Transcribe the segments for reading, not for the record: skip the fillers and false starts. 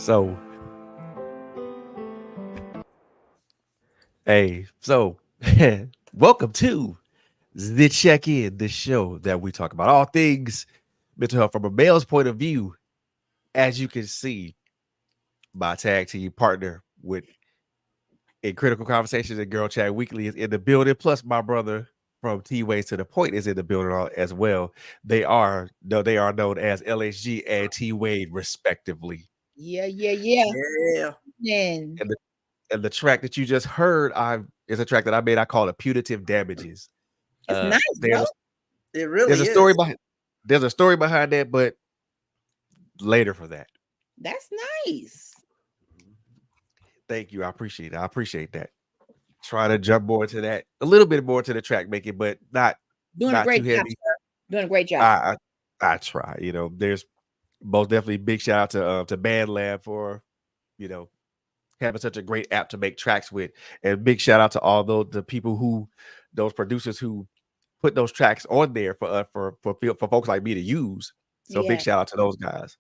So, so welcome to the Check In, the show that we talk about all things mental health from a male's point of view. As you can see, my tag team partner with in critical conversations and Girl Chat Weekly is in the building. Plus, my brother from TWade to the Point is in the building as well. They are known as LHG and TWade respectively. Yeah. Yeah. Then And the track that you just heard, I is a track that I made. I call it "Punitive Damages." it's nice, There's bro. It there's really a story is. behind that, but later for that. That's nice. Thank you. I appreciate it. I appreciate that. Try to jump more to that, a little bit more to the track making, but Doing a not too great job, heavy. sir. Doing a great job. I I try. There's most definitely big shout out to Band Lab for you know having such a great app to make tracks with, and big shout out to all the people those producers who put those tracks on there for folks like me to use. So big Yeah. shout out to those guys.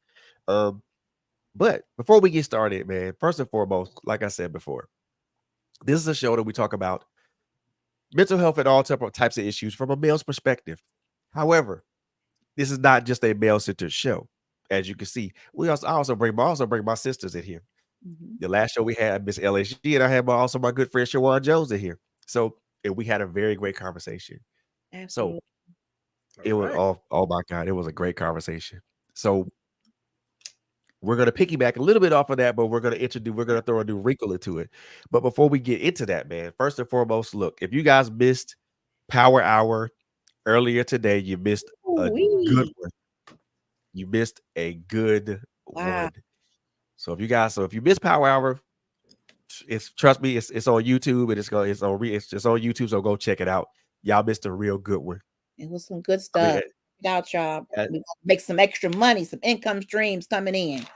Um, but before we get started, man, first and foremost, like I said before, this is a show that we talk about mental health and all types of issues from a male's perspective. However, this is not just a male-centered show. As you can see, I also bring my sisters in here. Hmm. The last show we had Miss LSG, and I had also my good friend Shawan Jones in here. So and we had a very great conversation. So Absolutely. it All was right. oh my god, it was a great conversation. So we're gonna piggyback a little bit off of that, but we're gonna throw a new wrinkle into it. But before we get into that, man, first and foremost, look, if you guys missed Power Hour earlier today, you missed a good Wee. one. You missed a good Wow. one. So if you missed Power Hour, it's trust me, it's on YouTube and it's on YouTube. So go check it out. Y'all missed a real good one. It was some good I mean, stuff. Check it out, y'all. uh, We gonna make some extra money, some income streams coming in. yes,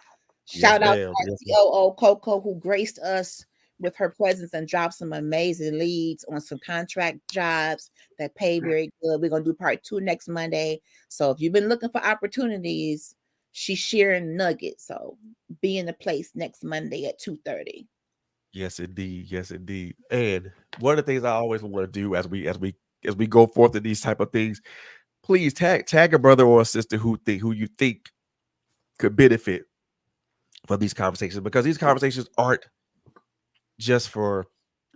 Shout out to ma'am. our Yes, ma'am. COO Coco who graced us with her presence and dropped some amazing leads on some contract jobs that pay very good. We're gonna do part two next Monday. So if you've been looking for opportunities, she's sharing nuggets. So be in the place next Monday at 2:30. Yes, indeed. Yes, indeed. And one of the things I always want to do as we go forth in these type of things, please tag a brother or a sister who you think could benefit from these conversations, because these conversations aren't just for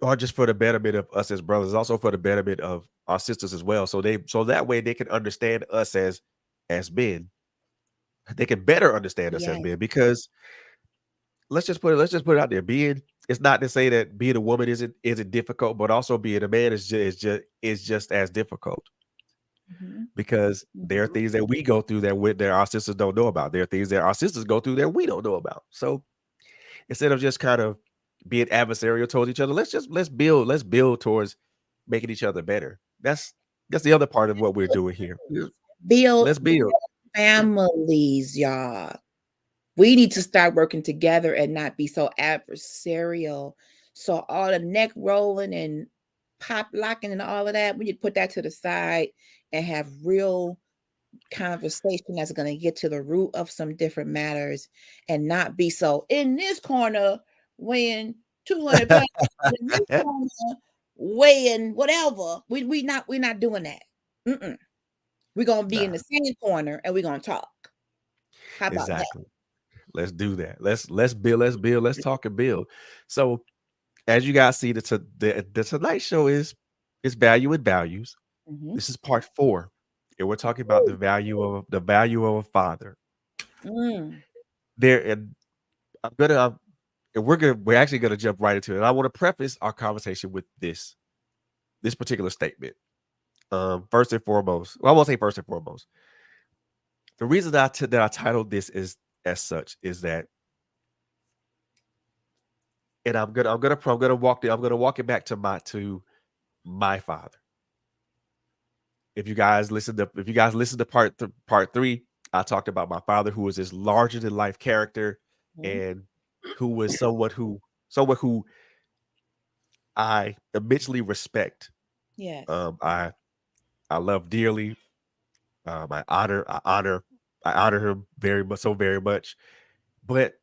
the betterment of us as brothers, also for the betterment of our sisters as well. So that way they can understand us as men. They can better understand us as Yeah. men, because let's just put it out there. It's not to say that being a woman isn't difficult, but also being a man is just as difficult, Mhm. because there are Mhm. things that we go through that our sisters don't know about. There are things that our sisters go through that we don't know about. So instead of just kind of being adversarial towards each other, let's build towards making each other better. That's the other part of what we're doing here. Build Let's build. families, y'all. We need to start working together and not be so adversarial. So all the neck rolling and pop locking and all of that, we need to put that to the side and have real conversation that's going to get to the root of some different matters and not be so in this corner weighing 200 pounds, in this corner weighing whatever. We're not doing that. Mm-mm. We're gonna be in Nah, the same corner and we're gonna talk. How about that? exactly. Let's do that. Let's build, let's talk and build. So as you guys see, the tonight show is value and values. Hmm. This is part 4, and we're talking about the value of a father. Mm, There, and I'm gonna and we're actually gonna jump right into it. And I want to preface our conversation with this particular statement. First and foremost, well, I won't say first and foremost. The reason that I titled this is as such is that, and I'm gonna walk it back to my father. If you guys listen to part 3, I talked about my father, who was this larger than life character, mhm. and who was someone who I immensely respect. Yes. I love dearly. I honor him very much, so very much. But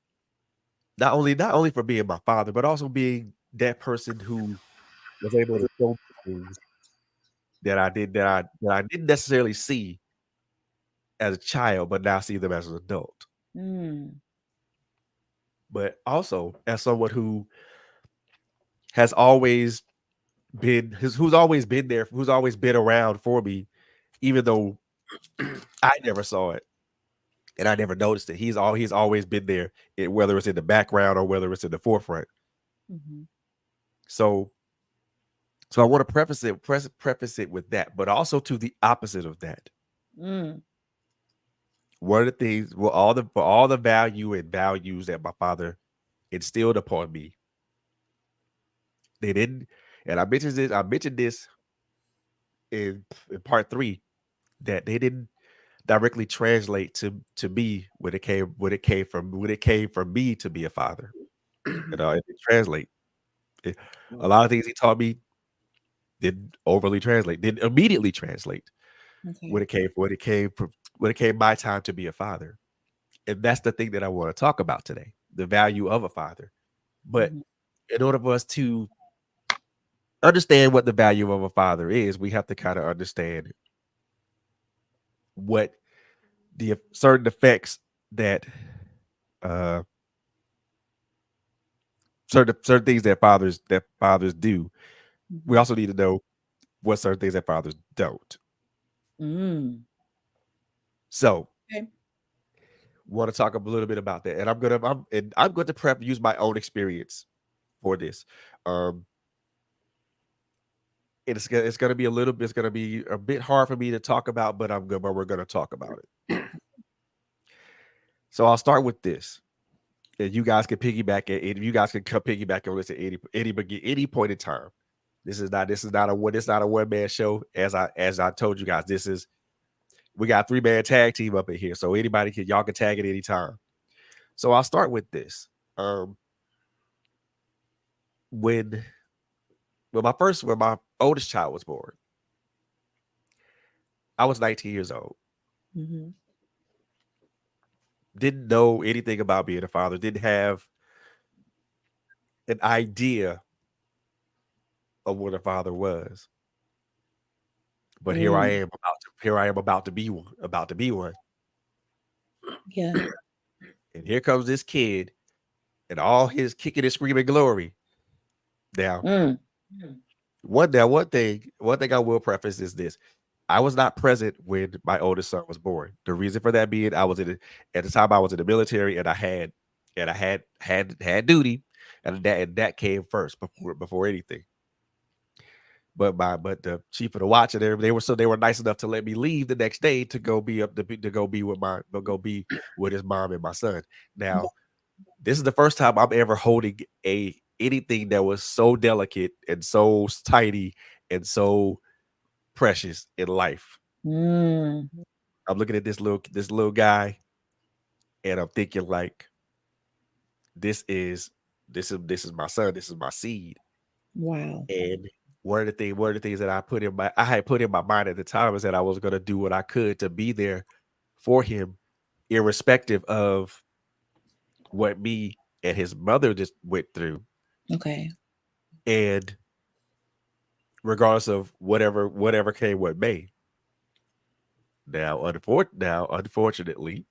not only for being my father, but also being that person who was able to show me things that I didn't necessarily see as a child, but now see them as an adult. Mm. But also as someone who has always who's always been there, who's always been around for me, even though I never saw it and I never noticed it. He's always been there, whether it's in the background or whether it's in the forefront. Mhm. So I want to preface it with that, but also to the opposite of that. Mm. One of the things, well, for all the value and values that my father instilled upon me, they didn't. And I mentioned this in part three, that they didn't directly translate to me when it came from me to be a father. It didn't translate. It, a lot of things he taught me didn't overly translate, didn't immediately translate Okay. when it came my time to be a father. And that's the thing that I want to talk about today, the value of a father. But Mhm. in order for us to understand what the value of a father is, we have to kind of understand what the certain effects that uh certain things that fathers do. We Mhm. also need to know what certain things that fathers don't. Mm. So Okay. want to talk a little bit about that. And I'm going to use my own experience for this. Um it's gonna be it's gonna be a bit hard for me to talk about, but we're gonna talk about it. So I'll start with this. And you guys can piggyback at it. You guys can come piggyback on this at any point in time. This is not a one man show. As I told you guys, we got 3-man tag team up in here. So y'all can tag at any time. So I'll start with this. Um when when my oldest child was born, I was 19 years old. Mhm. Didn't know anything about being a father, didn't have an idea of what a father was. But Mm. here I am about to be one. Yeah. And here comes this kid and all his kicking and screaming glory. Now, Mm. one thing I will preface is this. I was not present when my oldest son was born. The reason for that being at the time I was in the military and I had duty, and that came first before anything. But the chief of the watch and they were nice enough to let me leave the next day to go be to go be with his mom and my son. Okay. Now, this is the first time I'm ever holding a anything that was so delicate and so tiny and so precious in life. Mm. I'm looking at this little guy and I'm thinking like this is this is my son, this is my seed. Wow. And one of the things that I had put in my mind at the time is that I was gonna do what I could to be there for him, irrespective of what me and his mother just went through. Okay. And regardless of whatever came what may. Now, unfortunately,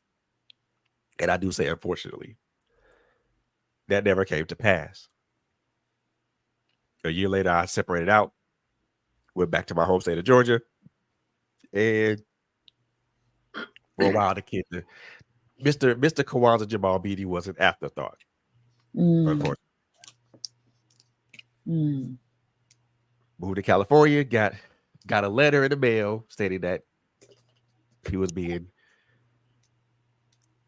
and I do say unfortunately, that never came to pass. A year later, I separated out, went back to my home state of Georgia, and for a while, Mr. Kawanza Jamal Beatty was an afterthought. Mm. Unfortunately, Mm. moved to California, got a letter in the mail stating that he was being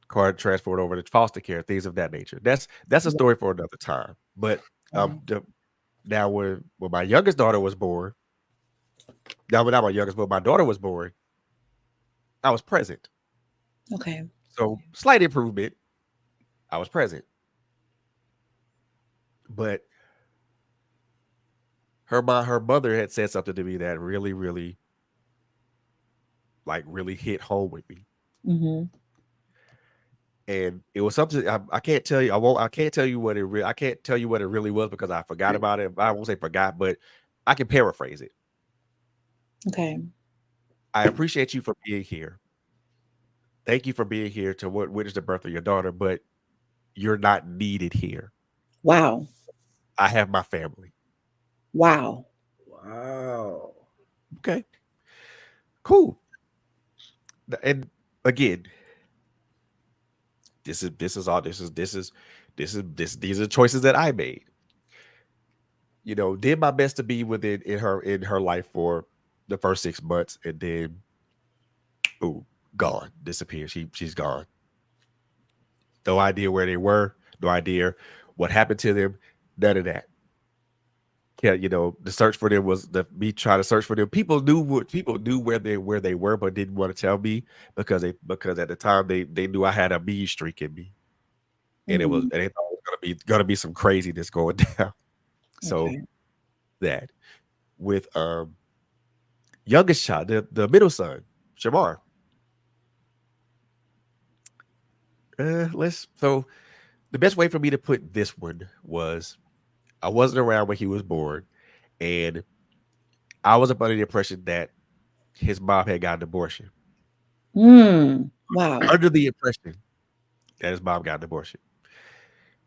card transferred over to foster care, things of that nature. That's a story for another time. But Wow. now when my youngest daughter was born, now not my youngest, but my daughter was born, I was present. Okay. So slight improvement. I was present, but her mother had said something to me that really really hit home with me. Mhm. and it was something I can't tell you. I won't. I can't tell you what it. I can't tell you what it really was because I forgot about it. I won't say forgot, but I can paraphrase it. Okay. I appreciate you for being here. Thank you for being here to witness the birth of your daughter, but you're not needed here. Wow. I have my family. Wow. Wow. Okay, cool. And again, this is all. These are choices that I made. Did my best to be within in her life for the first 6 months, and then boom, gone, disappeared. She's gone. No idea where they were. No idea what happened to them. None of that. Yeah, the search for them was me trying to search for them. People knew where they were, but didn't want to tell me because at the time they knew I had a mean streak in me, and Hmm. they thought it was gonna be some craziness going down. So Okay. that with youngest child, the middle son, Shamar. Let's so the best way for me to put this one was I wasn't around when he was born, and I was up under the impression that his mom had got an abortion. Wow. Under the impression that his mom got an abortion,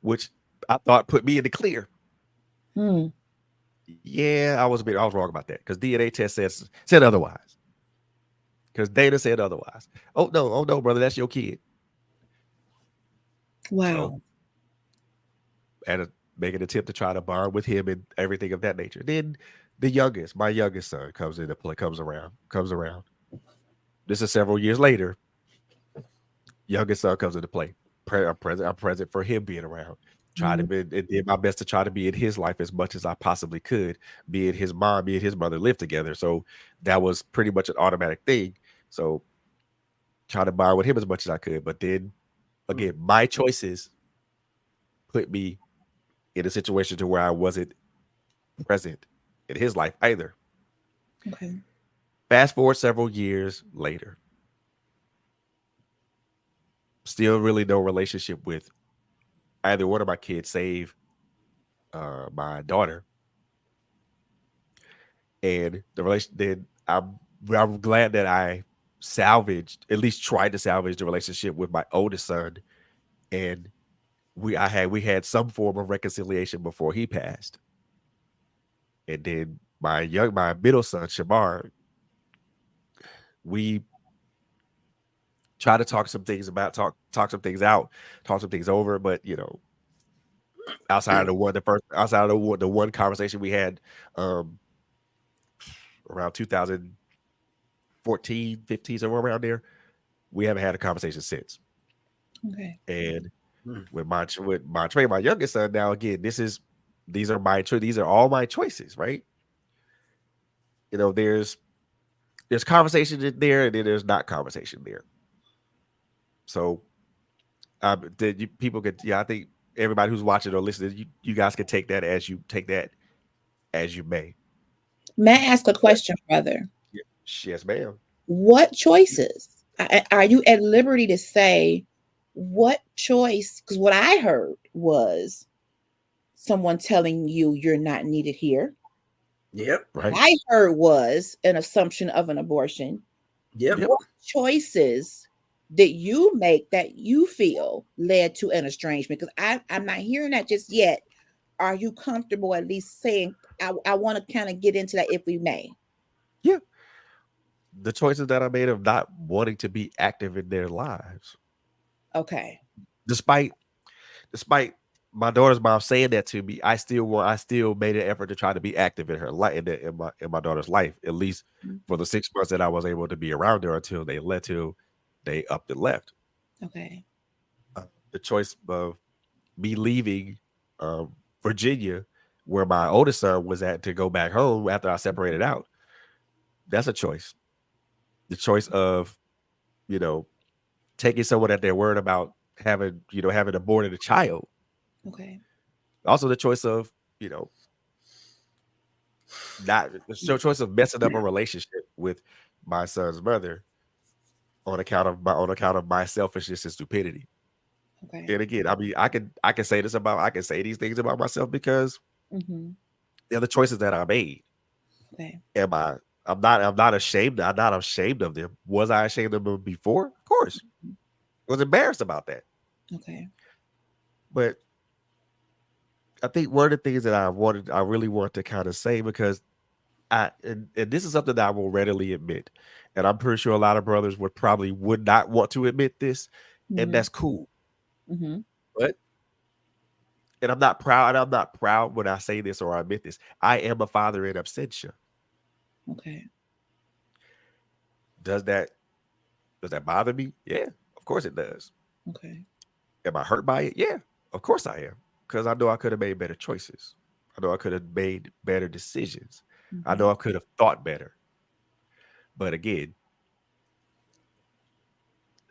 which I thought put me in the clear. Hmm. Yeah, I was wrong about that because DNA test said otherwise. Because data said otherwise. Oh no, brother, that's your kid. So Wow. and make an attempt to try to bond with him and everything of that nature. Then my youngest son comes into play, comes around. This is several years later. Youngest son comes into play. I'm present for him being around. Try to Mm. be and did my best to try to be in his life as much as I possibly could. Be it his mom, be it his mother lived together. So that was pretty much an automatic thing. So try to bond with him as much as I could. But then Mm. again, my choices put me in a situation to where I wasn't present in his life either. Okay. Fast forward several years later, still really no relationship with either one of my kids, save my daughter. And the relation, then I'm glad that I salvaged, at least tried to salvage the relationship with my oldest son, and we had some form of reconciliation before he passed. And then my middle son Shamar, we try to talk some things out, talk some things over. But outside of the one conversation we had um around 2014, 15, somewhere around there, we haven't had a conversation since. Okay. And Mm. with my Trey, my youngest son, now again, these are all my choices, right? There's conversation in there, and then there's not conversation there. So people could, yeah, I think everybody who's watching or listening, you guys can take that as you may. May I ask a But question, brother? yeah, yes, ma'am. What choices are you at liberty to say? What choice? Because what I heard was someone telling you you're not needed here. Yep. What Right. I heard was an assumption of an abortion. Yep. Yep. What choices did you make that you feel led to an estrangement? Because I'm not hearing that just yet. Are you comfortable at least saying, I want to kind of get into that if we may? Yeah. The choices that I made of not wanting to be active in their lives, Okay. despite despite my daughter's mom saying that to me, I still made an effort to try to be active in her life, in my daughter's life, at least Mm. for the 6 months that I was able to be around her until they upped and left. Okay. The choice of me leaving um, Virginia, where my oldest son was at, to go back home after I separated out. That's a choice. The choice of you know taking someone at their word about having aborted a child. Okay. Also, the choice of you know not the choice of messing up a relationship with my son's mother on account of my selfishness and stupidity. Okay. And again, I mean, I can say this about I can say these things about myself because Mm-hmm. they're the choices that I made. Okay. Am I? I'm not ashamed. I'm not ashamed of them. Was I ashamed of them before? Of course. I was embarrassed about that. Okay. But I think one of the things that I really want to kind of say because and this is something that I will readily admit, and I'm pretty sure a lot of brothers would not want to admit this, and Mm-hmm. that's cool. Mm-hmm. But and I'm not proud. And I'm not proud when I say this or I admit this. I am a father in absentia. Okay. Does that does that bother me? Yeah, of course it does. Okay. Am I hurt by it? Yeah, of course I am. Because I know I could have made better choices. I know I could have made better decisions. I Mm-hmm. know I could have thought better. But again,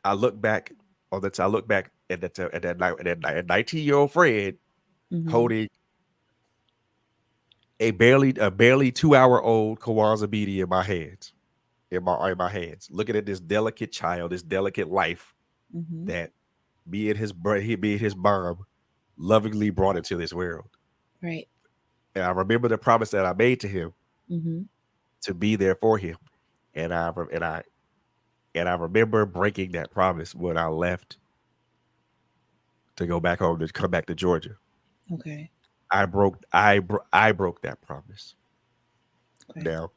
I look back I look back at that 19-year-old Fred Mm-hmm. holding a barely 2-hour old Kwanzaa beanie in my hands. In my hands, looking at this delicate child, this delicate life Mm-hmm. that me and his mom lovingly brought into this world. Right. And I remember the promise that I made to him Mm-hmm. to be there for him. And I remember breaking that promise when I left to go back home to come back to Georgia. Okay. I broke that promise. Okay. Now,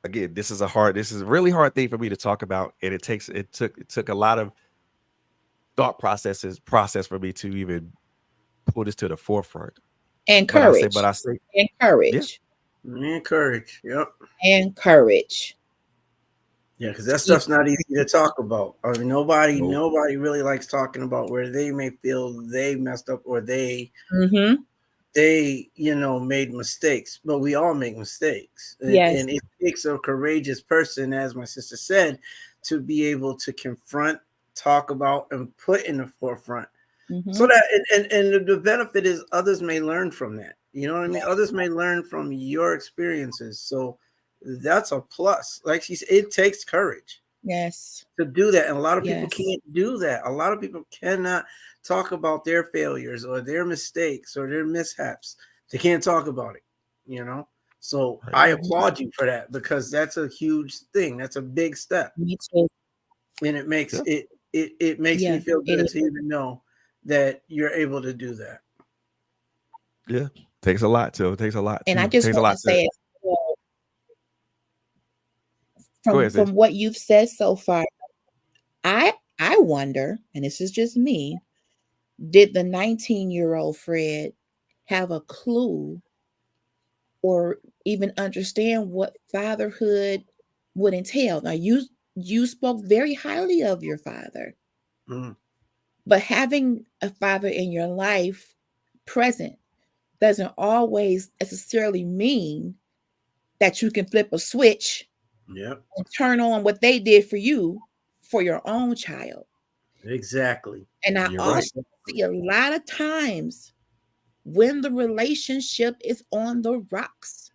again, this is a really hard thing for me to talk about, and it took a lot of process for me to even pull this to the forefront. And But courage. I say, And yeah, courage. Encourage. Yep. And courage. Yeah, because To that even stuff's not easy to talk about. I mean, nobody no, nobody really likes talking about where they may feel they messed up or Mm-hmm. they made mistakes. But we all make mistakes, Yes. and it takes a courageous person, as my sister said, to be able to confront, talk about, and put in the forefront. So Mm-hmm. that and the benefit is others may learn from that. You know what I mean? Yes. Others may learn from your experiences. So that's a plus. Like she said, it takes courage Yes. to do that. And a lot of people Yes. can't do that. A lot of people cannot talk about their failures or their mistakes or their mishaps. They can't talk about it, you know? So right, I Mm-hmm. applaud you for that because that's a huge thing. That's a big step. Me too. And it makes yeah, it makes me Yeah. feel It good to is. even know that you're able to do that. yeah. Takes a lot to. It takes a lot And I to. just Takes a want to lot to. say, well, Go from ahead, sis. what you've said so far, I wonder, and this is just me, did the 19-year-old Fred have a clue or even understand what fatherhood would entail? Now you spoke very highly of your father, Mm, but having a father in your life present doesn't always necessarily mean that you can flip a switch yep, and turn on what they did for you for your own child. exactly. And I You're right. also see a lot of times when the relationship is on the rocks,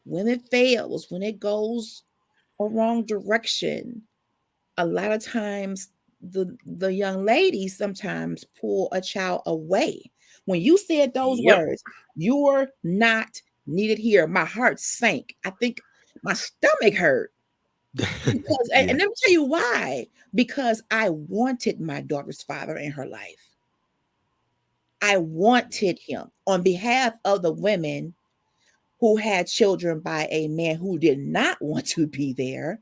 when it fails, when it goes a wrong direction, a lot of times the young ladies sometimes pull a child away. When you said those Yep. words, "You're not needed here," my heart sank. I think my stomach hurt because, Yeah, and let me tell you why. Because I wanted my daughter's father in her life. I wanted him on behalf of the women who had children by a man who did not want to be there.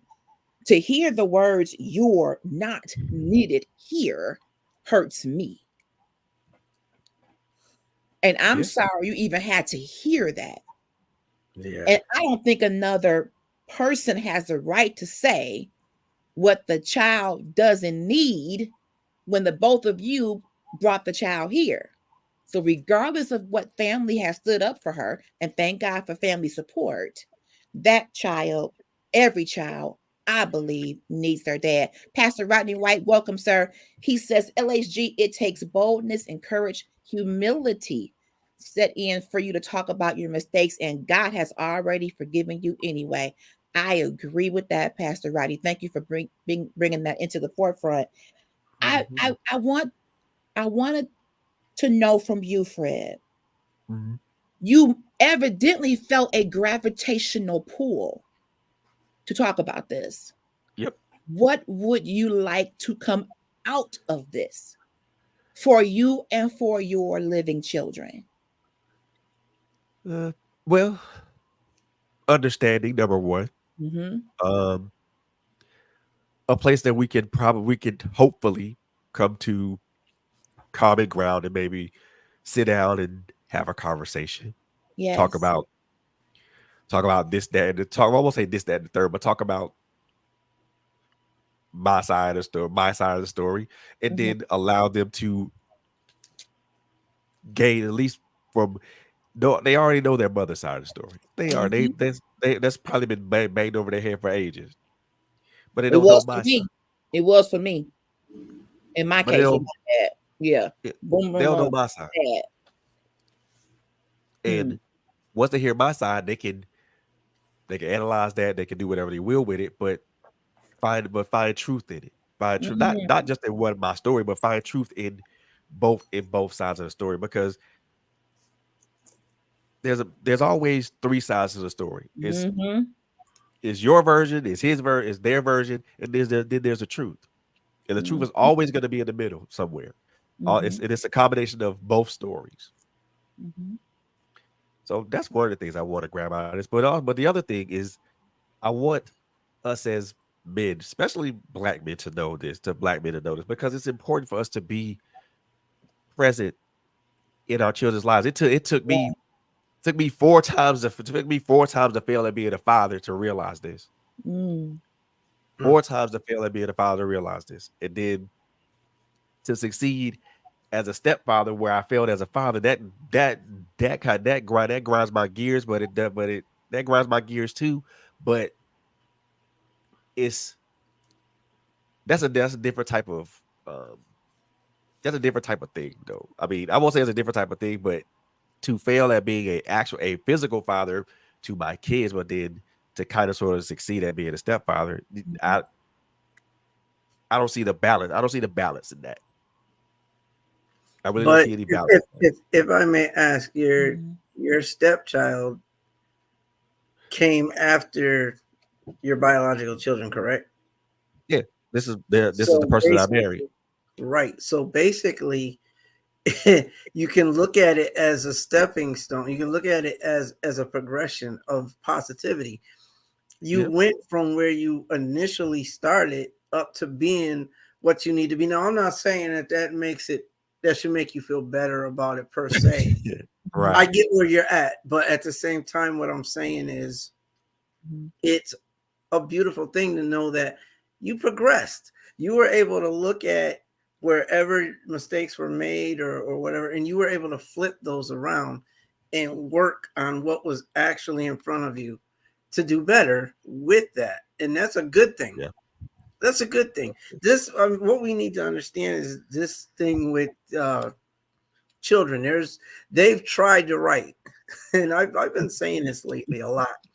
To hear the words, "You're not needed here," hurts me. And I'm yeah, sorry you even had to hear that. Yeah. And I don't think another person has the right to say what the child doesn't need when the both of you brought the child here. So, regardless of what family has stood up for her, and thank God for family support, that child, every child, I believe, needs their dad. Pastor Rodney White, welcome, sir. He says, LHG, it takes boldness and courage, humility set in for you to talk about your mistakes, and God has already forgiven you anyway. I agree with that, Pastor Rodney. Thank you for bringing that into the forefront. Mhm. I wanted to know from you, Fred. Mhm. You evidently felt a gravitational pull to talk about this. Yep. What would you like to come out of this for you and for your living children? Uh, well, understanding number one. Mm-hmm. Um, a place that we could hopefully come to common ground and maybe sit down and have a conversation. Talk Yes. about talk about this, that, and the talk. I won't say this, that, and the third, but talk about my side of the story, and Mm-hmm. then allow them to gain at least from no, they already know their mother's side of the story. Mm-hmm. That's probably been banged over their head for ages, but they It don't know was for my side. me. It was for me. In my But they case, with don't my dad. Yeah. yeah, Boom, they boom, don't boom. know my side. Dad. Mm. And once they hear my side, they can analyze that, they can do whatever they will with it, but find truth in it. Find truth, not Mm. just in one my story, but find truth in both sides of the story because there's always three sides to the story. Mm-hmm. It's your version, it's his version, it's their version, and then there's a truth. And the truth is Mm-hmm. always going to be in the middle somewhere. Mm-hmm. It's a combination of both stories. Mm-hmm. So that's one of the things I want to grab out of this. But the other thing is I want us as men, especially black men, to know this, to black men to know this, because it's important for us to be present in our children's lives. Yeah. Took me four times to fail at being a father to realize this. Mm. Mm. Four times to fail at being a father to realize this. And then to succeed as a stepfather where I failed as a father, that grinds my gears, that grinds my gears too. But it's that's a different type of um that's a different type of thing though. I mean, I won't say it's a different type of thing, but to fail at being a physical father to my kids, but then to kind of sort of succeed at being a stepfather, Mhm. I I don't see the balance. I don't see the balance in that. I really don't But see any balance in that. if I may ask, Mhm. your stepchild came after your biological children, correct? Yeah, this is the So person that I married. basically, right. So basically, you can look at it as a stepping stone. You can look at it as a progression of positivity. You Yeah. went from where you initially started up to being what you need to be. Now, I'm not saying that should make you feel better about it per se. Yeah. Mhm. I Right. get where you're at, but at the same time, what I'm saying is Mhm. it's a beautiful thing to know that you progressed. You were able to look at wherever mistakes were made or whatever, and you were able to flip those around and work on what was actually in front of you to do better with that. And that's a good thing. Yeah. That's a good thing. This, what we need to understand is this thing with children. They've tried to write, and I've been saying this lately a lot.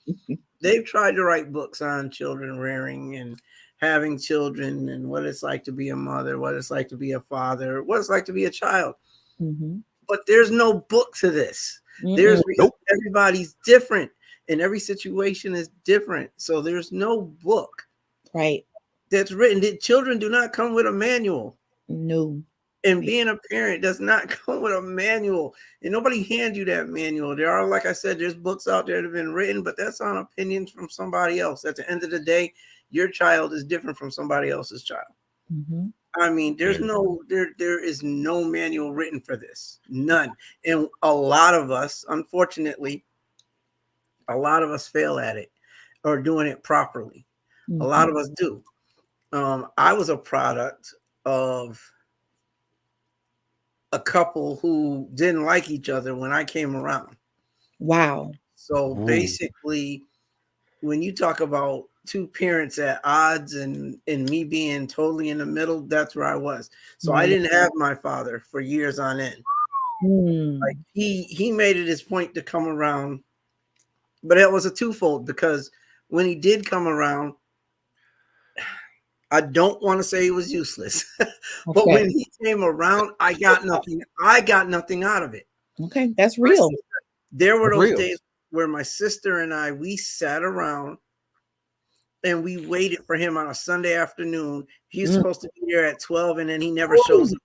They've tried to write books on children rearing and having children and what it's like to be a mother, what it's like to be a father, what it's like to be a child. Mhm. But there's no book to this. Mm-mm. There's because Nope. everybody's different and every situation is different. So there's no book Right. that's written. Children do not come with a manual. No. And being a parent does not come with a manual, and nobody hands you that manual. There are, like I said, there's books out there that have been written, but that's on opinions from somebody else. At the end of the day, your child is different from somebody else's child. Mhm. I mean, Very true. there is no manual written for this, none. And a lot of us, unfortunately, a lot of us fail at it or doing it properly. A lot Mhm. of us do. I was a product of a couple who didn't like each other when I came around. Wow. So Ooh. basically, when you talk about two parents at odds and me being totally in the middle, that's where I was. So I Yeah. didn't have my father for years on end. Like Mm. he made it his point to come around, but it was a twofold because when he did come around, I don't want to say he was useless, but Okay. when he came around, I got nothing. I got nothing out of it. Okay. That's My real. sister- there were That's those real. days where my sister and I, we sat around and we waited for him on a Sunday afternoon. He's Mm. supposed to be there at 12 and then he never shows Ooh, up.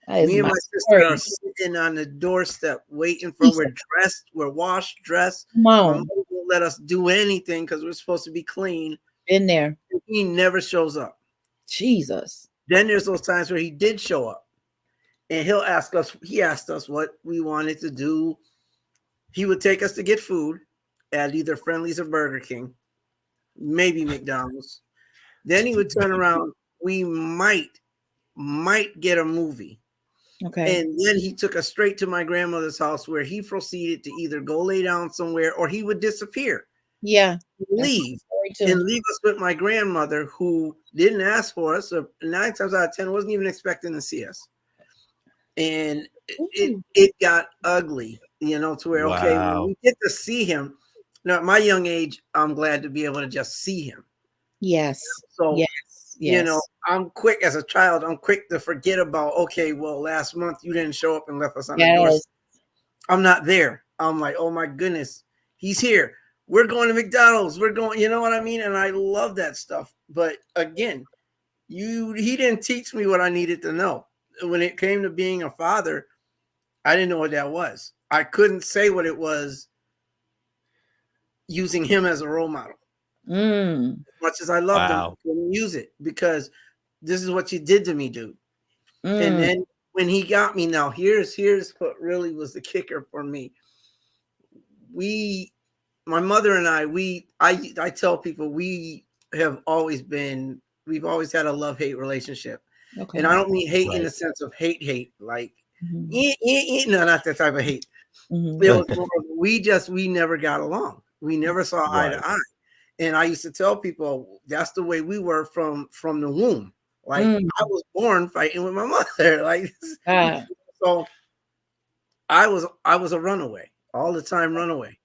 that is Me and my my sister are story. sitting on the doorstep waiting for, Jesus, we're dressed, we're washed, dressed. come My on. mother won't let us do anything because we're supposed to be clean. Been there. He never shows up. Jesus. Then there's those times where he did show up and he asked us what we wanted to do. He would take us to get food at either Friendly's or Burger King, maybe McDonald's. Then he would turn around. We might get a movie. Okay. And then he took us straight to my grandmother's house where he proceeded to either go lay down somewhere or he would disappear, Yeah. leave, Story and too. leave us with my grandmother who didn't ask for us. Or 9 times out of 10 wasn't even expecting to see us. And Ooh. it got ugly, to where, okay, when Wow. we get to see him, now at my young age, I'm glad to be able to just see him. Yes. So, Yes. Yes. I'm quick as a child. I'm quick to forget about, okay, well, last month you didn't show up and left us on the doorstep. Yes. I'm not there. I'm like, oh my goodness, he's here. We're going to McDonald's. We're going, you know what I mean? And I love that stuff. But again, he didn't teach me what I needed to know. When it came to being a father, I didn't know what that was. I couldn't say what it was using him as a role model. Mm. As much as I loved him, I Wow. couldn't use it because this is what you did to me, dude. And Mm. then when he got me, now here's what really was the kicker for me. My mother and I tell people we've always had a love-hate relationship. Okay. And I don't mean hate in Right. the sense of hate, like, Mhm. no, not that type of hate. Mhm. It was more of, we never got along. We never saw eye to Right. eye. And I used to tell people that's the way we were from the womb. Like, Mm. I was born fighting with my mother. Like, Ah. so I was a runaway all the time, runaway.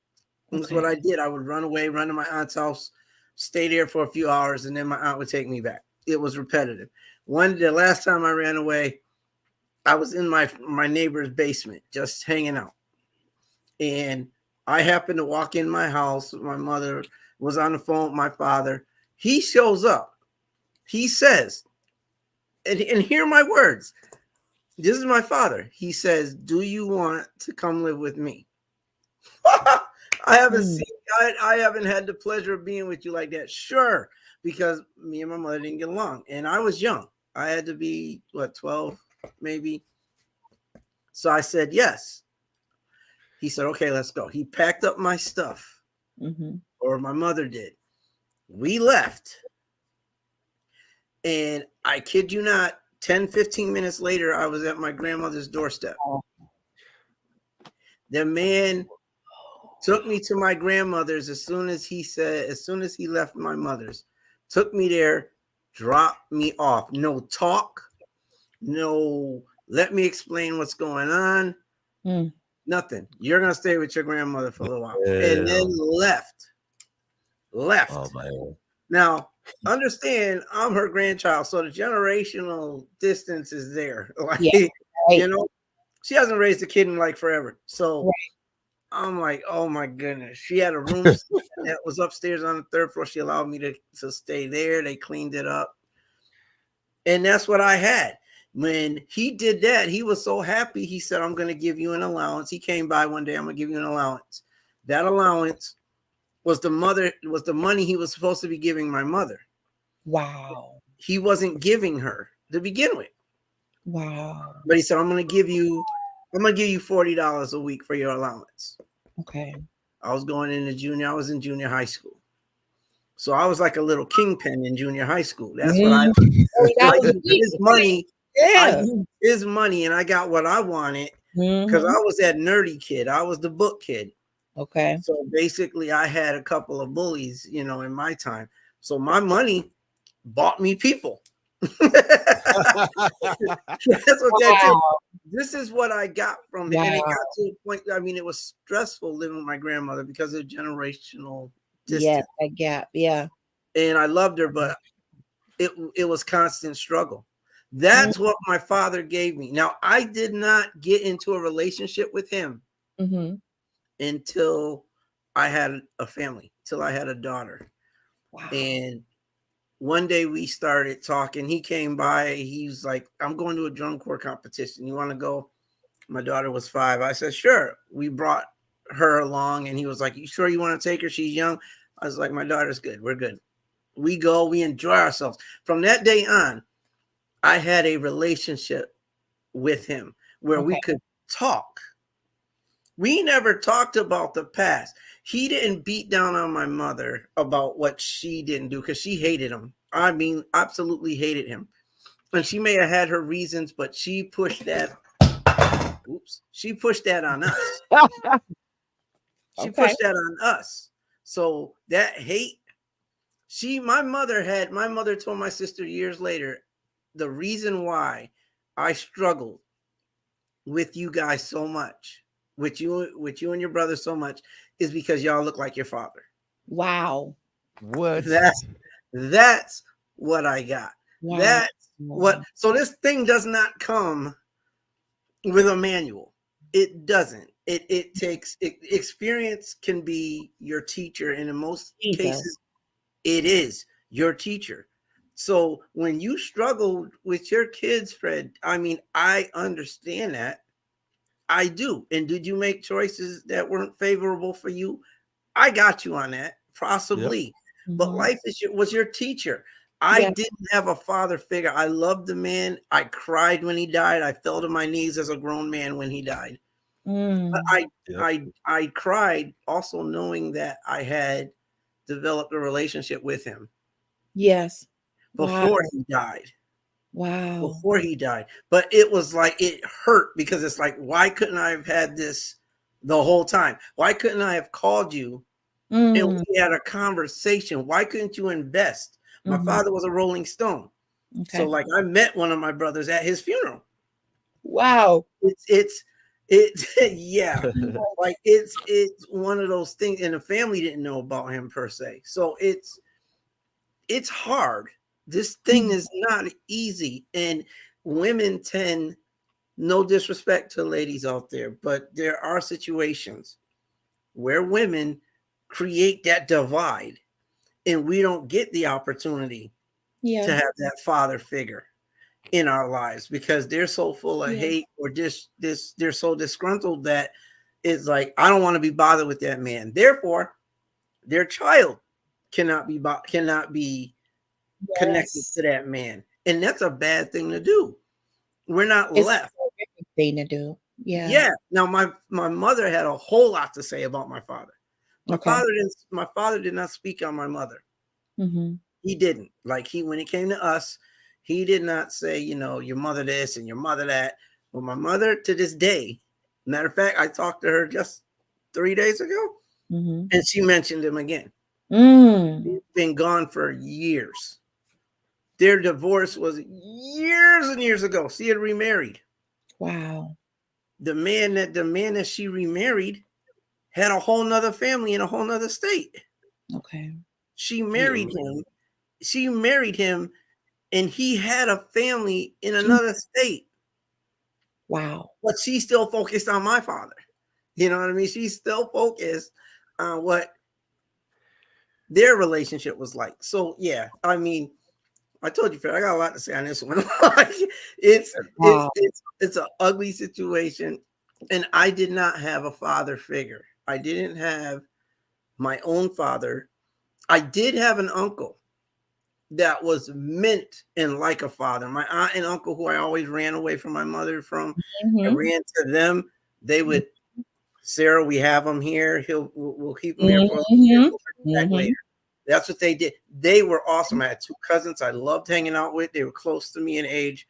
That's Okay. what I did. I would run away, run to my aunt's house, stay there for a few hours, and then my aunt would take me back. It was repetitive. The last time I ran away, I was in my neighbor's basement, just hanging out. And I happened to walk in my house. My mother was on the phone with my father. He shows up. He says, and hear my words. This is my father. He says, "Do you want to come live with me?" I haven't Mm. seen. I haven't had the pleasure of being with you like that. Sure, because me and my mother didn't get along, and I was young. I had to be 12, maybe. So I said yes. He said, "Okay, let's go." He packed up my stuff, Mhm. or my mother did. We left, and I kid you not, 10, 15 minutes later, I was at my grandmother's doorstep. Oh. The man took me to my grandmother's as soon as he left my mother's, took me there, dropped me off. No talk, no, let me explain what's going on, Mm. nothing. You're going to stay with your grandmother for a little while. And then Damn. left. Oh man. Now, understand, I'm her grandchild, so the generational distance is there. Like, Yeah. Right. she hasn't raised a kid in like forever. So Right. I'm like, oh my goodness. She had a room that was upstairs on the third floor. She allowed me to stay there. They cleaned it up. And that's what I had. When he did that, he was so happy. He said, "I'm going to give you an allowance." He came by one day. "I'm going to give you an allowance." That allowance was the money he was supposed to be giving my mother. Wow. He wasn't giving her to begin with. Wow. But he said, I'm going to give you $40 a week for your allowance. Okay. I was in junior high school. So I was like a little kingpin in junior high school. That's what I used his money. I Yeah. used his money and I got what I wanted because I was that nerdy kid. I was the book kid. Okay. So basically I had a couple of bullies, in my time. So my money bought me people. That's what that did. This is what I got from it. And it got to a point, it was stressful living with my grandmother because of generational distance. Yes, that gap. Yeah. And I loved her, but it was constant struggle. That's what my father gave me. Now, I did not get into a relationship with him Mm-hmm. until I had a family, till I had a daughter. Wow. And one day we started talking. He came by. He was like, I'm going to a drum corps competition. You want to go? My daughter was 5. I said, sure. We brought her along, and he was like, you sure you want to take her? She's young. I was like, my daughter's good. We're good. We go, we enjoy ourselves. From that day on, I had a relationship with him where we could talk. We never talked about the past. He didn't beat down on my mother about what she didn't do because she hated him. I mean, absolutely hated him. And she may have had her reasons, but she pushed that. Oops. She pushed that on us. She pushed that on us. So that hate, my mother told my sister years later, the reason why I struggled with you guys so much, with you and your brother so much, is because y'all look like your father. Wow. What? That's what I got. Wow. That's what. So this thing does not come with a manual. It doesn't. It takes experience can be your teacher, and in most cases, it is your teacher. So when you struggle with your kids, Fred, I mean, I understand that. I do. And did you make choices that weren't favorable for you? I got you on that, possibly. Yep. But life was your teacher. I didn't have a father figure. I loved the man. I cried when he died. I fell to my knees as a grown man when he died. But I cried also knowing that I had developed a relationship with him. Yes. Before he died. Wow. Before he died. But it was like, it hurt because it's like, why couldn't I have had this the whole time? Why couldn't I have called you and we had a conversation? Why couldn't you invest? My father was a Rolling Stone. So like I met one of my brothers at his funeral. Wow. It's yeah. Like it's one of those things, and the family didn't know about him per se. So it's hard. This thing is not easy, and women tend, no disrespect to ladies out there, but there are situations where women create that divide and we don't get the opportunity to have that father figure in our lives because they're so full of hate or they're so disgruntled that it's like, I don't want to be bothered with that man. Therefore, their child cannot be connected to that man. And that's a bad thing to do. We're not left. It's a thing to do. Yeah. Now my mother had a whole lot to say about my father. My father did not speak on my mother. He didn't. Like when it came to us, he did not say, your mother this and your mother that. Well, my mother to this day, matter of fact, I talked to her just 3 days ago, and she mentioned him again. He's been gone for years. Their divorce was years and years ago. She had remarried. Wow. The man that she remarried had a whole nother family in a whole nother state. Okay. She married him. And he had a family in another state. Wow. But she's still focused on my father. You know what I mean? She's still focused on what their relationship was like. So yeah, I mean, I told you, Fred, I got a lot to say on this one. It's an ugly situation. And I did not have a father figure. I didn't have my own father. I did have an uncle that was meant and like a father. My aunt and uncle, who I always ran away from my mother from, I ran to them. They would, Sarah, we have him here. We'll keep him here for a year. We'll bring him back later. That's what they did. They were awesome. I had 2 cousins I loved hanging out with. They were close to me in age,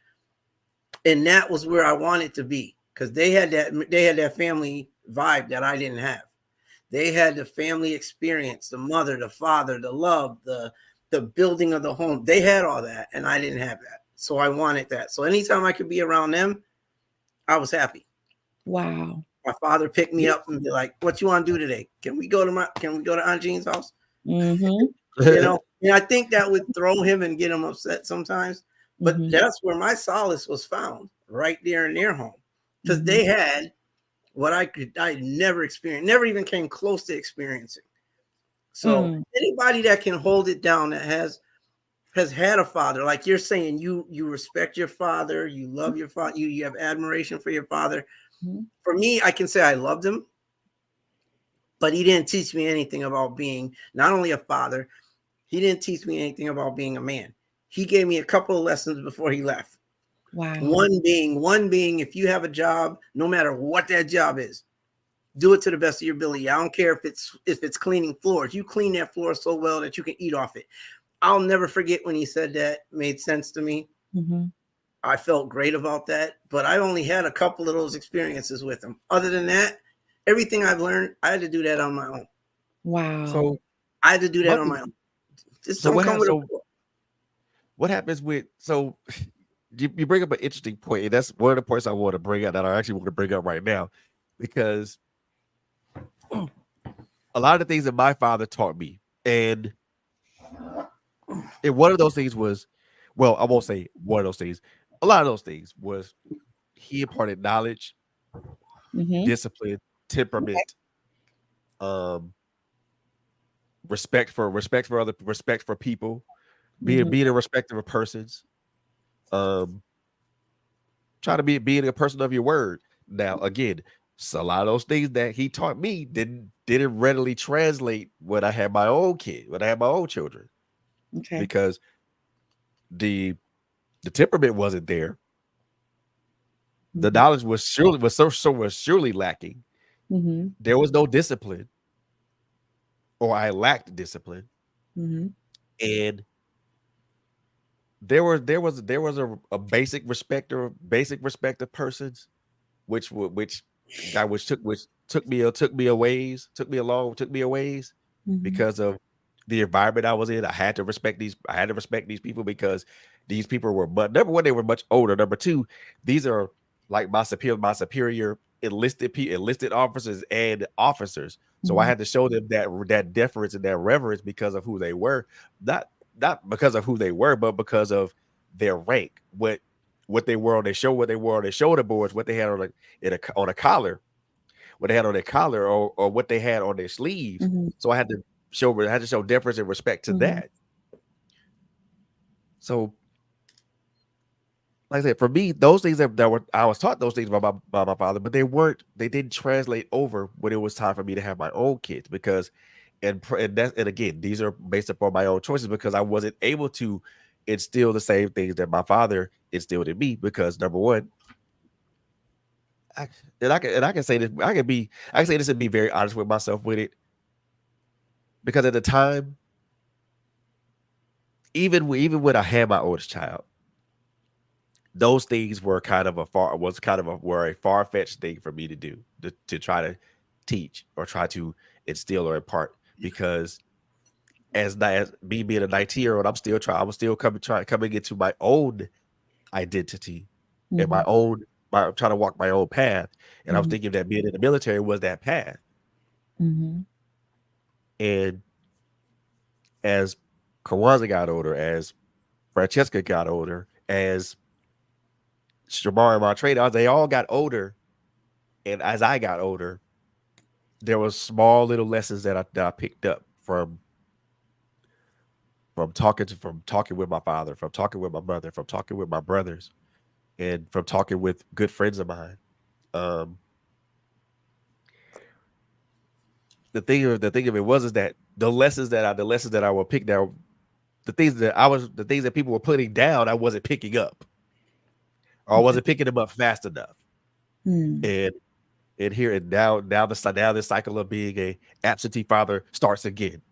and that was where I wanted to be because they had that family vibe that I didn't have. They had the family experience, the mother, the father, the love, the building of the home. They had all that, and I didn't have that. So I wanted that. So anytime I could be around them, I was happy. Wow. My father picked me up and be like, "What you want to do today? Can we go to Aunt Jean's house?" you know. And I think that would throw him and get him upset sometimes. But Mhm. that's where my solace was found, right there in their home, because Mhm. they had what I never experienced, never even came close to experiencing. So Mm. anybody that can hold it down, that has had a father, like you're saying, you respect your father, you love your father, you have admiration for your father. Mhm. For me, I can say I loved him, but he didn't teach me anything about being not only a father, he didn't teach me anything about being a man. He gave me a couple of lessons before he left. Wow. One being, if you have a job, no matter what that job is, do it to the best of your ability. I don't care if it's cleaning floors. You clean that floor so well that you can eat off it. I'll never forget when he said that. Made sense to me. Mhm. I felt great about that, but I only had a couple of those experiences with him. Other than that, everything I've learned, I had to do that on my own. Wow. So I had to do my that on thing, my own. Just so don't what come happens? with a So what happens with so you bring up an interesting point, and that's one of the points I want to bring up that I actually want to bring up right now, because a lot of the things that my father taught me, and one of those things was, well, I won't say one of those things. A lot of those things was he imparted knowledge, Mhm. discipline, Okay. temperament, um, respect for people, Mhm. being a respecter of persons, um, try to be being a person of your word. Now, again, so a lot of those things that he taught me didn't readily translate when I had my own kid, when I had my own children, Okay. because the the temperament wasn't there. The Mhm. knowledge was surely lacking. Mhm. There was no discipline, or I lacked discipline, Mhm. and there was a basic respect of persons, which that which took me a ways, took me a ways Mhm. because of the environment I was in. I had to respect these people because these people were, but number one, they were much older. Number two, these are like my superior enlisted officers and officers. So I Mhm. had to show them that deference and that reverence because of who they were, not not because of who they were, but because of their rank, what they were on their show, what they wore on their shoulder boards, what they had on a collar, what they had on their collar, or what they had on their sleeves. Mhm. So I had to show deference and respect to Mhm. that. So, like I said, for me, those things that were I was taught those things by my father, but they didn't translate over when it was time for me to have my own kids because and again, these are based upon my own choices because I wasn't able to instill the same things that my father instilled in me because number one, I, and I can say this I can say this and be very honest with myself with it because at the time, even when I had my oldest child, those things were were a far fetched thing for me to do to try to teach or try to instill or impart because as me being a 19-year-old, I'm still coming into my own identity and Mhm. I'm trying to walk my own path. And I was Mhm. thinking that being in the military was that path. Mhm. And as Kawanza got older, as Francesca got older, as Shamar and Montrell, they all got older. And as I got older, there was small little lessons that I picked up from talking with my father, from talking with my mother, from talking with my brothers, and from talking with good friends of mine. Um, the thing of it was is that the lessons that I would pick down, the things that people were putting down, I wasn't picking up, or I Okay. wasn't picking them up fast enough. Mm. And here and now the cycle of being a absentee father starts again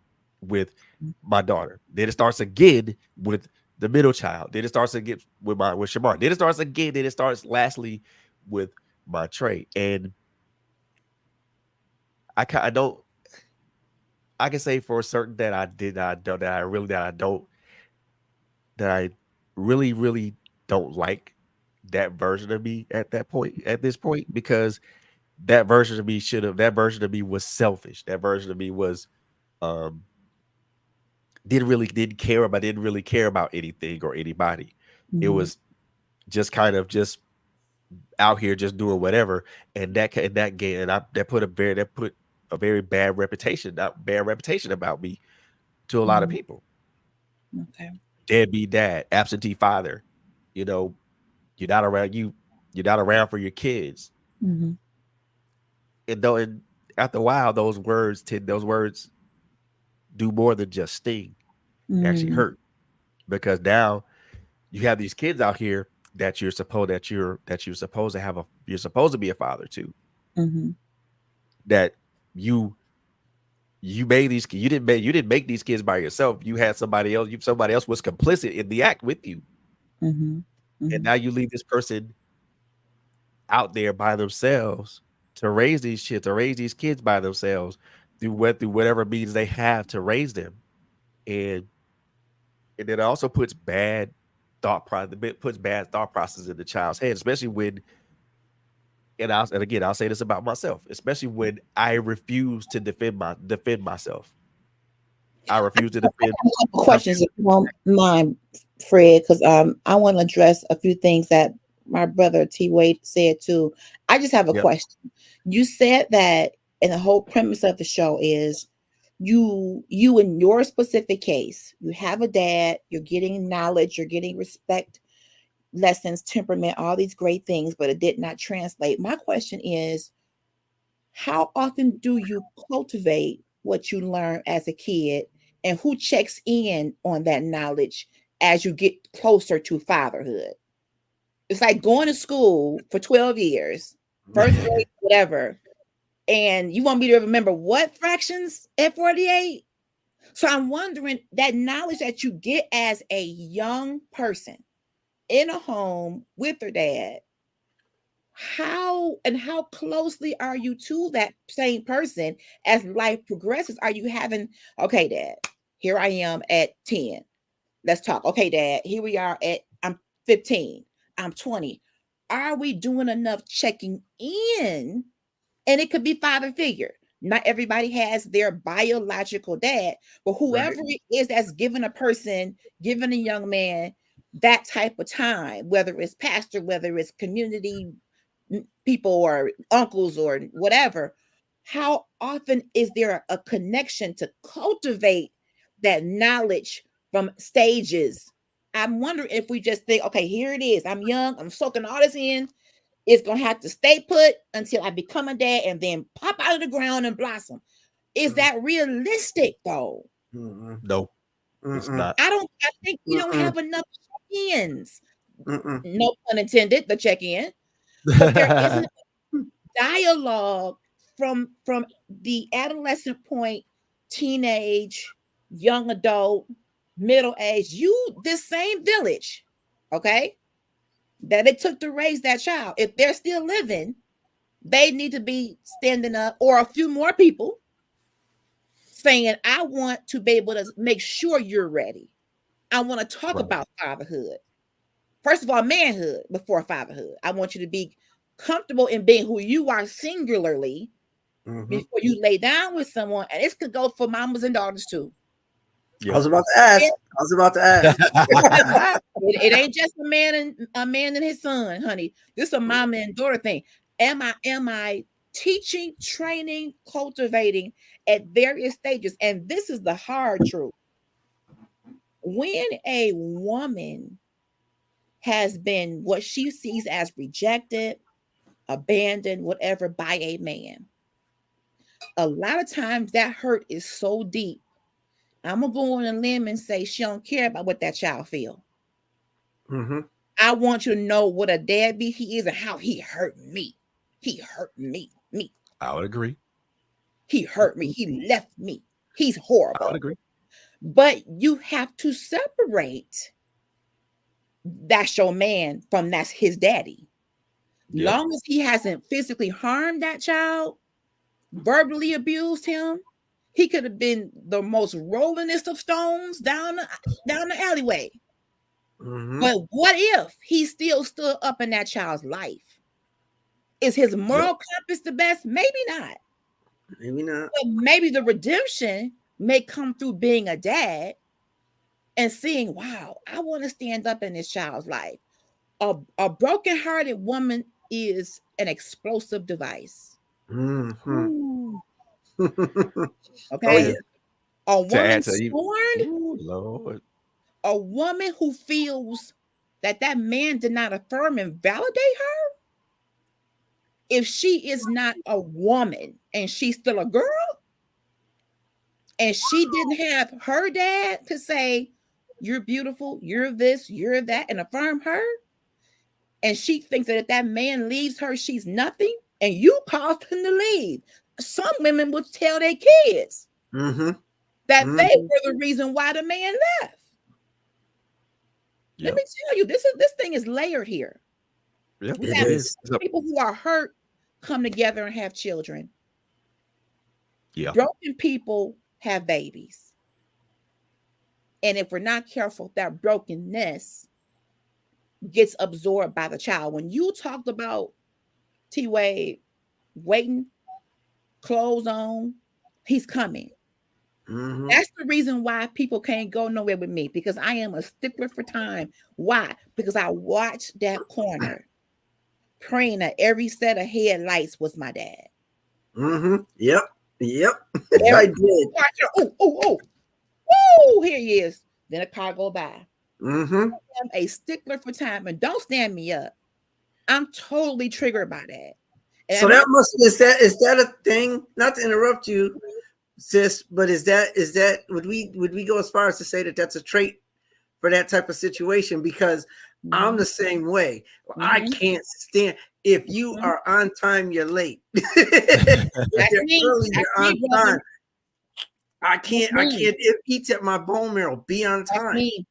with my daughter. Then it starts again with the middle child. Then it starts again with Shamar. Then it starts again. Then it starts lastly with my Trey. And I don't I can say for certain that I did not don't that I really don't like that version of me at this point because that version of me was selfish. That version of me was um didn't really care about anything or anybody. It Mhm. was just kind of just out here just doing whatever, and that game and I that put a very bad reputation about me to a lot of Mhm. people. Okay. Deadbeat dad, absentee father, you know, you're not around you you're not around for your kids. Mhm. And after a while, those words do more than just sting. They actually Mhm. hurt because now you have these kids out here that you're supposed to you're supposed to be a father to, Mhm. that you you made you didn't make these kids by yourself. You had somebody else was complicit in the act with you. Mhm. And Mhm. now you leave this person out there by themselves to raise to raise these kids by themselves through whatever means they have to raise them. And and it also puts bad thought process in the child's head, especially when and again I'll say this about myself, especially when I refuse to defend myself. I refuse to defend A couple I refuse questions, if you don't mind, Fred, because I want to address a few things that my brother TWade said too. I just have a Yep. question. You said that, and the whole premise of the show is you in your specific case, you have a dad, you're getting knowledge, you're getting respect, lessons, temperament, all these great things, but it did not translate. My question is, how often do you cultivate what you learn as a kid, and who checks in on that knowledge as you get closer to fatherhood? It's like going to school for 12 years, first grade, whatever, and you want me to remember what fractions at 48? So I'm wondering, that knowledge that you get as a young person in a home with their dad, how closely are you to that same person as life progresses? Are you having, okay, dad, here I am at 10, let's talk. Okay, dad, here we are at, I'm 15, I'm 20. Are we doing enough checking in? And it could be father figure. Not everybody has their biological dad, but Right. whoever it is that's giving a person, giving a young man that type of time, whether it's pastor, whether it's community people or uncles or whatever, how often is there a connection to cultivate that knowledge from stages? I'm wondering if we just think, okay, here it is. I'm young, I'm soaking all this in. It's gonna have to stay put until I become a dad and then pop out of the ground and blossom. Is Mm, that realistic though? mm-mm, No, it's mm-mm, not. I think we don't mm-mm, have enough check-ins. mm-mm. No pun intended, the check-in, but there isn't dialogue from the adolescent point, teenage, young adult, middle age. This same village, okay, that it took to raise that child. If they're still living, they need to be standing up, or a few more people saying, I want to be able to make sure you're ready. I want to talk Right. about fatherhood. First of all, manhood before fatherhood. I want you to be comfortable in being who you are singularly Mm-hmm. before you lay down with someone. And this could go for mamas and daughters too. I Yep. was about to ask. I was about to ask. It ain't just a man and his son, honey. This is a mama and daughter thing. Am I teaching, training, cultivating at various stages? And this is the hard truth. When a woman has been what she sees as rejected, abandoned, whatever, by a man, a lot of times that hurt is so deep. I'm gonna go on a limb and say she don't care about what that child feel. Mm-hmm. I want you to know what a deadbeat he is and how he hurt me. He hurt me. I would agree. He hurt me. He left me. He's I would horrible. agree. But you have to separate, that's your man from that's his daddy. Yep. Long as he hasn't physically harmed that child, verbally abused him, he could have been the most rollingest of stones down the alleyway. Mm-hmm. But what if he still stood up in that child's life? Is his Yep. moral compass the best? Maybe not. Maybe not. But maybe the redemption may come through being a dad. and seeing, wow, I want to stand up in this child's life. A broken-hearted woman is an explosive device. Mm-hmm. Ooh. Oh Okay. yeah. A To woman add to you, scorned, ooh, Lord. a woman who feels that man did not affirm and validate her, if she is not a woman and she's still a girl, and she didn't have her dad to say, you're beautiful, you're this, you're that, and affirm her, and she thinks that if that man leaves her, she's nothing, and you caused him to leave. Some women would tell their kids Mm-hmm. that they Mm-hmm. were the reason why the man left. Let Yep. me tell you, this thing is layered here. Yep. We It have is. people who are hurt come together and have children. Yeah. Broken people have babies. And if we're not careful, that brokenness gets absorbed by the child. When you talked about TWade waiting, clothes on, he's coming. Mm-hmm. That's the reason why people can't go nowhere with me, because I am a stickler for time. Why? Because I watched that corner praying that every set of headlights was my dad. Mm-hmm. Yep. Yep. Yep. I did. Oh, oh, oh, oh, here he is. Then a car go by. Mm-hmm. I'm a stickler for time, and don't stand me up. I'm totally triggered by that. So And that must is that a thing? Not to interrupt you, sis, but is that would we go as far as to say that that's a trait for that type of situation? Because I'm the same way. I can't stand if you are on time, you're late. If That's you're me. early, That's you're on me, brother. time. I can't. I can't. It eats at my bone marrow. Be on That's time. me.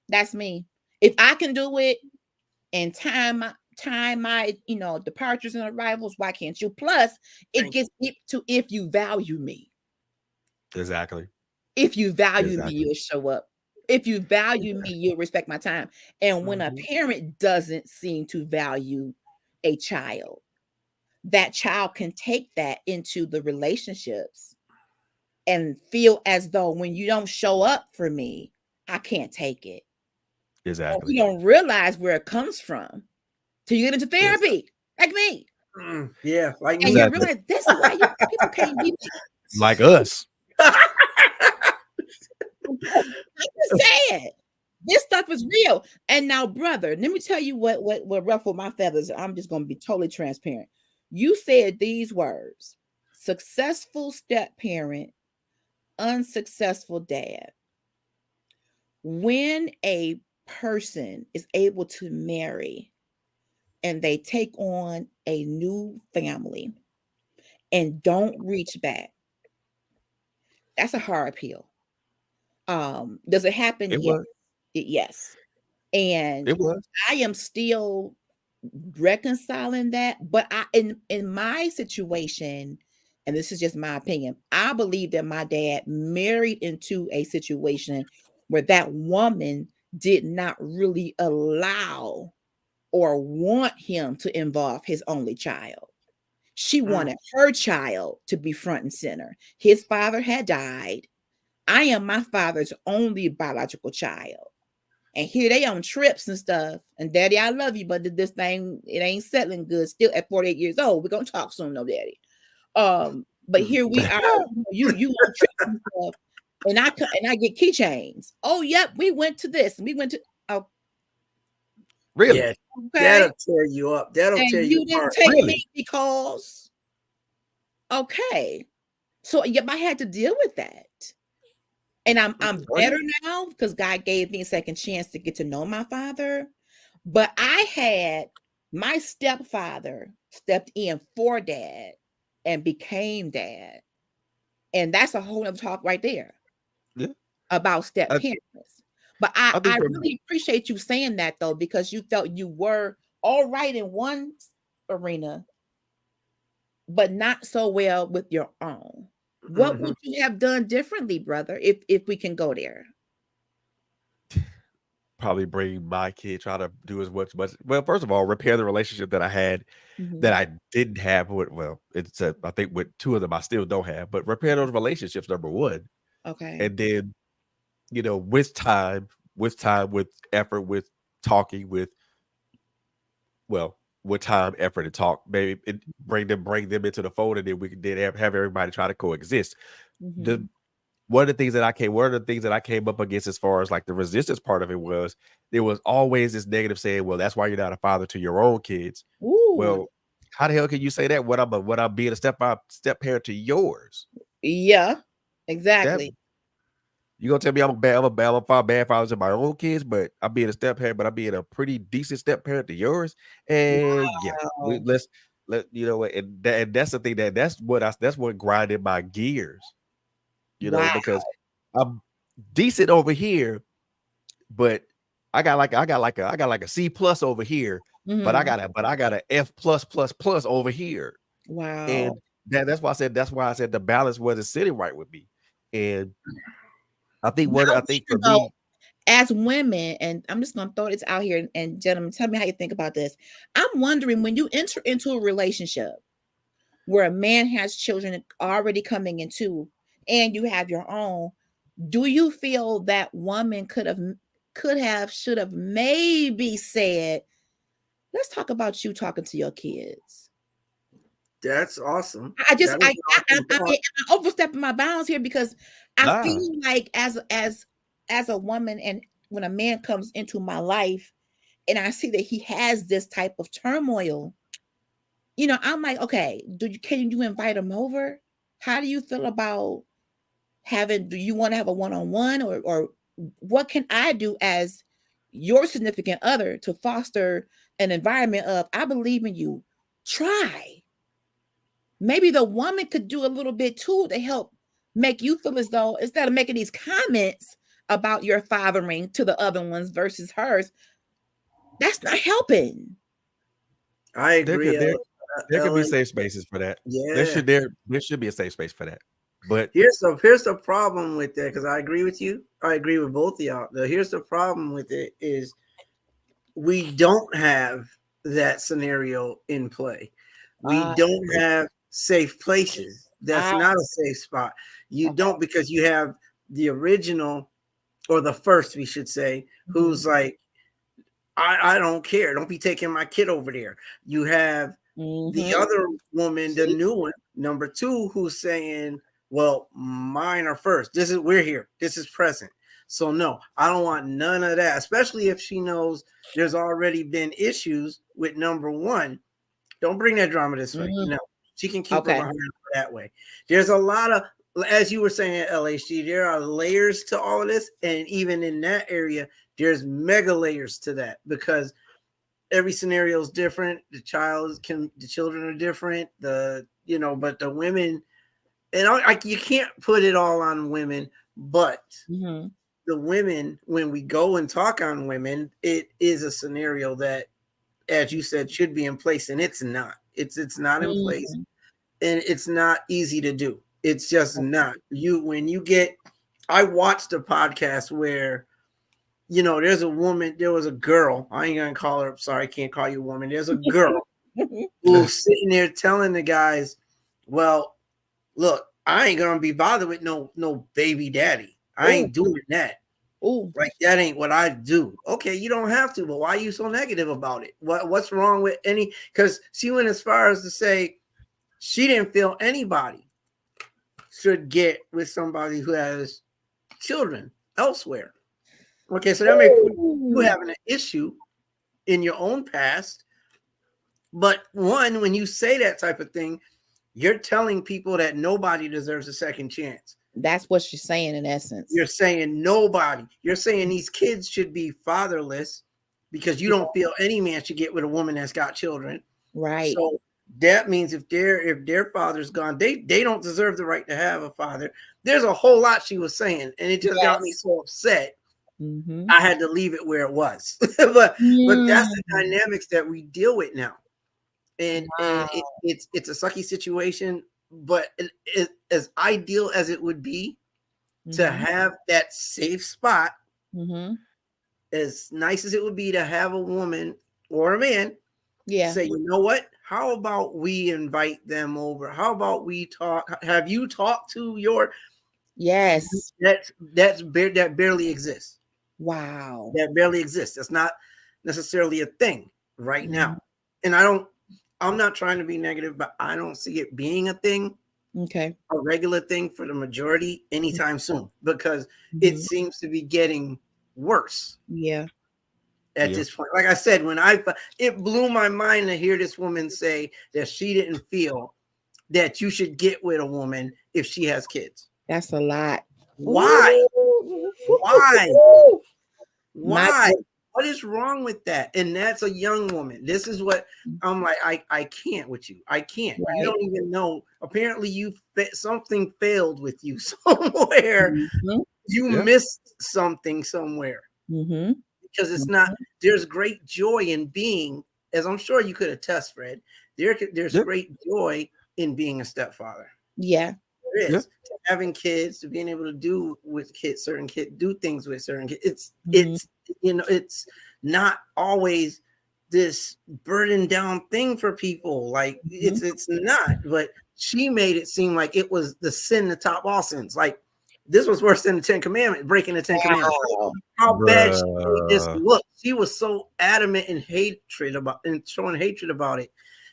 That's me. If I can do it and time my departures and arrivals, why can't you? Plus, it Thank gets deep to if you value me. Exactly. If you value me, Exactly. you'll show up. If you value me, you'll respect my time. And when a Mhm. parent doesn't seem to value a child, that child can take that into the relationships and feel as though when you don't show up for me, I can't take it. And Exactly. you don't realize where it comes from till you get into Yes. therapy, like me. Yeah, like And me. you Exactly. realize this is why people can't be Like us. I'm just saying. This stuff is real. And now, brother, let me tell you what ruffled my feathers. I'm just gonna be totally transparent. You said these words: successful step parent, unsuccessful dad. When a person is able to marry and they take on a new family and don't reach back, that's a hard pill. Does it happen? It Yes. was. Yes. And It was. I am still reconciling that, but in my situation, and this is just my opinion, I believe that my dad married into a situation where that woman did not really allow or want him to involve his only child. She wanted her child to be front and center. His father had died. I am my father's only biological child. And here they on trips and stuff. And daddy, I love you, but this thing, it ain't settling good. Still at 48 years old. We're gonna talk soon, no daddy. But here we are, you on trips and stuff, and I get keychains. Oh, yep, we went to this and we went to oh, Really? Yeah, okay. that'll tear you up. That'll And tear you you didn't apart. take me Really? because okay. So yep, I had to deal with that. And I'm better now because God gave me a second chance to get to know my father. But I had my stepfather stepped in for dad and became dad. And that's a whole other talk right there Yeah. about step I, parents. But I, I think I from really appreciate you saying that though, because you felt you were all right in one arena, but not so well with your own. What Mhm. would you have done differently, brother, if we can go there? probably bring my kid, try to do as much. Well, first of all, repair the relationship that I had that Mhm. I didn't have with. Well, it's I think with two of them I still don't have, but repair those relationships. Number one, Okay. and then with effort, with talking, well, with time, effort, and talk, maybe bring them into the fold, and then we can then have everybody try to coexist. The Mhm. one of the things that I came up against as far as like the resistance part of it was there was always this negative saying, well, that's why you're not a father to your own kids. Ooh. Well, how the hell can you say that when I'm being a step parent to yours? Yeah. That Exactly. you gonna tell me bad father to my own kids, but I'm being a step parent, but I'm being a pretty decent step parent to yours. And yeah, Wow. let you know what, and that's the thing that's what grinded my gears, Wow. because I'm decent over here, but I got like a C plus over here, but Mhm. I got a F plus over here. Wow. And that's why I said the balance wasn't sitting right with me. And Now I think here for though, me, as women, and I'm just gonna throw this out here, and gentlemen, tell me how you think about this. I'm wondering, when you enter into a relationship where a man has children already coming into, and you have your own, do you feel that woman should have maybe said, let's talk about you talking to your kids? That's awesome. I just That is an awesome I thought. mean, am I overstepping my bounds here? Because I nah, feel like as a woman, and when a man comes into my life and I see that he has this type of turmoil, I'm like, okay, can you invite him over? How do you feel about do you want to have a one-on-one, or what can I do as your significant other to foster an environment of, I believe in you. Try. Maybe the woman could do a little bit too to help make you feel as though, instead of making these comments about your fathering to the other ones versus hers, that's not helping. I there agree, could there there could be Ellen. safe spaces for that. Yeah. There should be a safe space for that. But Here's the problem with that, because I agree with you. I agree with both of y'all. Here's the problem with it is we don't have that scenario in play. We Ah, don't have safe places. That's ah, not a safe spot. You okay. don't, because you have the original, or the first, we should say, Mhm, who's like, I don't care. Don't be taking my kid over there. You have the mhm. other woman, the See? new one, number two, who's saying, well, mine are first. We're here. This is present. So no, I don't want none of that, especially if she knows there's already been issues with number one. Don't bring that drama this way. Mhm. No, she can keep her Okay. behind that way. There's a lot of, as you were saying, LHG, there are layers to all of this. And even in that area, there's mega layers to that, because every scenario is different. The children are different. But the women, and you can't put it all on women, but Mhm, the women, when we go and talk on women, it is a scenario that, as you said, should be in place, and it's not. It's not in place, mhm. and it's not easy to do. It's just not. I watched a podcast where, there was a girl. I ain't gonna call her. Sorry, I can't call you a woman. There's a girl who's sitting there telling the guys, "Well, look, I ain't gonna be bothered with no baby daddy. I Ooh, ain't doing that. ooh. Like, that ain't what I do." Okay, you don't have to, but why are you so negative about it? What's wrong with any? Because she went as far as to say she didn't feel anybody should get with somebody who has children elsewhere. Okay, so that may put you Ooh. having an issue in your own past. But one, when you say that type of thing, you're telling people that nobody deserves a second chance. That's what she's saying in essence. You're saying nobody. You're saying these kids should be fatherless because you Yeah, don't feel any man should get with a woman that's got children. right. So that means if their father's gone, they don't deserve the right to have a father. There's a whole lot she was saying, and it just got me Yes. so upset. Mhm. I had to leave it where it was. But that's the Mm. dynamics that we deal with now. And Wow. it's a sucky situation, but as ideal as it would be to Mhm, have that safe spot, mhm. as nice as it would be to have a woman or a man Yeah. say, you know what, how about we invite them over? How about we talk? Have you talked to your, Yes. That barely exists. Wow. That barely exists. That's not necessarily a thing right Mhm. now. And I'm not trying to be negative, but I don't see it being a thing, Okay. a regular thing for the majority anytime soon, because it Mhm. seems to be getting worse Yeah. at Yeah. this point. Like I said, it blew my mind to hear this woman say that she didn't feel that you should get with a woman if she has kids. That's a lot. Why? Ooh. Why? My Why? What is wrong with that? And that's a young woman. This is what I'm like. I can't with you. I can't. You right. don't even know. Apparently, something failed with you somewhere. Mhm. You Yeah. missed something somewhere, Mhm. because it's not. Mhm. There's great joy in being, as I'm sure you could attest, Fred. There's Yep. great joy in being a stepfather. Yeah. There Yeah. is, to having kids, to being able to do with kids, certain kids, do things with certain kids. Mhm. It's not always this burden down thing for people. Like Mhm. it's not. But she made it seem like it was the sin to top all sins. Like this was worse than the Ten Commandments, breaking the Ten Commandments. Wow. How bad she made this Bruh. look. She was so adamant and showing hatred about it.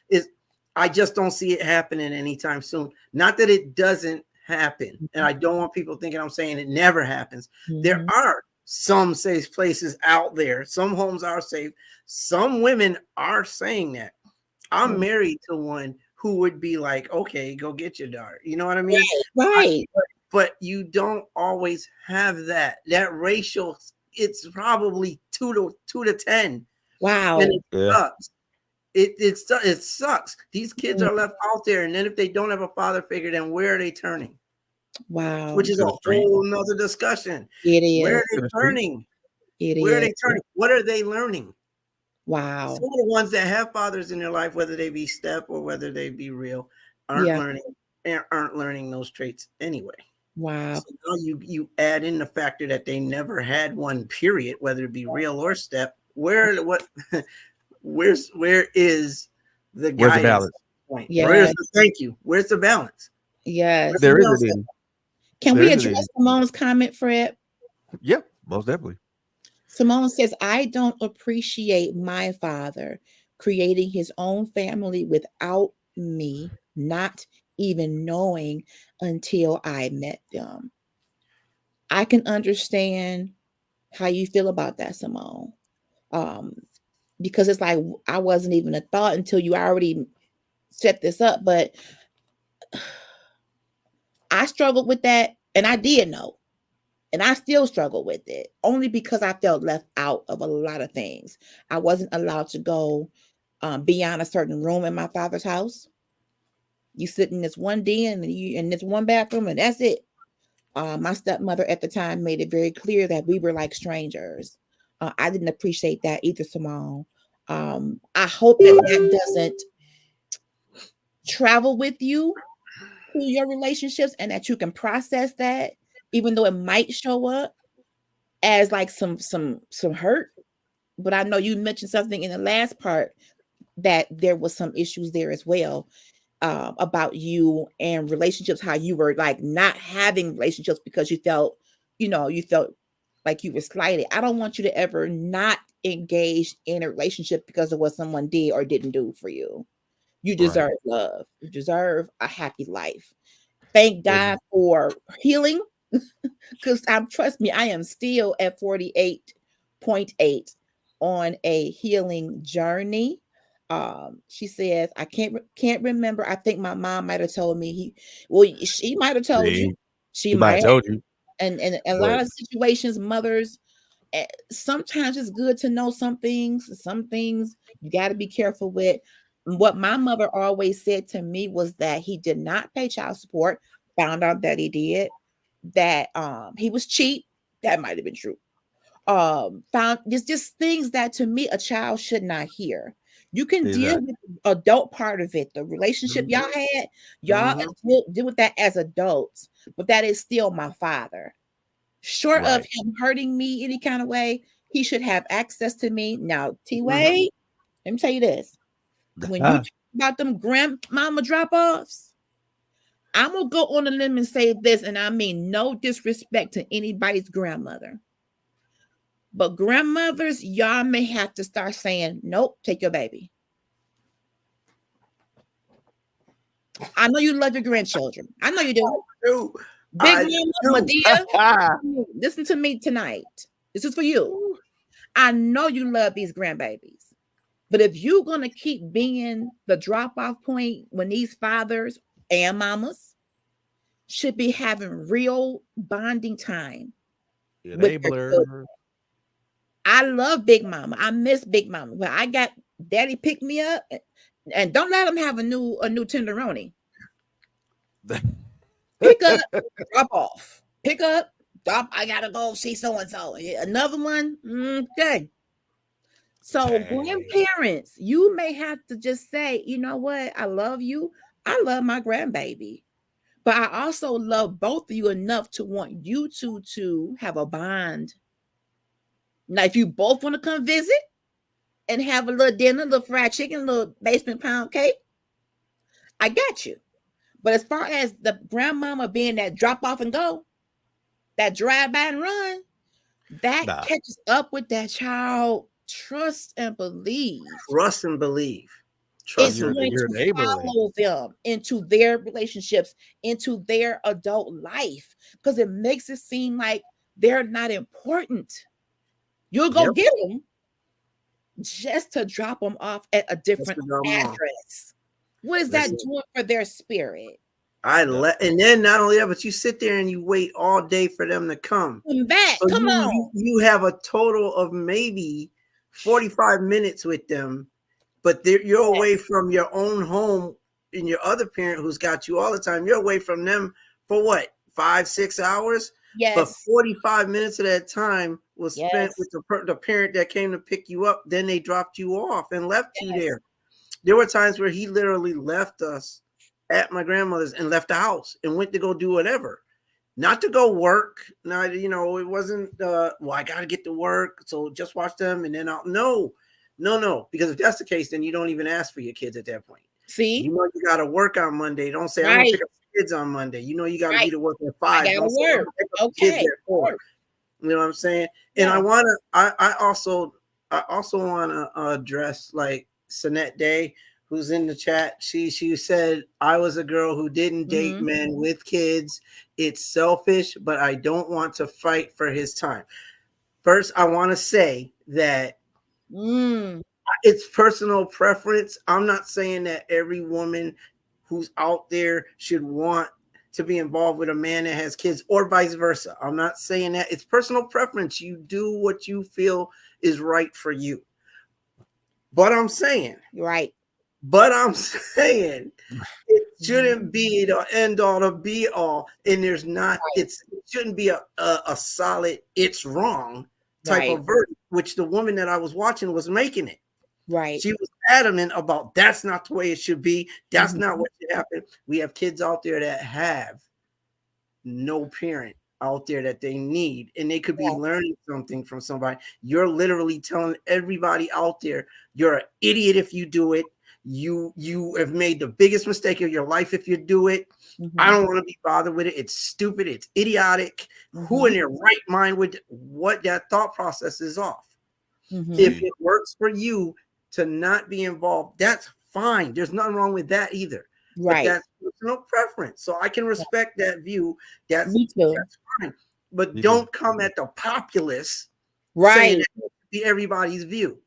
Is I just don't see it happening anytime soon. Not that it doesn't happen, and I don't want people thinking I'm saying it never happens. There Mhm. are some safe places out there. Some homes are safe. Some women are saying that. I'm Mhm. married to one who would be like, okay, go get your daughter. You know what I mean? I, Right. but you don't always have that. That ratio, it's probably 2 to 10, and Wow. it Yeah. sucks. It sucks. These kids Mm. are left out there, and then if they don't have a father figure, then where are they turning? Which Wow. is To a the street. whole nother discussion. It Where are is. they To the street. turning? It Where are is. they turning? What are they learning? Wow. Some of the ones that have fathers in their life, whether they be step or whether they be real, aren't Yeah. learning aren't learning those traits anyway. Wow. So now you add in the factor that they never had one, period, whether it be real or step. Where is the Where's the guidance balance? point? Yeah. Thank you? Where's the balance? Yes. There Everything isn't else. any. Can There we isn't address any. Simone's comment, Fred? Yeah, most definitely. Simone says, I don't appreciate my father creating his own family without me, not even knowing until I met them. I can understand how you feel about that, Simone. Um, because it's like I wasn't even a thought until you already set this up. But I struggled with that, and I did know. And I still struggle with it only because I felt left out of a lot of things. I wasn't allowed to go beyond a certain room in my father's house. You sit in this one den and you in this one bathroom, and that's it. My stepmother at the time made it very clear that we were like strangers. I didn't appreciate that either, Simone. I hope that that doesn't travel with you through your relationships, and that you can process that, even though it might show up as like some hurt. But I know you mentioned something in the last part that there was some issues there as well, about you and relationships, how you were like not having relationships because you felt like you were slighted. I don't want you to ever not engage in a relationship because of what someone did or didn't do for you. You Right. deserve love. You deserve a happy life. Thank And God for healing, because trust me, I am still at 48.8 on a healing journey. She says, I can't remember. I think my mom might have told me she might have told you. see, She she might have might have. told you, And a but lot of situations, mothers, sometimes it's good to know some things. Some things you got to be careful with. What my mother always said to me was that he did not pay child support. Found out that he did. That he was cheap. That might have been true. Found just things that to me a child should not hear. You can deal exactly. with the adult part of it, the relationship Mhm, y'all had. Y'all mhm. deal with that as adults, but that is still my father. Short of Right. him hurting me any kind of way, he should have access to me. Now, Mhm. TWade, let me tell you this. When you Ah, talk about them grandmama drop-offs, I'm gonna go on a limb and say this, and I mean no disrespect to anybody's grandmother. But grandmothers, y'all may have to start saying, nope, take your baby. I know you love your grandchildren. I know you do. Big Mama, Medea, listen to me tonight. This is for you. I know you love these grandbabies. But if you're going to keep being the drop-off point when these fathers and mamas should be having real bonding time with their children. Enabler. I love Big Mama. I miss Big Mama. But I got Daddy pick me up, and don't let him have a new tenderoni. Pick up, drop off. Pick up, drop. I gotta go see so and so. Another one. Okay. So grandparents, you may have to just say, you know what? I love you. I love my grandbaby. But I also love both of you enough to want you two to have a bond. Now, if you both want to come visit and have a little dinner, a little fried chicken, a little basement pound cake, I got you. But as far as the grandmama being that drop off and go, that drive by and run, that catches up with that child. Trust and believe. Trust and believe. It's going to follow them into their relationships, into their adult life, because it makes it seem like they're not important. You'll go get them just to drop them off at a different address. What is that doing for their spirit? And then not only that, but you sit there and you wait all day for them to come back. So come on. You have a total of maybe 45 minutes with them, but you're away from your own home and your other parent who's got you all the time. You're away from them for what, 5-6 hours? Yes. But 45 minutes of that time was spent with the parent that came to pick you up. Then they dropped you off and left you there. There were times where he literally left us at my grandmother's and left the house and went to go do whatever. Not to go work. Not, it wasn't, well, I got to get to work, so just watch them and then no. Because if that's the case, then you don't even ask for your kids at that point. See? You got to work on Monday. Don't say, I'm going to pick up the kids on Monday. You got to be to work at 5. I got to work. Okay. You know what I'm saying? And I also want to address like Sinette Day, who's in the chat. She said, I was a girl who didn't date men with kids. It's selfish, but I don't want to fight for his time. First, I want to say that it's personal preference. I'm not saying that every woman who's out there should want to be involved with a man that has kids or vice versa. I'm not saying that. It's personal preference. You do what you feel is right for you. But I'm saying, it shouldn't be the end all to be all, and there's not. It shouldn't be a solid it's wrong type of verdict, which the woman that I was watching was making it. Right. She was adamant about that's not the way it should be. That's not what should happen. We have kids out there that have no parent out there that they need, and they could be learning something from somebody. You're literally telling everybody out there, you're an idiot if you do it. You have made the biggest mistake of your life if you do it. I don't want to be bothered with it. It's stupid. It's idiotic. Who in their right mind would what that thought process is off? If it works for you to not be involved, that's fine. There's nothing wrong with that either. But that's personal preference. So I can respect that view. That's fine. But don't come at the populace saying that should be everybody's view.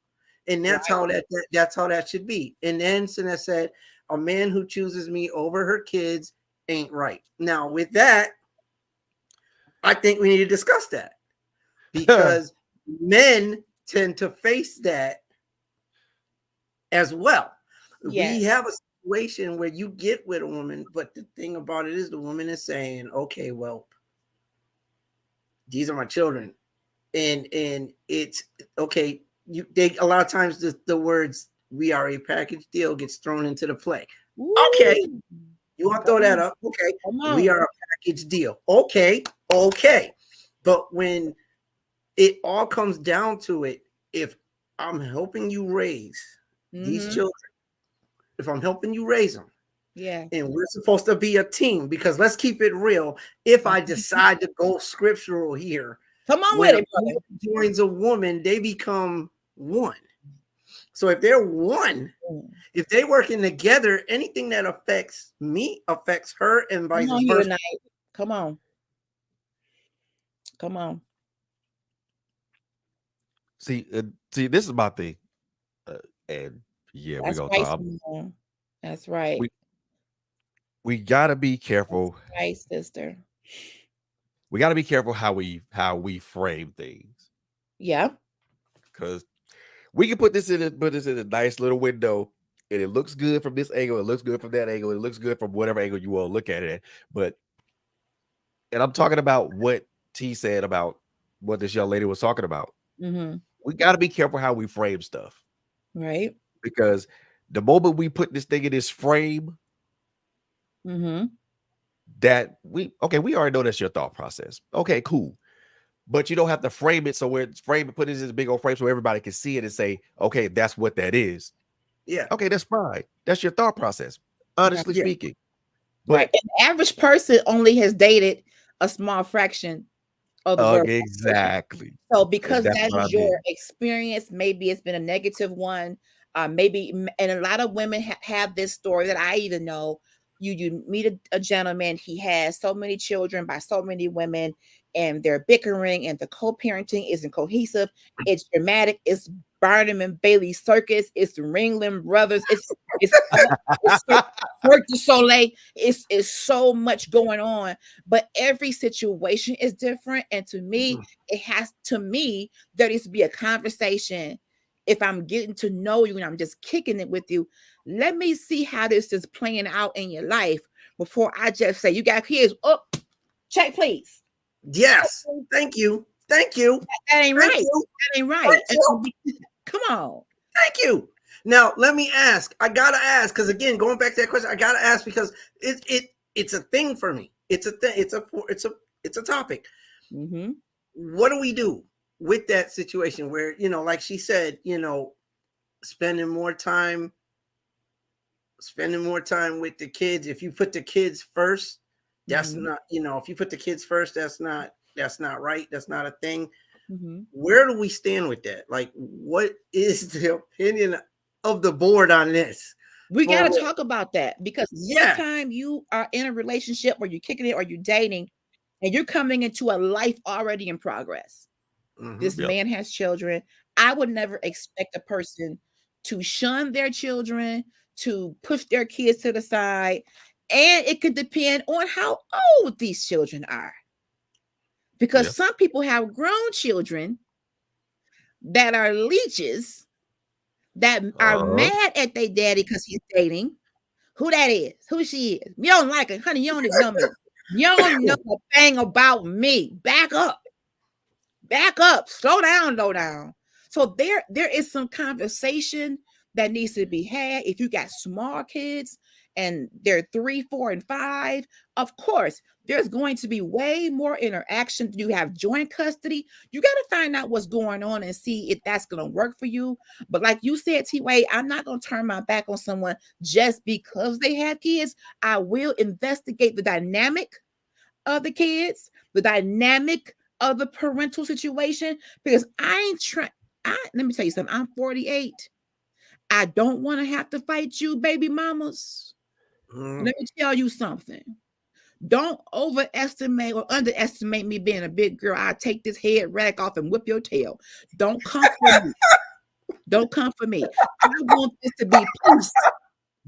And that's how that should be. And then Sinette said, a man who chooses me over her kids ain't right. Now, with that, I think we need to discuss that, because men tend to face that as well. We have a situation where you get with a woman, but the thing about it is the woman is saying, okay, well, these are my children. And it's okay. A lot of times the words "we are a package deal" gets thrown into the play. Okay, you want to throw that up? Okay, we are a package deal. Okay, but when it all comes down to it, if I'm helping you raise these children, if I'm helping you raise them, Yeah. And we're supposed to be a team because let's keep it real. If I decide to go scriptural here, Come on when with a it, man brother. joins a woman, they become one. So if they're one, if they working together, anything that affects me affects her and Come vice on here versa. tonight. Come on. Come on. See, this is my thing, and yeah, we're That's gonna right, talk. Simone. That's right. We we gotta be That's careful. right, sister. We gotta be careful how we frame things, Yeah. because we can put this in a nice little window, and it looks good from this angle, it looks good from that angle, it looks good from whatever angle you want to look at it. But and I'm talking about what T said about what this young lady was talking about. Mm-hmm. We got to be careful how we frame stuff, Right. because the moment we put this thing in this frame, Mm-hmm. that we already know that's your thought process. Okay, cool. But you don't have to frame it, so where it's frame it, put it in this big old frame so everybody can see it and say, okay, that's what that is. Yeah, Okay, that's fine. That's your thought process, Right. honestly yeah, speaking. Right. But And the average person only has dated a small fraction of the world population. exactly. So And because that's that what I is your mean. experience, maybe it's been a negative one. And a lot of women have this story that I even know. You meet a gentleman, he has so many children by so many women, and they're bickering, and the co-parenting isn't cohesive. It's dramatic. It's Barnum and Bailey Circus. It's the Ringling Brothers. It's Cirque du Soleil. It's so much going on, but every situation is different. And to me, mhm, there needs to be a conversation. If I'm getting to know you and I'm just kicking it with you, let me see how this is playing out in your life before I just say, you got kids. Oh, check, please. yes. Thank you, thank you, That ain't thank right. you, That ain't right. thank you, Come on. thank you. Now let me ask. I gotta ask because again, going back to that question, I gotta ask because it's a thing for me. It's a thing. It's a topic. Mm-hmm. What do we do with that situation where like she said, spending more time with the kids? If you put the kids first, that's Mm-hmm. not, if you put the kids first, that's not right. That's not a thing. Mm-hmm. Where do we stand with that? Like, what is the opinion of the board on this? We For got to talk about that, because yeah. anytime you are in a relationship or you're kicking it or you're dating and you're coming into a life already in progress, Hmm. this Yep. man has children. I would never expect a person to shun their children, to push their kids to the side. And it could depend on how old these children are. Because Yeah. some people have grown children that are leeches, that are Uh, mad at their daddy because he's dating. Who that is, who she is. You don't like it, honey. You don't even know me. You don't know a thing about me. Back up, slow down, low down. So there is some conversation that needs to be had. If you got small kids and they're 3, 4, and 5, of course there's going to be way more interaction. You have joint custody. You got to find out what's going on and see if that's going to work for you. But like you said, TWade, I'm not going to turn my back on someone just because they have kids. I will investigate the dynamic of the kids, the dynamic of the parental situation, because I ain't trying. Let me tell you something. I'm 48. I don't want to have to fight you, baby mamas. Hmm. Let me tell you something. Don't overestimate or underestimate me being a big girl. I take this head rag off and whip your tail. Don't come for me. Don't come for me. I want this to be peace.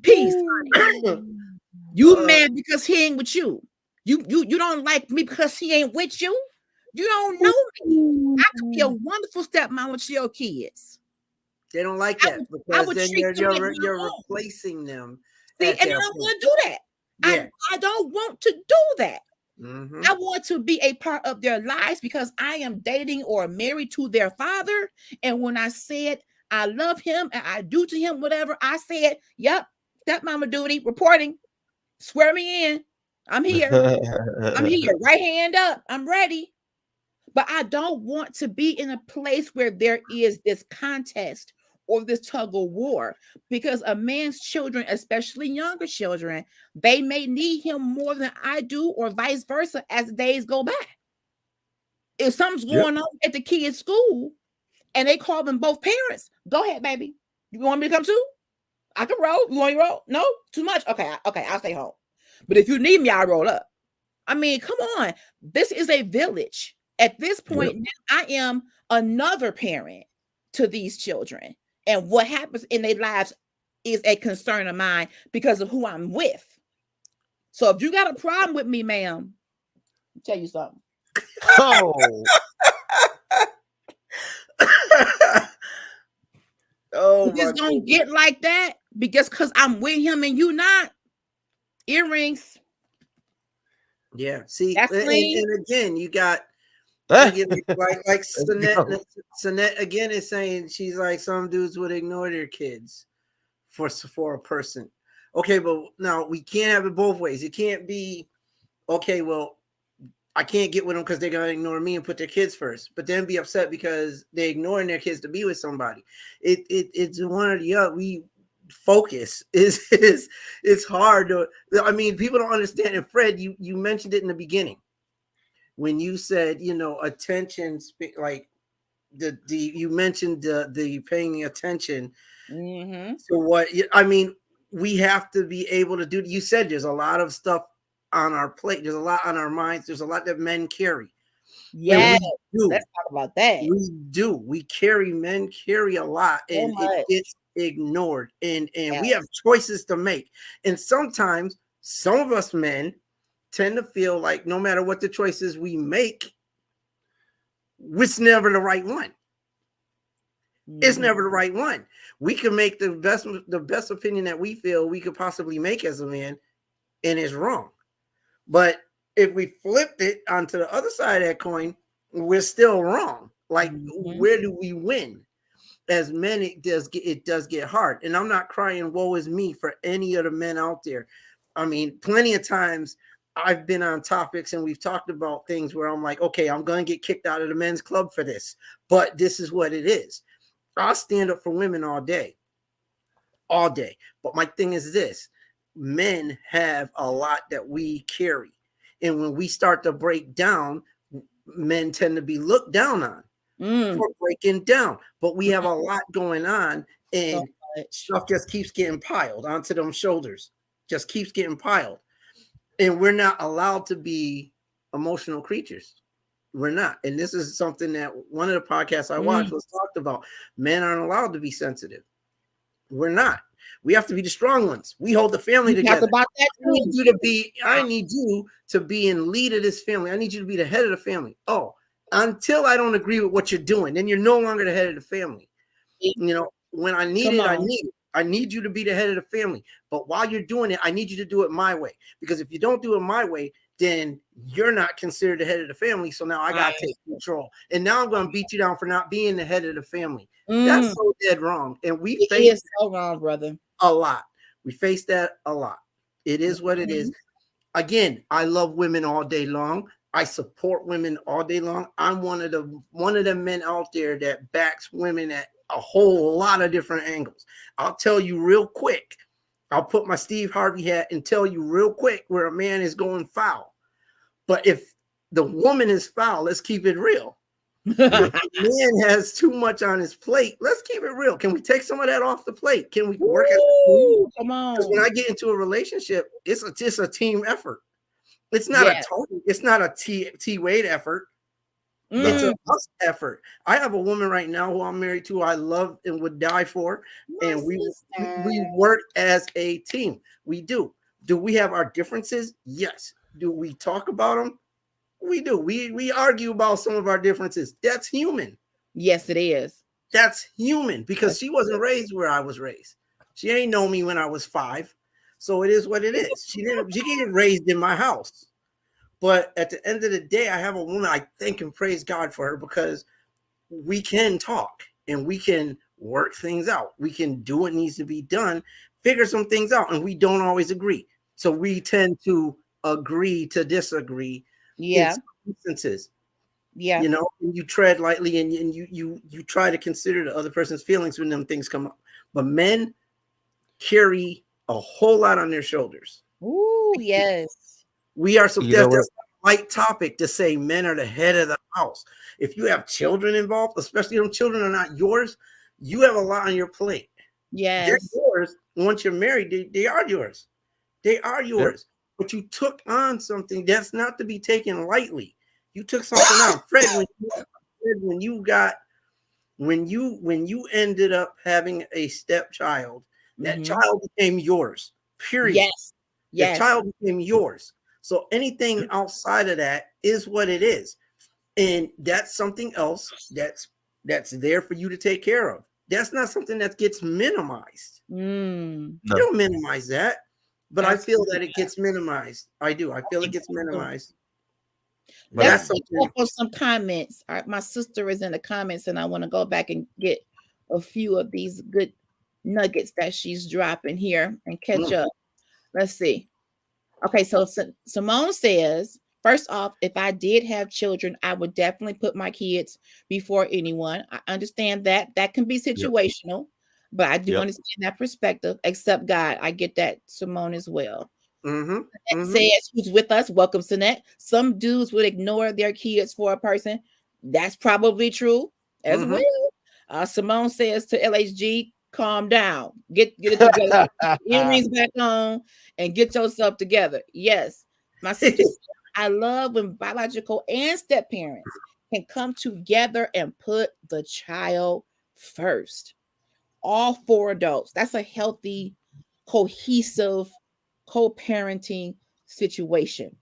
Peace, honey. You uh, mad because he ain't with you. You don't like me because he ain't with you. You don't know me. I could be a wonderful stepmama to your kids. they don't like I that would I because would then treat you're them like you're my you're own. replacing them See, at and I that don't point. want to do that. Yeah. I don't want to do that. Hmm. I want to be a part of their lives because I am dating or married to their father. And when I said I love him and I do to him whatever, I said, yep, stepmama duty, reporting, swear me in. I'm here. I'm here. Right hand up. I'm ready. But I don't want to be in a place where there is this contest or this tug of war, because a man's children, especially younger children, they may need him more than I do, or vice versa, as the days go by. If something's Yep. going on at the kid's school and they call them both parents, go ahead, baby. You want me to come too? I can roll. You want to roll? No, too much. Okay, okay, I'll stay home. But if you need me, I'll roll up. I mean, come on. This is a village. At this point, Yep. now I am another parent to these children. And what happens in their lives is a concern of mine because of who I'm with. So if you got a problem with me, ma'am, I'll tell you something. Oh, Oh If my it's gonna goodness. get like that because I'm with him and you not, earrings. Yeah. See, That's clean. and again, you got ah, again, like let's go. Sanette again is saying she's like some dudes would ignore their kids for a person. Okay, but now we can't have it both ways. It can't be okay. Well, I can't get with them because they're gonna ignore me and put their kids first, but then be upset because they're ignoring their kids to be with somebody. It's one or the other. We focus is it's hard to. I mean, people don't understand. And Fred, you mentioned it in the beginning when you said attention, like the you mentioned the paying attention Mm-hmm. to what I mean. We have to be able to do. You said there's a lot of stuff on our plate. There's a lot on our minds. There's a lot that men carry. And Yes. Let's talk about that. Men carry a lot, So and it much. gets ignored. And we Yes. have choices to make. And sometimes some of us men tend to feel like no matter what the choices we make, it's never the right one. It's never the right one. We can make the best opinion that we feel we could possibly make as a man, and it's wrong. But if we flipped it onto the other side of that coin, we're still wrong. Like, where do we win? As men, it does get hard. And I'm not crying woe is me for any of the men out there. I mean, plenty of times I've been on topics and we've talked about things where I'm like, okay, I'm going to get kicked out of the men's club for this, but this is what it is. I'll stand up for women all day. But my thing is this: men have a lot that we carry. And when we start to break down, men tend to be looked down on for breaking down. But we have a lot going on, and stuff just keeps getting piled onto them shoulders, just keeps getting piled. And we're not allowed to be emotional creatures. We're not. And this is something that one of the podcasts I watched was talked about. Men aren't allowed to be sensitive. We're not. We have to be the strong ones. We hold the family together. About that I need you to be in lead of this family. I need you to be the head of the family. Oh, until I don't agree with what you're doing, then you're no longer the head of the family. When I need it, I need it. I need you to be the head of the family. But while you're doing it, I need you to do it my way. Because if you don't do it my way, then you're not considered the head of the family. So now I got to take control. And now I'm going to beat you down for not being the head of the family. That's so dead wrong. And we face so wrong, brother. A lot. We face that a lot. It is what it is. Again, I love women all day long. I support women all day long. I'm one of the men out there that backs women at a whole lot of different angles. I'll tell you real quick. I'll put my Steve Harvey hat and tell you real quick where a man is going foul. But if the woman is foul, let's keep it real. If the man has too much on his plate, let's keep it real. Can we take some of that off the plate? Can we work as a team? Come on. Because when I get into a relationship, it's just a team effort. It's not a TWade effort. It's a us effort. I have a woman right now who I'm married to, I love and would die for. And we work as a team. We do. Do we have our differences? Yes. Do we talk about them? We do. We argue about some of our differences. That's human. Yes, it is. That's human because she wasn't raised where I was raised. She ain't know me when I was 5. So it is what it is. She didn't get raised in my house. But at the end of the day, I have a woman I thank and praise God for her because we can talk and we can work things out. We can do what needs to be done, figure some things out, and we don't always agree. So we tend to agree to disagree in some instances. Yeah. You know, and you tread lightly, and you try to consider the other person's feelings when them things come up. But men carry a whole lot on their shoulders. Ooh, yes. We are so You know what? that's a light topic to say men are the head of the house. If you have children involved, especially if children are not yours, you have a lot on your plate. They're Yes. yours. Once you're married, they are yours. They are Yep. yours. But you took on something that's not to be taken lightly. You took something on. Fred, when you ended up having a stepchild, that Mm-hmm. child became yours. Period. Yes. The Yes. child became yours. So anything Yep. outside of that is what it is. And that's something else that's there for you to take care of. That's not something that gets minimized. Mm. You No. don't minimize that, but I feel Absolutely. that it gets minimized. I do. I I feel it think gets so too. minimized. But But Let's that's pick something. up on some comments. All right, my sister is in the comments, and I want to go back and get a few of these good nuggets that she's dropping here and catch Mm, up. Let's see. Okay, so Simone says, first off, if I did have children, I would definitely put my kids before anyone. I understand that that can be yep. situational, but I do Yep. understand that perspective. Except God, I get that, Simone, as well. mm-hmm, mm-hmm, Says who's with us. Welcome, Sinette. Some dudes would ignore their kids for a person. That's probably true as mm-hmm. well. Simone says to LHG, calm down. Get it together. Earrings back on and get yourself together. Yes. My sister said, I love when biological and step parents can come together and put the child first. All four adults. That's a healthy, cohesive, co-parenting situation.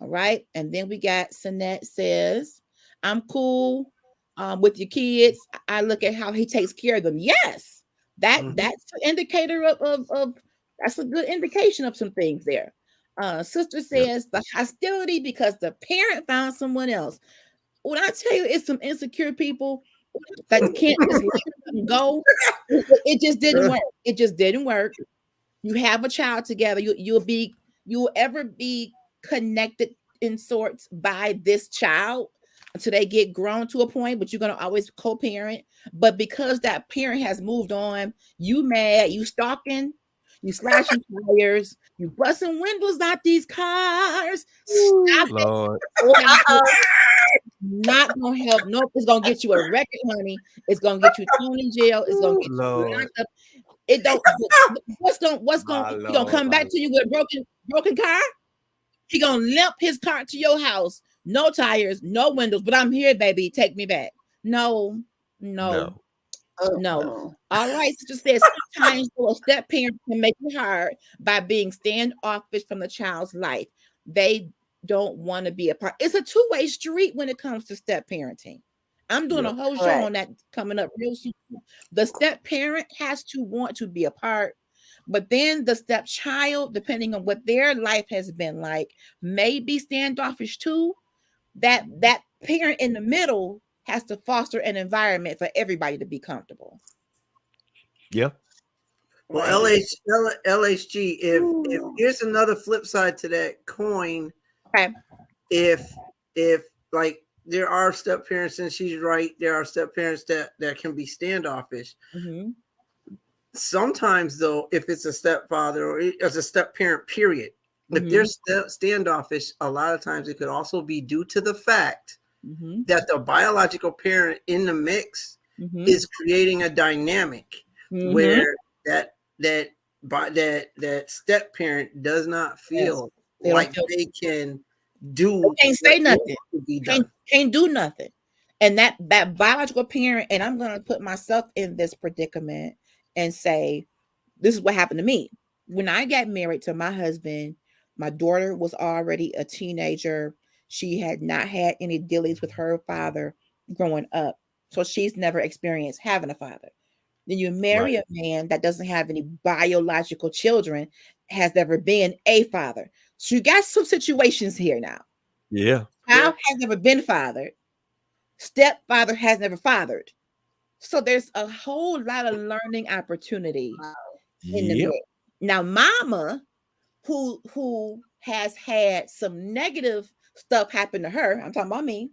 All right. And then we got Sinette says, I'm cool with your kids. I look at how he takes care of them. Yes, Mm-hmm. that's an indicator of that's a good indication of some things there. Sister Yep. says the hostility because the parent found someone else. When I tell you it's some insecure people that can't just let them go, it just didn't work. It just didn't work. You have a child together, you'll ever be connected in sorts by this child until they get grown to a point, but you're going to always co-parent. But because that parent has moved on, you mad, you stalking, you slashing tires, you busting windows out these cars. Stop it. Lord. Not gonna help. Nope, it's gonna get you a record, honey. It's gonna get you thrown in jail. It's gonna get you Lord. locked up. It don't. What's going? My He gonna Lord. come My back to you with a broken car. He gonna limp his car to your house. No tires, no windows. But I'm here, baby. Take me back. No, no, no. no. Oh, All right. Sister says sometimes a step parent can make it hard by being standoffish from the child's life. They don't want to be a part. It's a two-way street when it comes to step parenting. I'm doing a Yep. whole show Correct. on that coming up real soon. The step parent has to want to be a part, but then the stepchild, depending on what their life has been like, may be standoffish too. That parent in the middle has to foster an environment for everybody to be comfortable. Yep. well, Right. LHG. If here's another flip side to that coin. Okay. If like there are step parents, and she's right, there are step parents that can be standoffish. Mm-hmm. Sometimes though, if it's a stepfather or as a step parent, period, if Mm-hmm. they're standoffish, a lot of times it could also be due to the fact Mm-hmm. that the biological parent in the mix Mm-hmm. is creating a dynamic Mm-hmm. where that step parent does not Yes. feel They don't like feel, they can they do can't what say needs nothing. to be Can't done. can't do nothing. And that biological parent, and I'm gonna put myself in this predicament and say, this is what happened to me. When I got married to my husband, my daughter was already a teenager. She had not had any dealings with her father growing up. So she's never experienced having a father. Then you Right. marry a man that doesn't have any biological children, has never been a father. So you got some situations here now. Yeah. Yeah. Child has never been fathered. Stepfather has never fathered. So there's a whole lot of learning opportunity in the Yep. mix. Now, mama, who has had some negative stuff happen to her, I'm talking about me,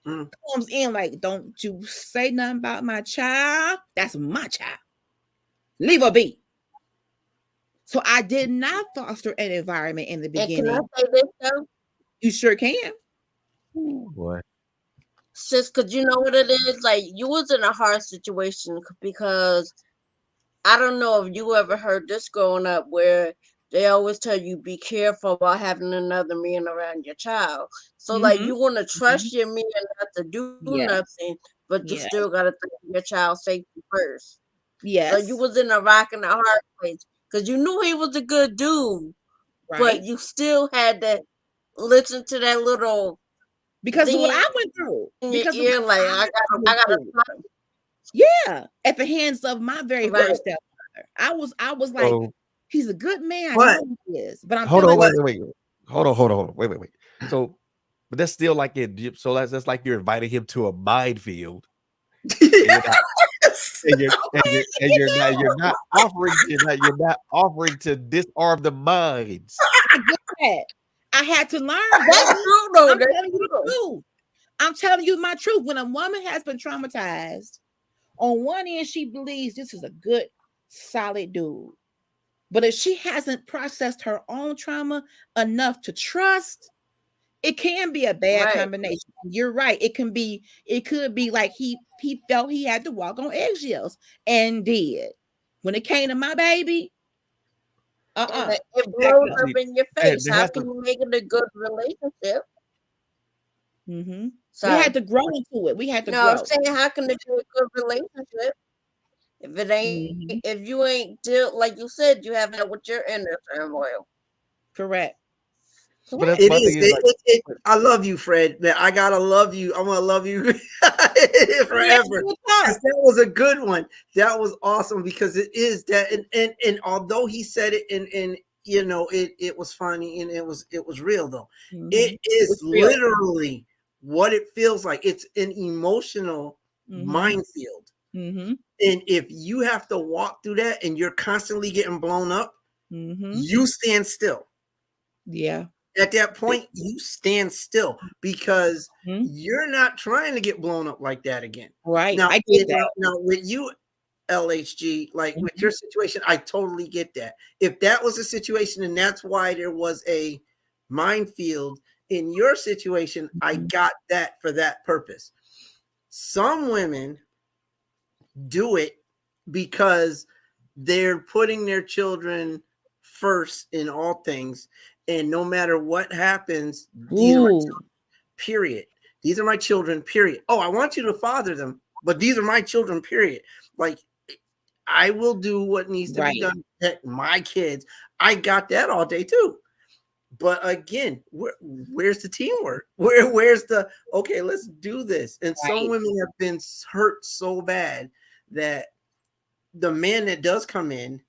Mm. Comes in like, don't you say nothing about my child. That's my child. Leave her be. So I did not foster an environment in the And can I beginning. say this though? You sure can. Boy. Sis, cause you know what it is? Like you was in a hard situation because I don't know if you ever heard this growing up where they always tell you be careful about having another man around your child. So like Mm-hmm. you want to Mm-hmm. trust your man not to do Yeah. nothing, but you Yeah. still gotta think of your child's safety first. So you Yes. was in a rock and a hard place because you knew he was a good dude, but Right. you still had to listen to that little Because of what thing I in went through. your Because ear, of what like I went gotta through. trust. Yeah. At the hands of my very Right. first stepfather. I was like, So he's a good man. I But know he is. But I'm hold on, feeling but wait. Hold on. Wait. So, but that's still like it. So that's like you're inviting him to a minefield, and you're not, yes. you're not offering to disarm the minds. I get that. I had to learn, That's brother. true though. I'm That's telling you the true. truth. I'm telling you my truth. When a woman has been traumatized, on one end, she believes this is a good, solid dude. But if she hasn't processed her own trauma enough to trust, it can be a bad Right. combination. You're right. It could be like he felt he had to walk on eggshells and did. When it came to my baby, And uh-uh. it Back blows up. up See, in your and face. there How has can to, you make it a good relationship? Mm-hmm. We had Sorry. to grow into it. We had to No, I'm grow. saying how can it be a good relationship if it ain't Mm-hmm. if you ain't deal like you said you haven't dealt with your inner turmoil. Correct. but that's Correct. It my thing is. is like, but I love you, Fred. Man, I gotta love you. I'm gonna love you I mean, that's forever. good Because talk. that was a good one. That was awesome because it is that, and although he said it, and you know, it was funny and it was real though. Mm-hmm. It It is was real. literally what it feels like. It's an emotional Mm-hmm. minefield, Mm-hmm. and if you have to walk through that and you're constantly getting blown up, Mm-hmm. you stand still. Yeah. At that point, you stand still because Mhm. you're not trying to get blown up like that again. Right. Now, I get that. now with you, LHG, like with Mhm. your situation, I totally get that. If that was a situation and that's why there was a minefield in your situation, I Mhm. got that for that purpose. Some women do it because they're putting their children first in all things. And no matter what happens, these are my Ooh. children, period. These are my children, period. Oh, I want you to father them, but these are my children, period. Like, I will do what needs to be Right. done to protect my kids. I got that all day too. But again, where's the teamwork? Where's the okay? Let's do this. And some Right. women have been hurt so bad that the man that does come in,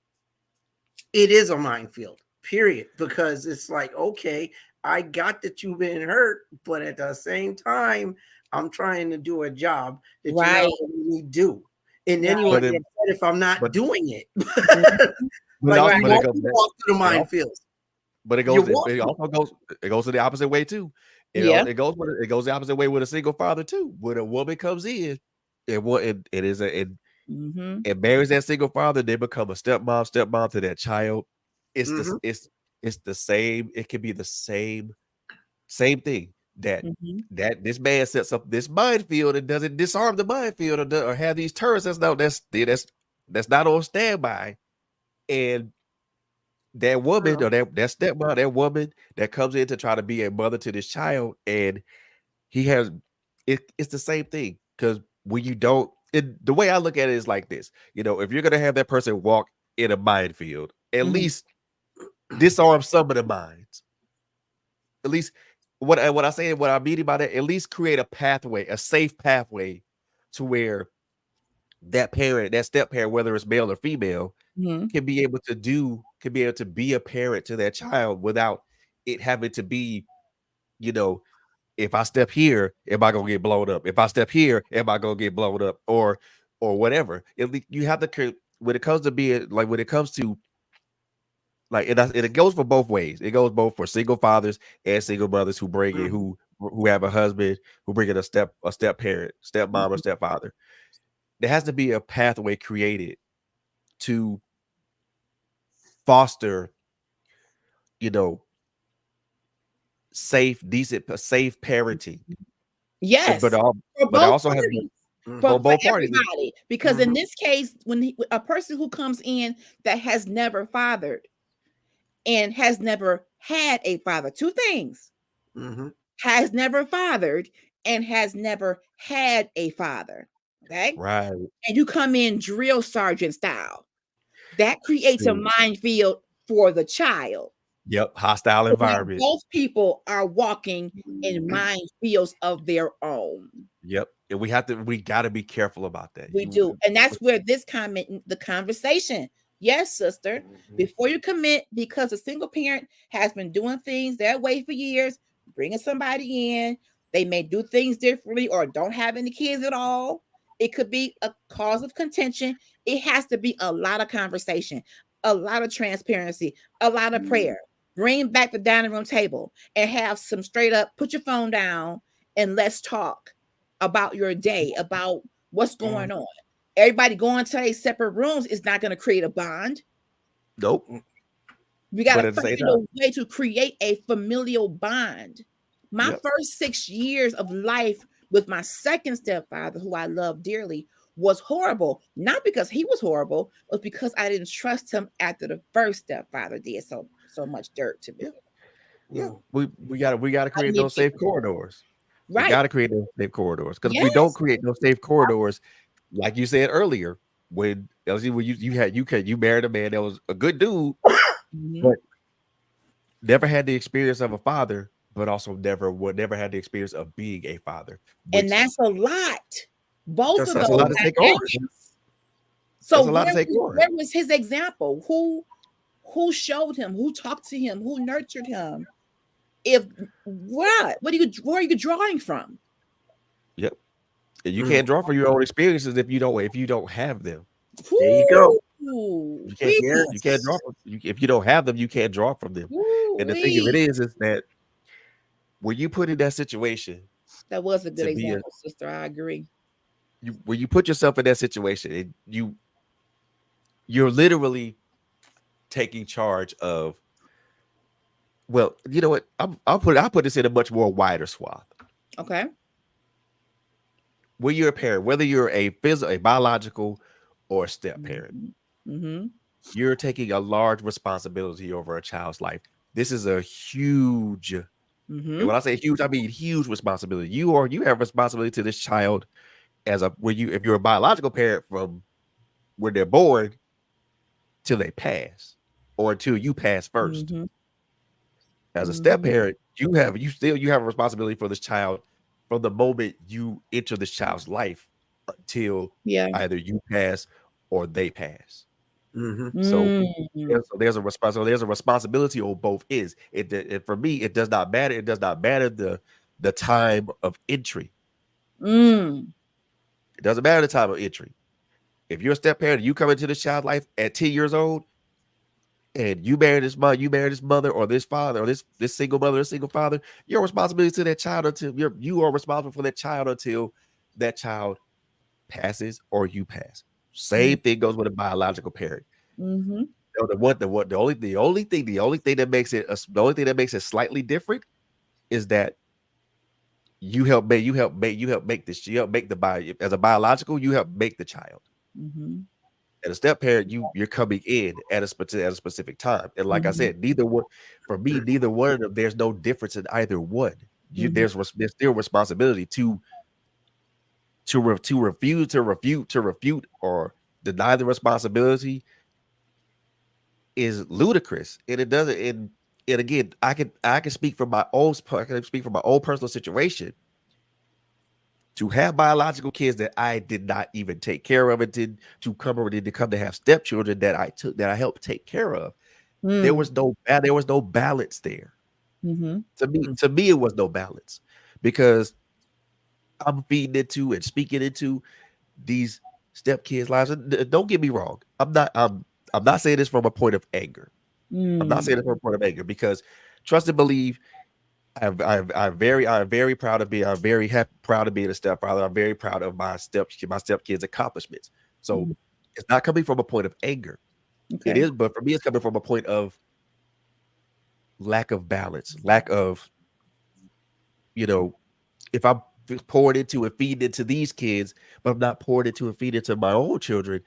it is a minefield, period. Because it's like, okay, I got that you've been hurt, but at the same time, I'm trying to do a job that you're not Right. letting me do. And then you Right. want but to get it, upset if I'm not but doing it. Mhm. Like also, you Right. but it want goes me to back, walk through the it also, minefields. but You want it me. also goes to the opposite way too. Yeah. It goes the opposite way with a single father too. When a woman comes in, it is a Mm-hmm. and marries that single father, they become a stepmom to that child. It's the Mhm. it's the same. It can be the same thing that Mm-hmm. this man sets up this minefield and doesn't disarm the minefield or have these turrets that's not on standby. And that woman True. or that stepmom, that woman that comes in to try to be a mother to this child, and he has it's the same thing because when you don't, the way I look at it is like this. If you're gonna have that person walk in a minefield, at Mm-hmm. least disarm some of the minds. At least what I say, what I mean by that, at least create a pathway, a safe pathway to where that step parent, whether it's male or female, Mm-hmm. can be able to be a parent to that child without it having to be, you know, if I step here, am I gonna get blown up? If I step here, am I gonna get blown up? Or whatever. You have to when it comes to being like when it comes to like it goes for both ways. It goes both for single fathers and single mothers who bring in Mhm. who who have a husband who bring in a step parent, stepmom or stepfather. There has to be a pathway created to foster, you know, safe parenting. But Yes, all, for but it both also has to be parties, for for both parties. everybody. Because in this case, when a person who comes in that has never fathered and has never had a father, two things: has never fathered and has never had a father. Okay, Right. and you come in drill sergeant style. That creates a See. minefield for the child. Yep. Hostile So now environment. both people are walking in minefields of their own. Yep. And we got to be careful about that. We do. And that's where this comment, the conversation. Yes, sister, before you commit, because a single parent has been doing things that way for years, bringing somebody in, they may do things differently or don't have any kids at all. It could be a cause of contention. It has to be a lot of conversation, a lot of transparency, a lot of prayer. Bring back the dining room table and have some straight up, put your phone down and let's talk about your day, about what's going on. Everybody going to their separate rooms is not going to create a bond. Nope. We got But to at the same find a time, way to create a familial bond. My yep. first 6 years of life with my second stepfather, who I love dearly, was horrible. Not because he was horrible, but because I didn't trust him after the first stepfather did so much dirt to me. Yeah. We gotta I create need those safe people. corridors. We Right. gotta create those safe corridors. Because if we don't Yes. create those safe corridors, like you said earlier, when LG, when you married a man that was a good dude, but never had the experience of a father, but also never had the experience of being a father, And which that's a lot. Both of that's a those lot to take on. dynamics. That's So a lot to take on. where was his example? Who showed him? Who talked to him? Who nurtured him? If where are you drawing from? Yep. And you can't draw from your own experiences if you don't have them. There you go. Ooh, You can't you please. can't draw from if you don't have them, you can't draw from them. And the thing of it Ooh-wee. is that when you put in that situation That was a good to be a example, sister. I agree. when you put yourself in that situation, you're literally taking charge of. Well, you know what? I'll put this in a much more wider swath. Okay. When you're a parent, whether you're a biological or a step parent, Mm-hmm. you're taking a large responsibility over a child's life. This is a huge, and Mm-hmm. when I say huge, I mean huge responsibility. You have responsibility to this child if you're a biological parent from when they're born till they pass, or until you pass first. Mm-hmm. As a step Mm-hmm. parent, you have a responsibility for this child from the moment you enter this child's life until Yeah. either you pass or they pass. So Mm. there's a responsibility on both ends. For me, it does not matter. It does not matter the time of entry. Mm. It doesn't matter the time of entry. If you're a step parent, you come into this child's life at 10 years old, and you marry this mother or this father or this single mother or single father, your responsibility to that child until you are responsible for that child until that child passes or you pass. Same thing goes with a biological parent. Mm-hmm. The only thing that makes it slightly different is that you help make the bio as a biological, you help make the child. Mm-hmm. As a step parent, you're coming in at a specific time. And like I Mm-hmm. said, neither one of them, there's no difference in either one. Mm-hmm. There's still responsibility to refute or deny the responsibility is ludicrous. And it doesn't and again, I can speak from my own personal situation. To have biological kids that I did not even take care of, and to come to have stepchildren that I helped take care of. Mm. There was no balance there. Mm-hmm. To me, it was no balance because I'm feeding into and speaking into these stepkids' lives. And don't get me wrong, I'm not saying this from a point of anger. I'm not Mm. saying it from a point of anger because trust and believe. I'm very proud of being. I'm very happy, proud of being a stepfather. I'm very proud of my stepkids' accomplishments. So Mm, it's not coming from a point of anger. It okay. is, but for me, it's coming from a point of lack of balance, lack of, you know, if I'm pouring into and feeding into these kids, but I'm not pouring into and feeding into my own children,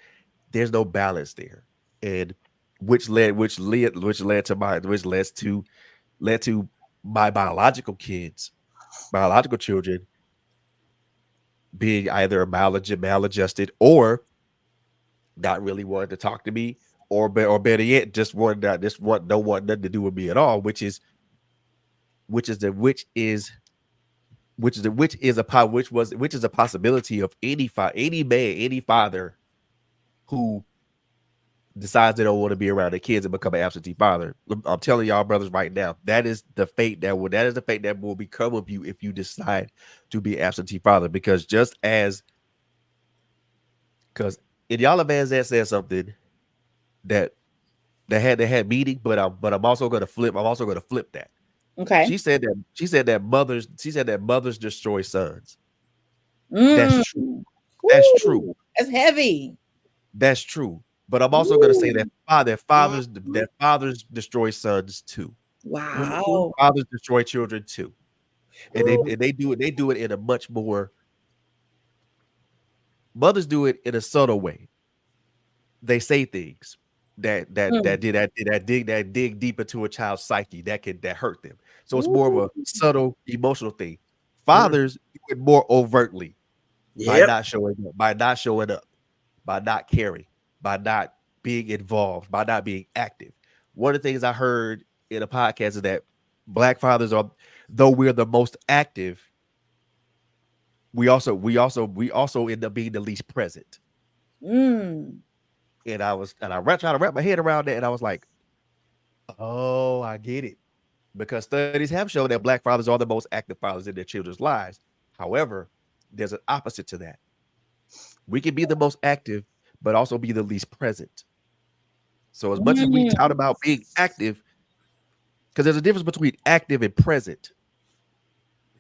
there's no balance there, and which led to my biological children being either maladjusted or not really wanting to talk to me, or better yet, just wanting that just want don't want nothing to do with me at all, which is the which is a which is a possibility of any man, any father who decides they don't want to be around their kids and become an absentee father. I'm telling y'all, brothers, right now, that is the fate that will become of you if you decide to be absentee father. Because in y'all events that said something that they had meaning, but I'm also gonna flip. I'm also gonna flip that. Okay. She said that mothers destroy sons. That's Mm. true. That's true. Ooh, that's heavy. That's true. But I'm also gonna say that Ooh. fathers destroy sons too. Mhm. Wow. Fathers destroy children too. And they Ooh. and they do it in a much more mothers do it in a subtle way. They say things Mm. that dig deep into a child's psyche that hurt them. So it's more of Ooh. a subtle emotional thing. Mhm. Fathers do it more overtly Yep. by not showing up, by not caring, by not being involved, by not being active. One of the things I heard in a podcast is that black fathers are, though we're the most active, we also end up being the least present. Mm. And I trying to wrap my head around that, and I was like, oh, I get it. Because studies have shown that black fathers are the most active fathers in their children's lives. However, there's an opposite to that. We can be the most active, but also be the least present. So as much as we tout Mm. about being active, because there's a difference between active and present.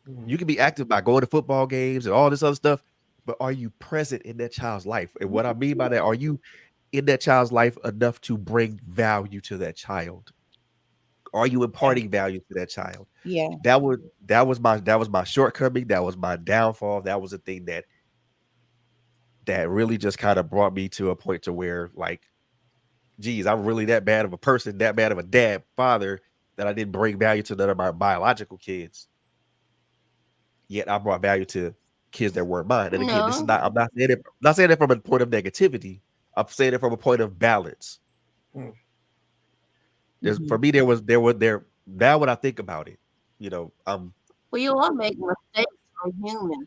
You Mhm. can be active by going to football games and all this other stuff, but are you present in that child's life? And what I mean by that, are you in that child's life enough to bring value to that child? Are you Yeah. imparting value to that child? Yeah. That was my shortcoming. That was my downfall. That was the thing that really just kind of brought me to a point to where, like, geez, I'm really that bad of a person, that bad of a dad, father, that I didn't bring value to none of my biological kids. Yet I brought value to kids that weren't mine. And again, this is No. not. I'm not saying it from a point of negativity. I'm saying it from a point of balance. Mhm. For Mhm. me, there. Now when I think about it, I'm We all make mistakes. We're human.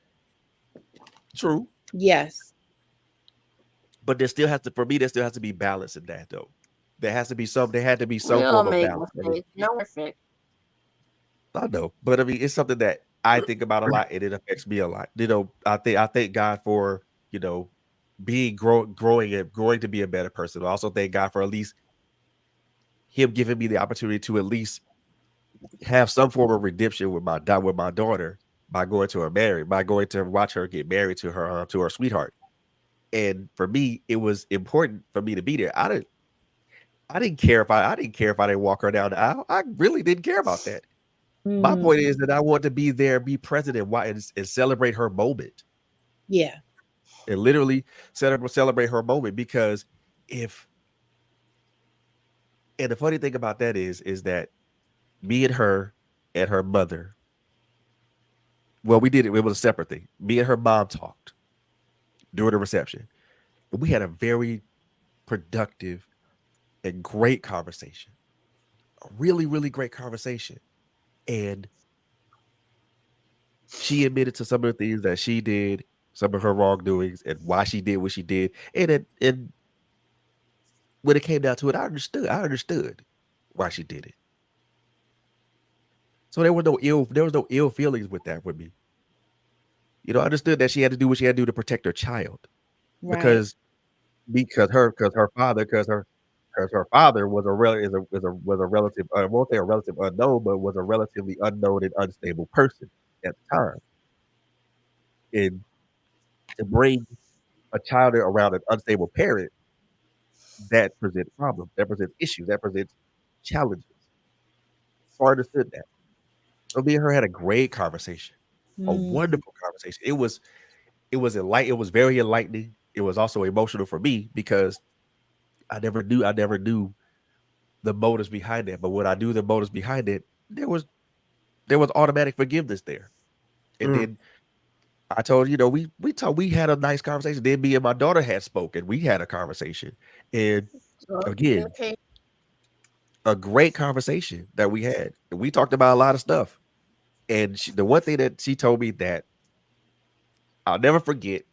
true, Yes. but there still has to be balance in that though. There had to be We some all form of make balance. I mean, mistakes. No one's perfect. I know, but I mean, it's something that I think about a lot, and it affects me a lot. I thank God for you know growing to be a better person. I also thank God for at least Him giving me the opportunity to at least have some form of redemption with my daughter by going to watch her get married to her sweetheart. And for me, it was important for me to be there. I didn't care if I didn't walk her down the aisle. I really didn't care about that. My Mm. point is that I want to be there, be present, and celebrate her moment, Yeah. and literally celebrate her moment. Because if and the funny thing about that is that me and her mother, well, we did it. It was a separate thing. Me and her mom talked during the reception, and we had a very productive and great conversation. A really, really great conversation. And she admitted to some of the things that she did, some of her wrongdoings, and why she did what she did. And when it came down to it, I understood. I understood why she did it. So there was no ill feelings with that with me. I understood that she had to do what she had to do to protect her child Right. because her because her father was a rel- is a was a relative. I won't say a relative unknown, but was a relatively unknown and unstable person at the time. And to bring a child around an unstable parent, that presents problems, that presents issues, that presents challenges. So I understood that. So me and her had a great conversation, a Mm. wonderful conversation. It was very enlightening. It was also emotional for me because I never knew the motives behind that. But when I knew the motives behind it, there was automatic forgiveness there. And Mm. then I told we had a nice conversation. Then me and my daughter had spoken. We had a conversation, and again, Okay. a great conversation that we had. And we talked about a lot of stuff. And the one thing that she told me that I'll never forget,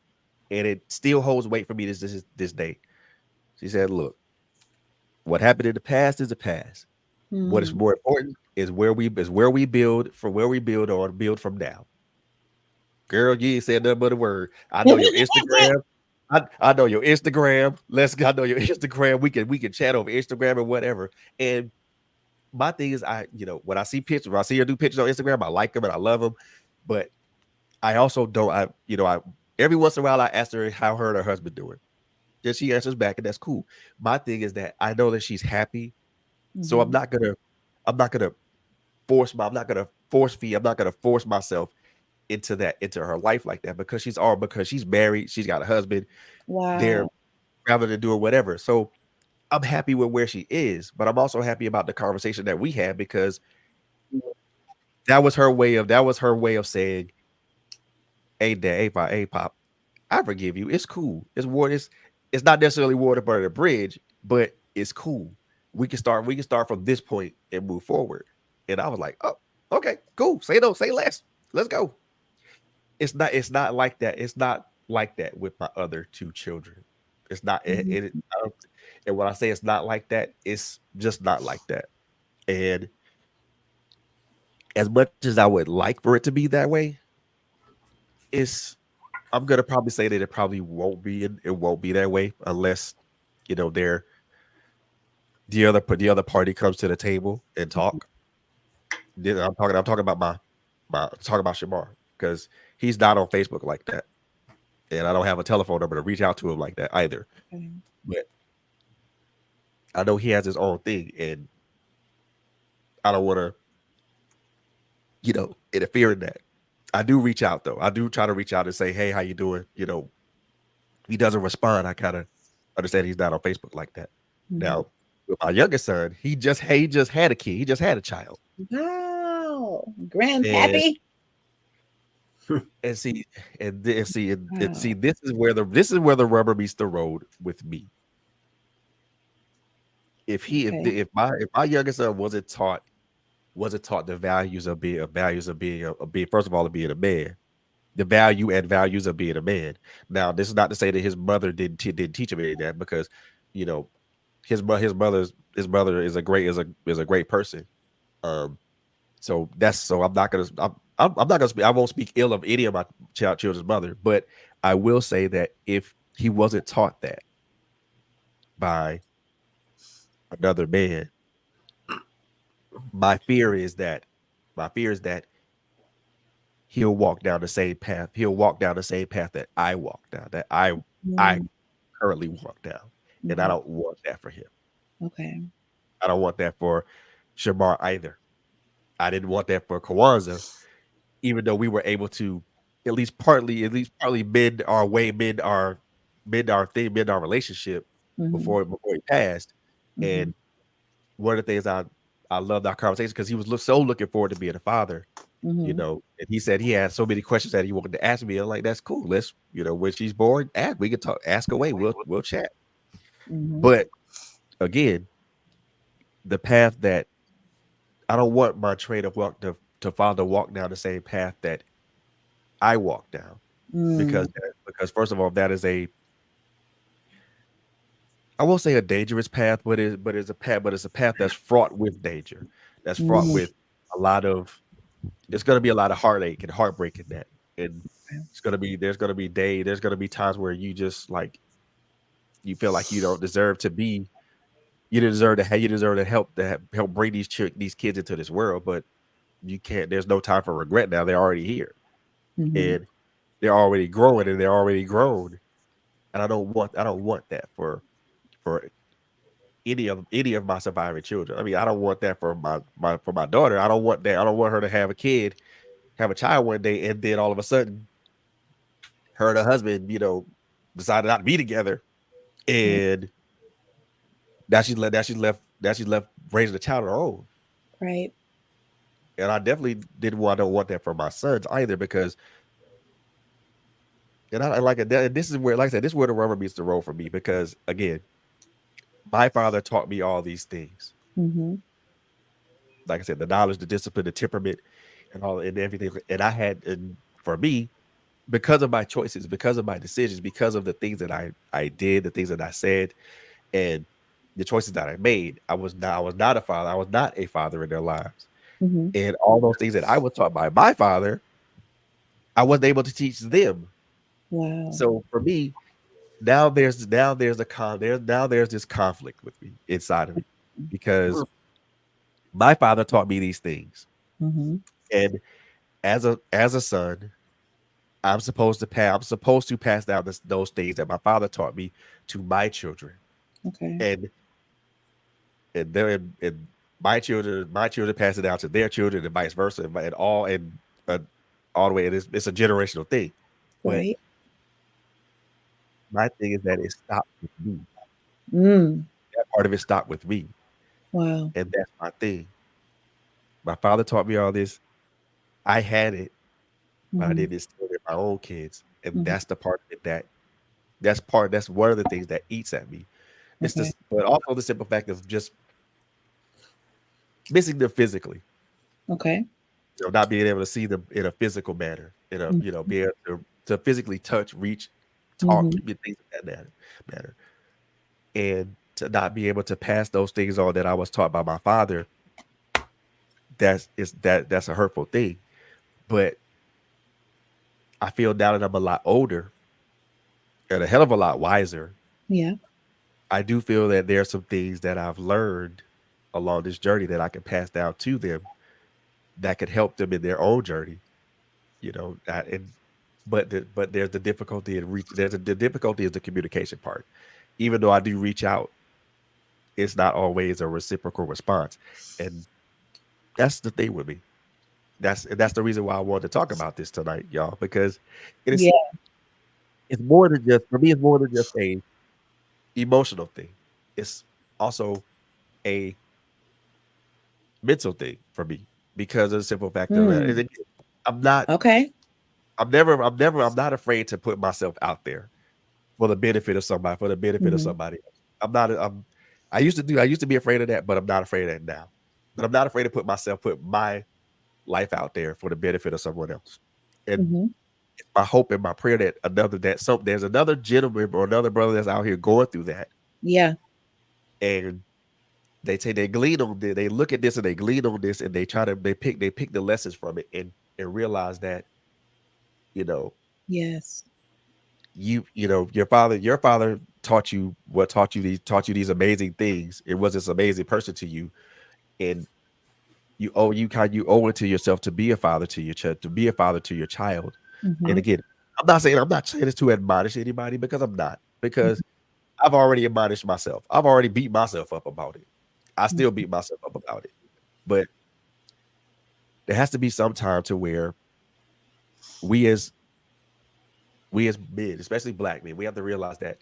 and it still holds weight for me this day. She said, "Look, what happened in the past is the past. What is Mm. more important is where we build from where we build or build from now." Girl, you ain't said nothing but a word. I know your Instagram. I know your Instagram. I know your Instagram. We can chat over Instagram or whatever. And my thing is, when I see pictures, when I see her do pictures on Instagram, I like them and I love them. But I also don't. I every once in a while I ask her how her and her husband doing. Then she answers back, and that's cool. My thing is that I know that she's happy, so Mhm. I'm not gonna I'm not gonna force feed. I'm not gonna force myself into her life like that because she's married, she's got a husband, they're Wow. rather than doing whatever. So I'm happy with where she is, but I'm also happy about the conversation that we had because that was her way of saying, "Hey dad, hey pop, I forgive you. It's cool. It's not necessarily water under the bridge, but it's cool. We can start from this point and move forward." And I was like, "Oh, okay, cool. Say no, say less. Let's go." It's not like that. It's not like that with my other two children. It's not Mhm. I don't, and when I say it's not like that, it's just not like that. And as much as I would like for it to be that way, it's I'm gonna probably say that it probably won't be it won't be that way unless they're the other party comes to the table and talk. Then I'm talking about my talking about Shamar because he's not on Facebook like that, and I don't have a telephone number to reach out to him like that either. Okay. But I know he has his own thing, and I don't want to interfere in that. I do reach out though. I do try to reach out and say, "Hey, how you doing?" He doesn't respond. I kind of understand he's not on Facebook like that. Mhm. Now, with my youngest son, he just had a kid. He just had a child, Wow. and Grandpappy. and see and see Wow. this is where the rubber meets the road with me. Okay. If my youngest son wasn't taught the values of being first of all of being a man, the value and values of being a man. Now, this is not to say that didn't teach him any of that because you know his brother is a great person. Um, so I'm not gonna speak. I won't speak ill of any of my children's mother, but I will say that if he wasn't taught that by another man, my fear is that my fear is that he'll walk down the same path. He'll walk down the same path that I walk down, that I Mm. currently walk down, and I Mhm. don't want that for him. Okay. I don't want that for Shamar either. I didn't want that for Kawanza, even though we were able to at least partly mend our relationship Mhm. before he passed. Mhm. And one of the things I loved our conversation because he was so looking forward to being a father, Mhm. and he said he had so many questions that he wanted to ask me. I'm like, that's cool. Let's, when she's born, we can talk, ask away. We'll chat. Mhm. But again, the path that I don't want my train of walk to father walk down the same path that I walk down Mm. because first of all, that is I won't say a dangerous path, but it's a path that's fraught with danger. That's fraught Mhm. with a lot of it's gonna be a lot of heartache and heartbreak in that. And there's gonna be times where you just like you feel like you don't deserve to be you deserve to help bring these kids into this world, but you can't. There's no time for regret now. They're already here, Mm-hmm. and they're already growing, and they're already grown. And I don't want that for any of my surviving children. I mean, I don't want that for my daughter. I don't want that. I don't want her to have a kid, have a child one day, and then all of a sudden, her and her husband, decided not to be together, Right. and now she's left raising a child on her own. Right. And I definitely didn't want. I don't want that for my sons either, because and I like it. This is where, like I said, this is where the rubber meets the road for me, because again, my father taught me all these things. Mm-hmm. Like I said, the knowledge, the discipline, the temperament, and all and everything. And for me, because of my choices, because of my decisions, because of the things that I did, the things that I said, and the choices that I made, I was not a father. I was not a father in their lives. Mm-hmm. And all those things that I was taught by my father, I wasn't able to teach them. Wow. So for me, now there's this conflict with me inside of me, because my father taught me these things, Mm-hmm. and as a son, I'm supposed to pass down those things that my father taught me to my children, Okay. and and my children pass it down to their children, and vice versa, uh, all the way. And it's a generational thing, but Right. my thing is that it stopped with me. Mm. That part of it stopped with me, Wow. and that's my thing. My father taught me all this. I had it, but I Mm-hmm. didn't instill it in my own kids, and Mm-hmm. that's the part of it that's one of the things that eats at me. It's Okay. this, but also the simple fact of just missing them physically, Okay. not being able to see them in a physical manner, be able to physically touch, reach, talk, Mm-hmm. things of that manner, and to not be able to pass those things on that I was taught by my father. That's a hurtful thing. But I feel now that I'm a lot older and a hell of a lot wiser, Yeah. I do feel that there are some things that I've learned along this journey that I can pass down to them that could help them in their own journey. And but there's the difficulty in reach. The difficulty is the communication part. Even though I do reach out, it's not always a reciprocal response, and that's the thing with me. That's the reason why I wanted to talk about this tonight, y'all, because it is Yeah. it's more than just for me. It's more than just a emotional thing. It's also a mental thing for me, because of the simple fact of that. And Mm. again, I'm not. Okay. I'm not afraid to put myself out there for the benefit of somebody. For the benefit of Mm-hmm. somebody else. I'm not. I used to be afraid of that, but I'm not afraid of that now. But I'm not afraid to put my life out there for the benefit of someone else. And Mm-hmm. it's my hope and my prayer that there's another gentleman or another brother that's out here going through that, Yeah. and they glean on they look at this and they glean on this, and they pick the lessons from it, and realize that, you know Yes. your father taught you these amazing things. It was this amazing person to you, and you owe it to yourself to be a father to your child, to be a father to your child. And Mm-hmm. again, I'm not saying this to admonish anybody, because I'm not, because I've already admonished myself. I've already beat myself up about it. I still Mm-hmm. beat myself up about it. But there has to be some time to where we as we as men, especially black men, we have to realize that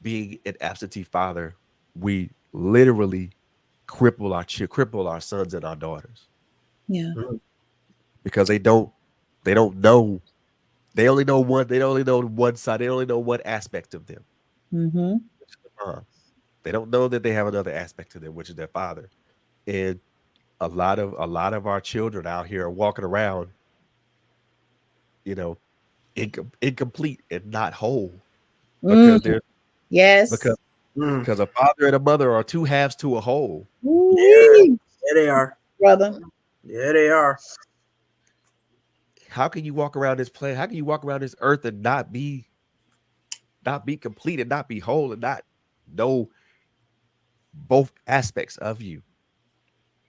being an absentee father, we literally cripple our sons and our daughters, Yeah. because they don't know. They only know one side. They only know one aspect of them, Mm-hmm. which is the mom. They don't know that they have another aspect to them, which is their father. And a lot of our children out here are walking around, you know, incomplete and not whole, Mm. because they're because Yes. Mm. because a father and a mother are two halves to a whole. Yeah, Ooh-wee, yeah, they are. brother. Yeah, they are. How can you walk around this planet? How can you walk around this earth and not be complete, and not be whole, and not know both aspects of you.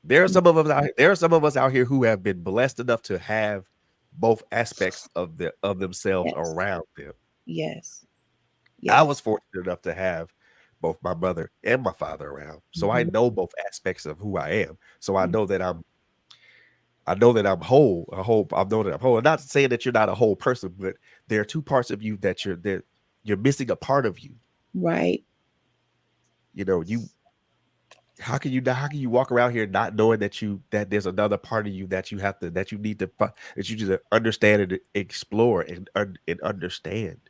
There are some of us out here who have been blessed enough to have both aspects of themselves Yes. around them. Yes. I Yes. was fortunate enough to have both my mother and my father around. So I Mhm. know both aspects of who I am. So Mm. I know that I'm whole. I know that I'm whole. I'm not saying that you're not a whole person, but there are two parts of you that you're missing a part of you. Right. You know, you how can you walk around here not knowing that there's another part of you that you have to that you need to that you need to understand and explore and understand.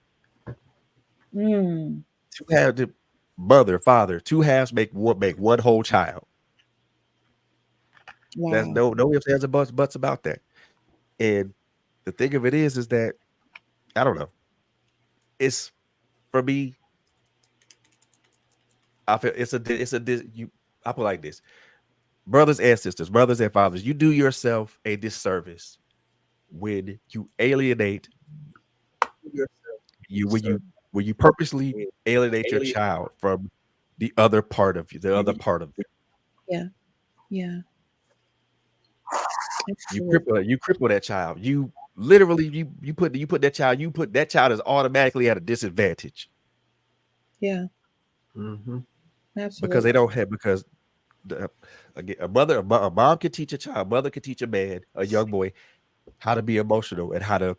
Mm. Two halves, the mother, father, two halves make one whole child. There's Wow. no ifs, ands, or buts about that. And the thing of it is that I don't know. It's for me. I feel you. I put it like this: brothers and sisters, brothers and fathers, you do yourself a disservice when you alienate you when you purposely alienate your child from the other part of you, the other part of them. Yeah. Yeah. Absolutely. You cripple that child. You literally you put that child is automatically at a disadvantage Yeah. Mhm. because Absolutely. they don't have because the, again, a mom can teach a child, a mother can teach a man, a young boy, how to be emotional and how to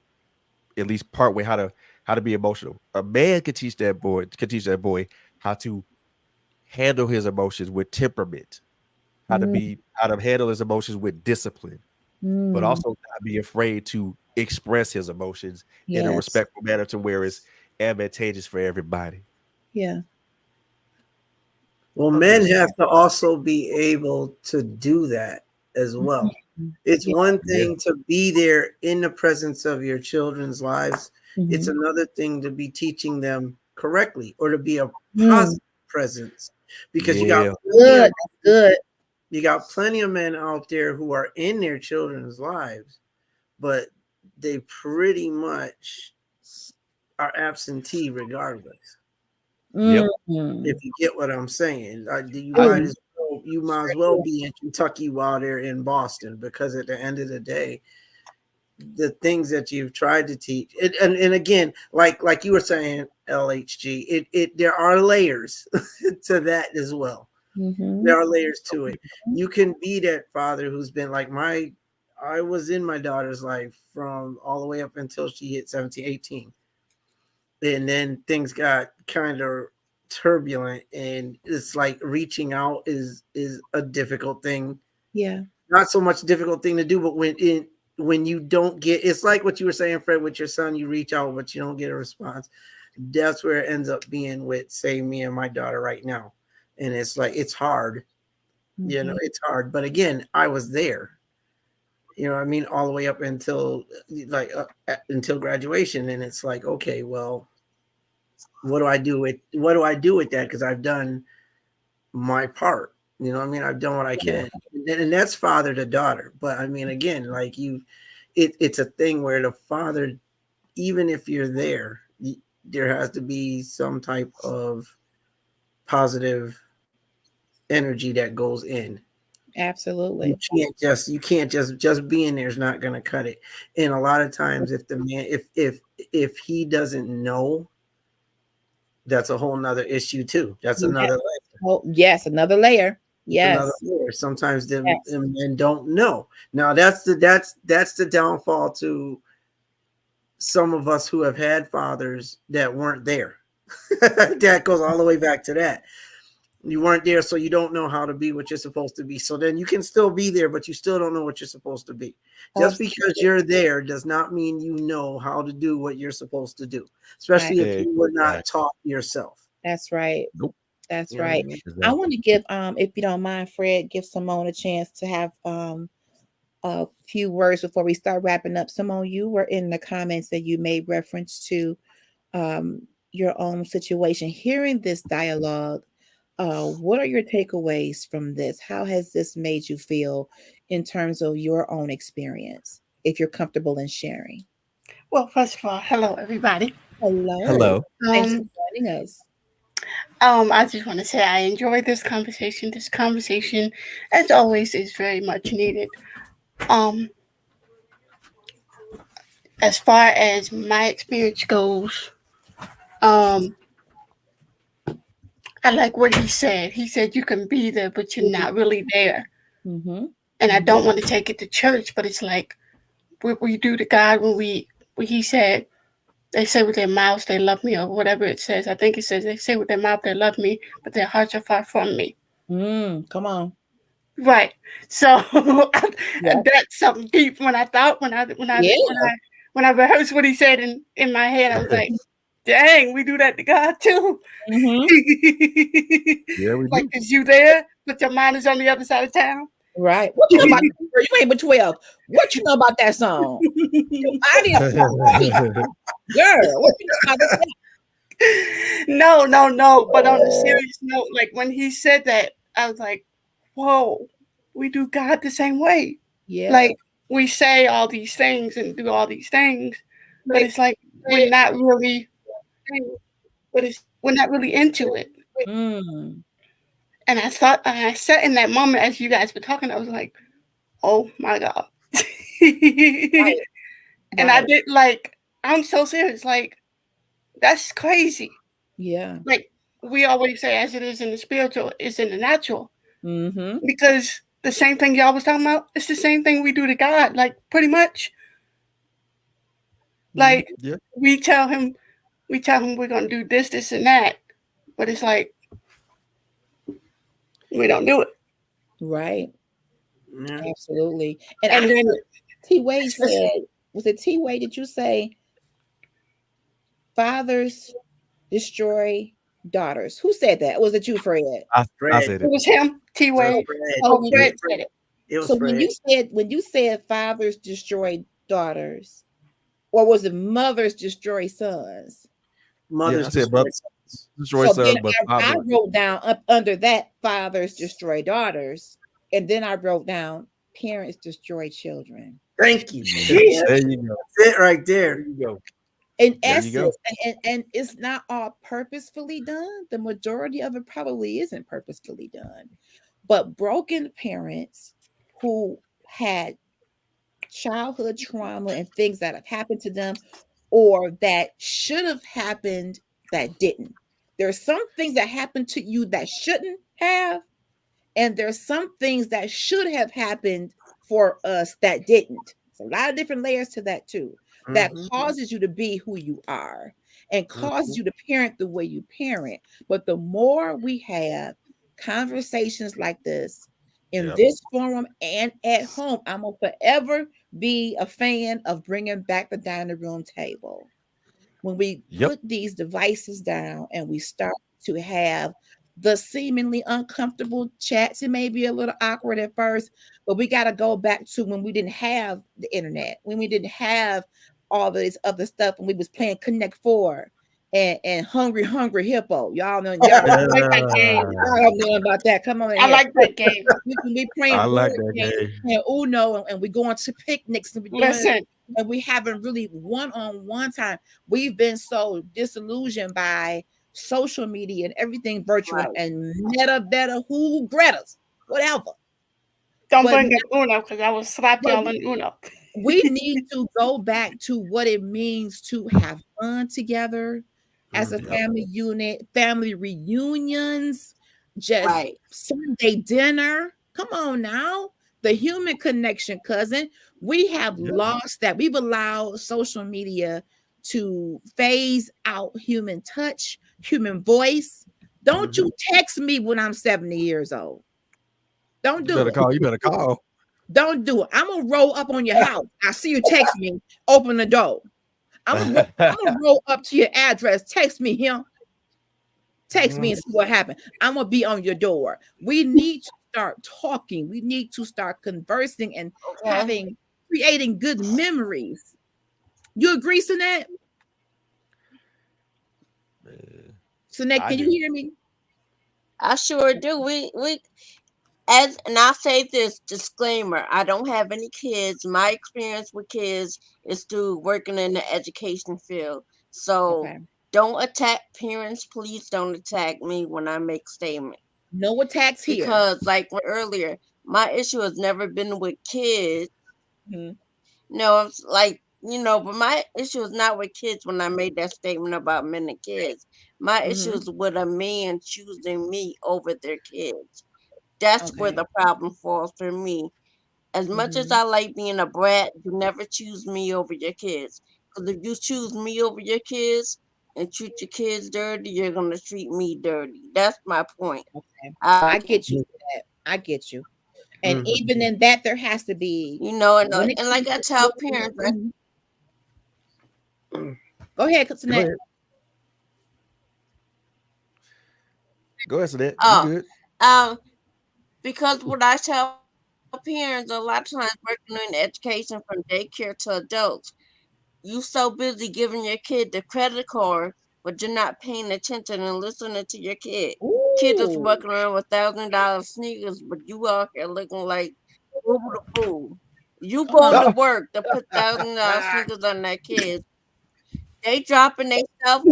at least part way how to be emotional. A man can teach that boy how to handle his emotions with temperament, Mm. how to handle his emotions with discipline, but Mm. also not be afraid to express his emotions in a Yes. respectful manner to where it's advantageous for everybody. Yeah. Well, Something men is have to also be able to do that as well. Mhm. It's Yeah. one yeah, thing to be there in the presence of your children's lives. It's Mhm. another thing to be teaching them correctly or to be a Mm. positive presence because yeah, Good. That's good. you got plenty of men out there who are in their children's lives, but they pretty much are absentee regardless. yep. Mm. If you get what I'm saying, I Mm. you might as well be in Kentucky while they're in Boston because at the end of the day, the things that you've tried to teach, and again, like you were saying, LHG, it there are layers to that as well. Mhm. There are layers to it. You can be that father who's been like my. I was in my daughter's life from all the way up until she hit 17, 18. And then things got kind of turbulent and it's like reaching out is a difficult thing, Yeah. not so much difficult thing to do, but when you don't get, it's like what you were saying, Fred, with your son, you reach out but you don't get a response. That's where it ends up being with, say, me and my daughter right now. And it's like it's hard, Mhm. it's hard, but again, I was there, I mean, all the way up until like until graduation. And it's like, okay, well, what do I do with that? Because I've done my part. I mean, I've done what I yeah, can, and that's father to daughter. But I mean, again, like it's a thing where the father, even if you're there, there has to be some type of positive energy that goes in. You Absolutely. can't just being there is not going to cut it. And a lot of times, if the man, if he doesn't know, that's a whole nother issue too. That's Yeah. another Oh, yes. Another layer. It's another Yes. layer. Sometimes Yes. them men don't know. Now that's the downfall to some of us who have had fathers that weren't there. That goes all the way back to that. You weren't there, so you don't know how to be what you're supposed to be. So then you can still be there, but you still don't know what you're supposed to be. Just because Absolutely. you're there does not mean you know how to do what you're supposed to do, Right. especially if you were not exactly. taught yourself. That's right. Nope, That's You know what right. I mean? I want exactly. to give, if you don't mind, Fred, give Simone a chance to have a few words before we start wrapping up. Simone, you were in the comments that you made reference to um, your own situation. Hearing this dialogue, what are your takeaways from this? How has this made you feel in terms of your own experience, if you're comfortable in sharing? Well, first of all, hello everybody. Hello. Hello. Thanks for Um, joining us. I just want to say I enjoyed this conversation. This conversation, as always, is very much needed. Um, as far as my experience goes, um, I like what he said. He said you can be there, but you're not really there. Mm-hmm. And I don't want to take it to church, but it's like what we do to God when he said, they say with their mouths they love me, or whatever it says. I think it says they say with their mouth they love me, but their hearts are far from me. Come on. Right. So Yeah. that's something deep. When I thought Yeah. when I rehearsed what he said in my head, I was like, dang, we do that to God too. Mm-hmm. Yeah, we Like, do. is you there, but your mind is on the other side of town? Right. What you know about that? Girl, you ain't but 12. What you know about that song? Your mind is girl. What you know about that? No, no, no. But on a serious note, like when he said that, I was like, whoa, we do God the same way. Yeah. Like we say all these things and do all these things, but it's like we're not really we're not really into it. Mm. And I thought, and I sat in that moment as you guys were talking, I was like, oh my God. Right. And I Right. did like, I'm so serious. Like, that's crazy. Yeah. Like, we always say, as it is in the spiritual, it's in the natural. Mm-hmm. Because the same thing y'all was talking about, it's the same thing we do to God. Like, pretty much. Mm-hmm. Like, Yeah. we tell him, we're going to do this, this, and that. But it's like, we don't do it. Right. Yeah. Absolutely. And I And then, heard TWade said, was it TWade? Did you say fathers destroy daughters? Who said that? Or was it you, Fred? I Fred. said it it. was him, T It was Wade. Fred. So Oh, when It was Fred you said Fred. it. It was so Fred. when you said fathers destroy daughters, or was it mothers destroy sons? Yeah, Mothers I said, brother, destroyed sons. destroy So then sons, but I father. wrote down up under that fathers destroy daughters, and then I wrote down parents destroy children. Thank you. Because Jesus. There you go. that's it right There there. you go. In There you go. essence, and it's not all purposefully done. The majority of it probably isn't purposefully done. But broken parents who had childhood trauma and things that have happened to them or that should have happened that didn't. There are some things that happened to you that shouldn't have, and there's some things that should have happened for us that didn't. It's a lot of different layers to that too. That Mm-hmm. causes you to be who you are and Mm-hmm. causes you to parent the way you parent. But the more we have conversations like this in Yep. this forum and at home, I'm gonna forever be a fan of bringing back the dining room table when we Yep. put these devices down and we start to have the seemingly uncomfortable chats. It may be a little awkward at first, but we got to go back to when we didn't have the internet, when we didn't have all this other stuff, and we was playing Connect Four and Hungry Hippo. I like that game. Y'all know about that. Come on in I here. like that game. We I playing like board that games, game. playing Uno, and we going to picnics and we doing Listen, and we haven't really one-on-one time. We've been so disillusioned by social media and everything virtual Right. and meta, better, who, Greta's, whatever. don't But bring up Uno because I will slap but y'all in Uno. we need to go back to what it means to have fun together as a Mm-hmm. Yep. family unit, family reunions, just Right. Sunday dinner. Come on now. The human connection, cousin. We have Yep. lost that. We've allowed social media to phase out human touch, human voice. Don't Mm-hmm. you text me when I'm 70 years old. Don't You do better it. call. You better call. Don't do it. I'm gonna roll up on your house. I see you text me. Open the door. I'm gonna roll up to your address. Text me here. Text me and see what happened. I'm gonna be on your door. We need to start talking. We need to start conversing and Okay. creating good memories. You agree, Sinette? Sinette, I can you do. hear me? I sure do. We as and I'll say this disclaimer: I don't have any kids. My experience with kids is through working in the education field. So Okay. Don't attack parents. Please don't attack me when I make statements. No attacks here. Because, like earlier, my issue has never been with kids. Mhm. No, it's like, but my issue is not with kids when I made that statement about men and kids. My issue Mhm. is with a man choosing me over their kids. That's where Okay. the problem falls for me. As much as Mhm. I like being a brat, you never choose me over your kids. Because if you choose me over your kids and treat your kids dirty, you're going to treat me dirty. That's my point. Okay. I, I get you for that. I get you. And Mhm. even in that, there has to be when it and comes like I to tell children. parents, Mhm. Go ahead, Go Kutsinet. ahead. Go ahead, Sonette. You oh, good? um, because what I tell parents a lot of times working in education from daycare to adults, you so busy giving your kid the credit card, but you're not paying attention and listening to your kid. Kid is Ooh. walking around with $1,000 sneakers, but you out here looking like boo the fool. You Come go on. to Ah, work to put $1,000 sneakers on that kid. They dropping they stuff.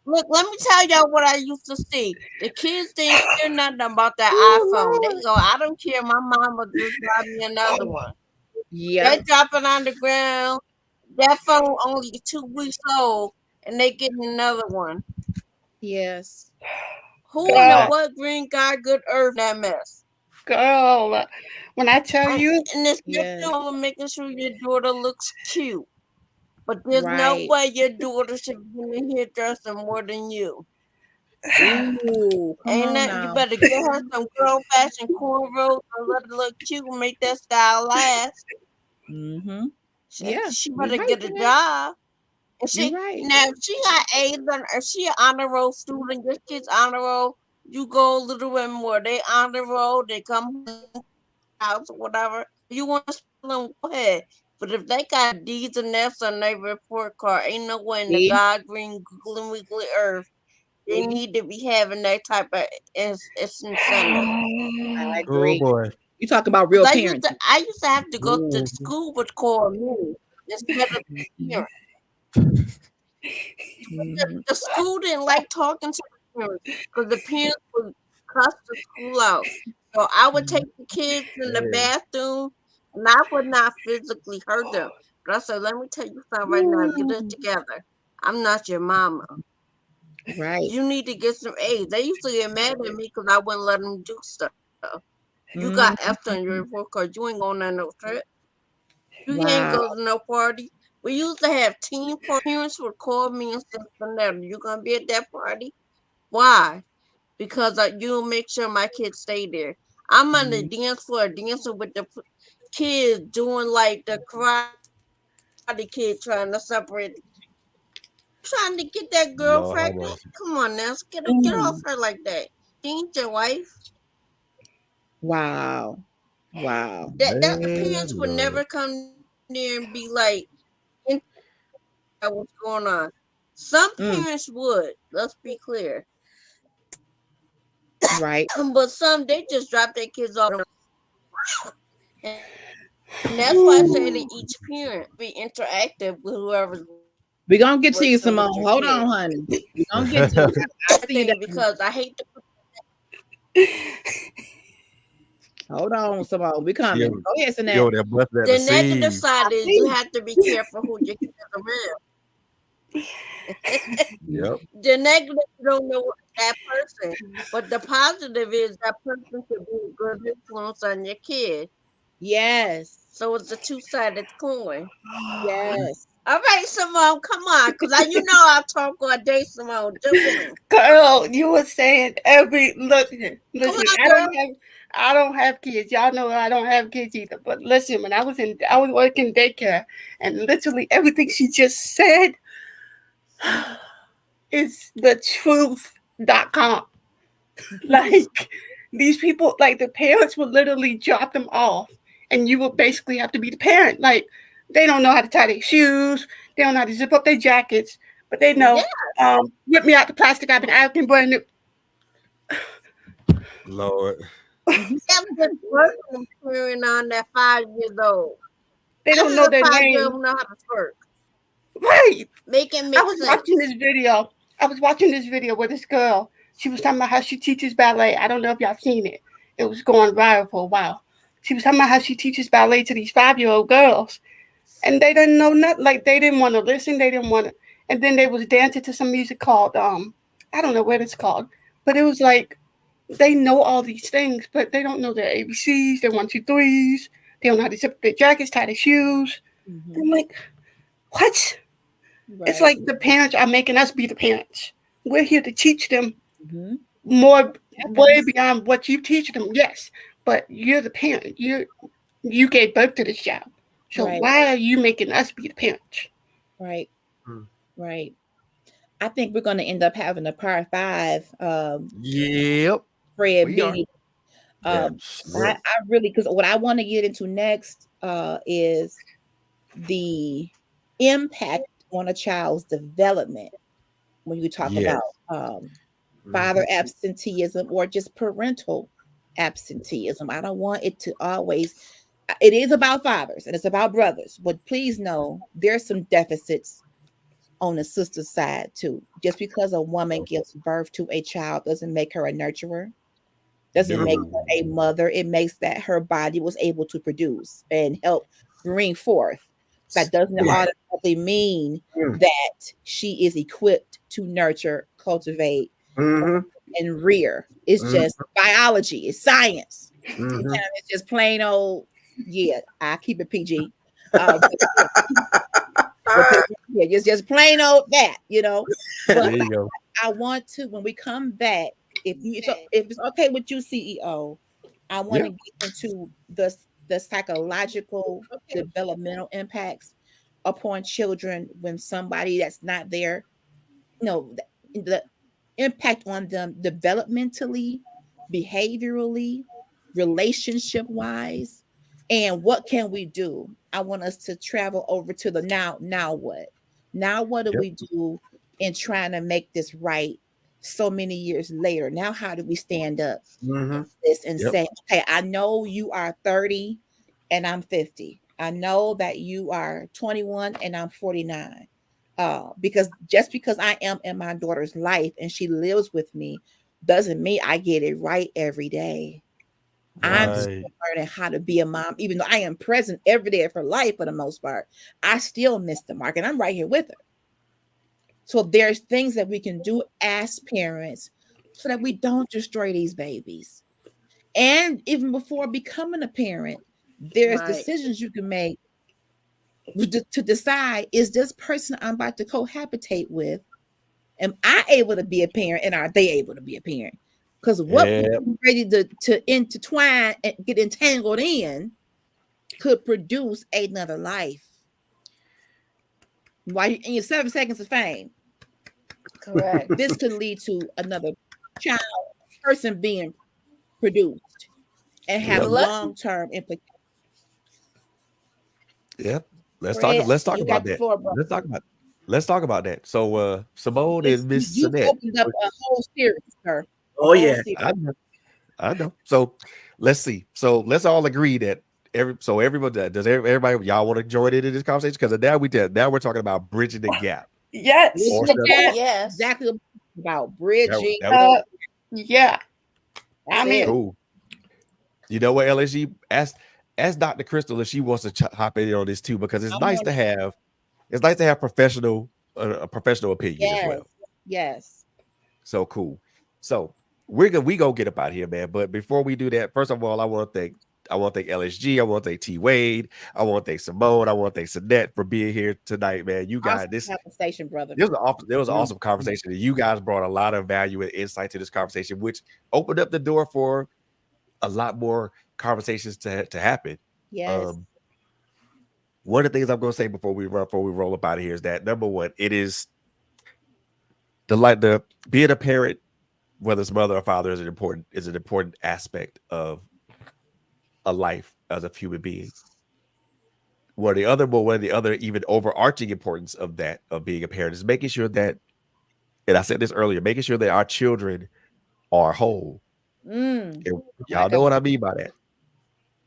Look, let me tell y'all what I used to see. The kids didn't care nothing about that iPhone. They Oh, go, I don't care. My mama just got me another one. They yep. drop it on the ground. That phone only 2 weeks old, and they getting another one. Yes. Who in the Girl, what green God good earth that mess? girl, when I tell And, you, and it's Yes. nothing wrong with making sure your daughter looks cute, but there's no Right. way your daughter should be in here dressing more than you. Ooh. Come Ain't on that you now. better get her some girl fashion cornrows and let her look cute and make that style last. Mm-hmm. She, Yeah. she You're better right get for a that. job. And You're she right. now if she got A's on if she an honor roll student, your kids honor roll, you go a little bit more. They honor roll, they come home house or whatever. You want to spell them, go ahead. But if they got D's and F's on their report card, ain't no way in the See? God green googly wiggly earth they See? need to be having that type of it's incentive. I oh agree. boy. You talk about Cause real parenting. I used to have to go to the Mhm. school which called me instead of the Mm-hmm. parent. Mm-hmm. The school didn't like talking to the parents because the parents would cuss the school out. So I would take the kids in the Man. bathroom and I would not physically hurt them. But I said, let me tell you something right now, get it together. I'm not your mama. Right. You need to get some A's. They used to get mad at me because I wouldn't let them do stuff. You got F's on your Mm-hmm. report card. You ain't going on no trip. You can't Wow. go to no party. We used to have team parents would call me and say, Vanessa, you gonna be at that party? Why? Because you make sure my kids stay there. I'm on the Mhm. dance floor dancing with the kids doing like the karate kid trying to separate. You trying to get that girl Lord pregnant? have mercy. Come on now, get off Mm. her like that. She ain't your wife. Wow. Wow. That the Man, parents would Lord. never come there and be like interested about what's going on. Some Mm. parents would. Let's be clear. Right. But some they just drop their kids off and that's why I say to each parent be interactive with whoever's working with your We're gonna get to kid. you, Simone. Hold on, honey. We're gonna get to you. I see you Thing down. because I hate to Hold on, Simone. We she, coming. over- Go ahead, she Sinette. over there busting at the the negative seams. I side is you see. have to be careful who your kids are around. Mhm. Yep. The negative you don't know that person, but the positive is that person could be a good influence on your kid. Yes. So it's a two-sided coin. Yes. All right, Simone, come on, cause I'll talk all day, Simone. Jump in. girl, you were saying every listen, Come listen. on, girl. I don't have kids. Y'all know I don't have kids either. But listen, when I was working daycare, and literally everything she just said is the truth.com. Like these people, like the parents would literally drop them off, and you would basically have to be the parent. Like they don't know how to tie their shoes, they don't know how to zip up their jackets, but they Yeah, know. Whip me out the plastic. I've been asking, brand new. Lord. Mhm. that was just working and carrying on that 5 years old. They How don't does know a their 5 year name. old know how to twerk? Right. Make it I make was sense. watching this video. I was watching this video with this girl. She was talking about how she teaches ballet. I don't know if y'all seen it. It was going viral for a while. She was talking about how she teaches ballet to these 5-year-old girls, and they didn't know nothing. Like they didn't want to listen. They didn't want to. And then they was dancing to some music called I don't know what it's called, but it was like they know all these things, but they don't know their ABCs, their 1, 2, 3s. They don't know how to zip their jackets, tie their shoes. I'm like, what? It's Right. like the parents are making us be the parents. We're here to teach them Mm-hmm. more, way Happens. beyond what you teach them. Yes, but you're the parent. You gave birth to this child. So Right. why are you making us be the parents? Right. Mm. Right. I think we're going to end up having a part 5, Yep, Fred we are. B. Um, That's I, it. I really, because what I want to get into next is the impact on a child's development when you talk Yes. about father absenteeism or just parental absenteeism. I don't want it to always, it is about fathers and it's about brothers, but please know there's some deficits on the sister's side too. Just because a woman gives birth to a child doesn't make her a nurturer, doesn't make No. her a mother. It makes that her body was able to produce and help bring forth. That doesn't Yeah. automatically mean Mm. that she is equipped to nurture, cultivate, Mm-hmm. and rear. It's just biology, it's science. Mm-hmm. It's just plain old, yeah, I keep it PG. But yeah, just plain old that, But There you go. I want to, when we come back, if it's okay with you, CEO, I want Yeah. to get into the psychological developmental impacts upon children when somebody that's not there, the impact on them developmentally, behaviorally, relationship wise, and what can we do? I want us to travel over to the now. Now what? Now what do Yep. we do in trying to make this right so many years later? Now how do we stand up Mm-hmm. this and Yep. say, okay, I know you are 30 and I'm 50. I know that you are 21 and I'm 49. Because just because I am in my daughter's life and she lives with me doesn't mean I get it right every day. I'm still Right. learning how to be a mom, even though I am present every day of her life for the most part. I still miss the mark and I'm right here with her. So there's things that we can do as parents so that we don't destroy these babies. And even before becoming a parent, there's Right. decisions you can make to decide, is this person I'm about to cohabitate with, am I able to be a parent and are they able to be a parent? Because what Yeah. we're ready to intertwine and get entangled in could produce another life. While you're in your 7 seconds of fame, Correct. this could lead to another child person being produced and have Yep. But let's long-term implications. Yep. Let's talk. Fred, Let's talk you about got the that. floor, bro. Let's talk about. Let's talk about that. So, Simone and Miss You've Sinette. opened up a whole series, sir. Oh yeah. I know. I know. So, let's see. So, let's all agree that everybody does. Everybody, y'all want to join in this conversation? Because now we're talking about bridging the gap. Yes. Portion of- yes. Exactly what I'm about that- bridging. that was Yeah. That's I'm in. it. cool. You know what, LSG? Ask Dr. Crystal if she wants to hop in on this too, because it's I'm nice on to it. have professional a professional opinion as Yes. well. Yes. So cool. So we go get up out here, man. But before we do that, first of all, I want to thank LSG. I want to thank TWade. I want to thank Simone. I want to thank Sinette for being here tonight, man. You guys, Awesome conversation, brother. there was an awesome conversation. And you guys brought a lot of value and insight to this conversation, which opened up the door for a lot more conversations to happen. Yes. One of the things I'm going to say before we roll up out of here is that number one, it is the being a parent, whether it's mother or father, is an important aspect of a life as a human being. One of the other even overarching importance of being a parent is making sure that, and I said this earlier, making sure that our children are whole. And y'all know what I mean by that.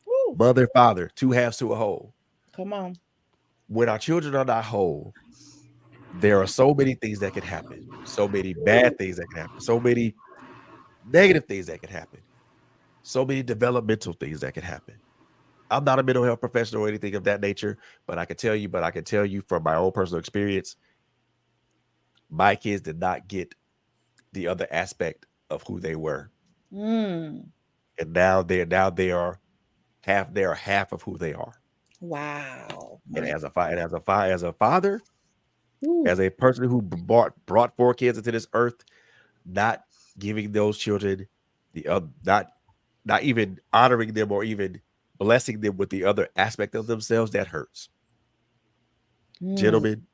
Woo. Mother, father, two halves to a whole. Come on. When our children are not whole, there are so many things that can happen, so many bad things that can happen, so many negative things that can happen, so many developmental things that can happen. I'm not a mental health professional or anything of that nature, but I can tell you from my own personal experience, my kids did not get the other aspect of who they were. Mm. And now they are half of who they are. Wow. And My as a father, Ooh. as a person who brought four kids into this earth, not giving those children the not even honoring them or even blessing them with the other aspect of themselves, that hurts. Mm. Gentlemen,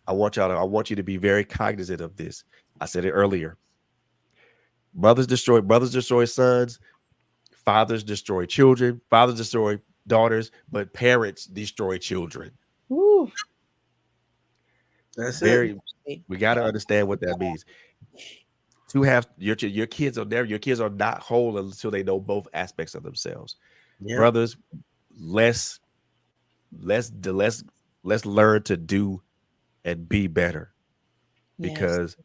I want you to be very cognizant of this. I said it earlier. Brothers destroy sons, fathers destroy children, fathers destroy daughters, but parents destroy children. Ooh. That's it. Very, we got to understand what that means. To have your your kids are not whole until they know both aspects of themselves. Yeah. Brothers, let's let's let's let's learn to do and be better, Yes. because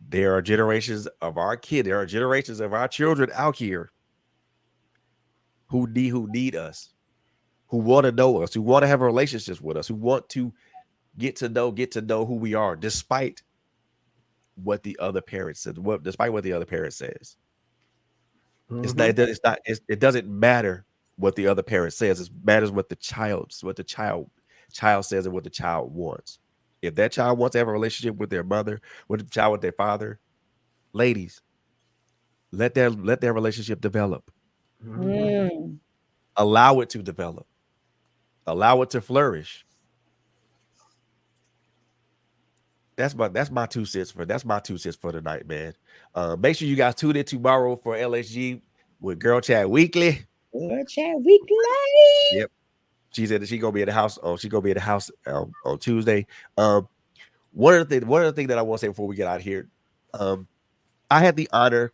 there are generations of our kid, there are generations of our children out here who need us, who want to know us, who want to have relationships with us, who want to get to know who we are, despite what the other parent said, despite what the other parent says. Mm-hmm. It doesn't matter what the other parent says. It matters what the child says and what the child wants. If that child wants to have a relationship with their mother, with the child with their father, ladies, let their relationship develop. Mm-hmm. Mm. Allow it to develop. Allow it to flourish. That's my 2 cents for tonight, man. Make sure you guys tune in tomorrow for LSG with Girl Chat Weekly. Good chat weekly. Yep. She said that she gonna be at the house. Oh, she gonna be at the house on Tuesday. Um, one of the things that I want to say before we get out of here, um, I had the honor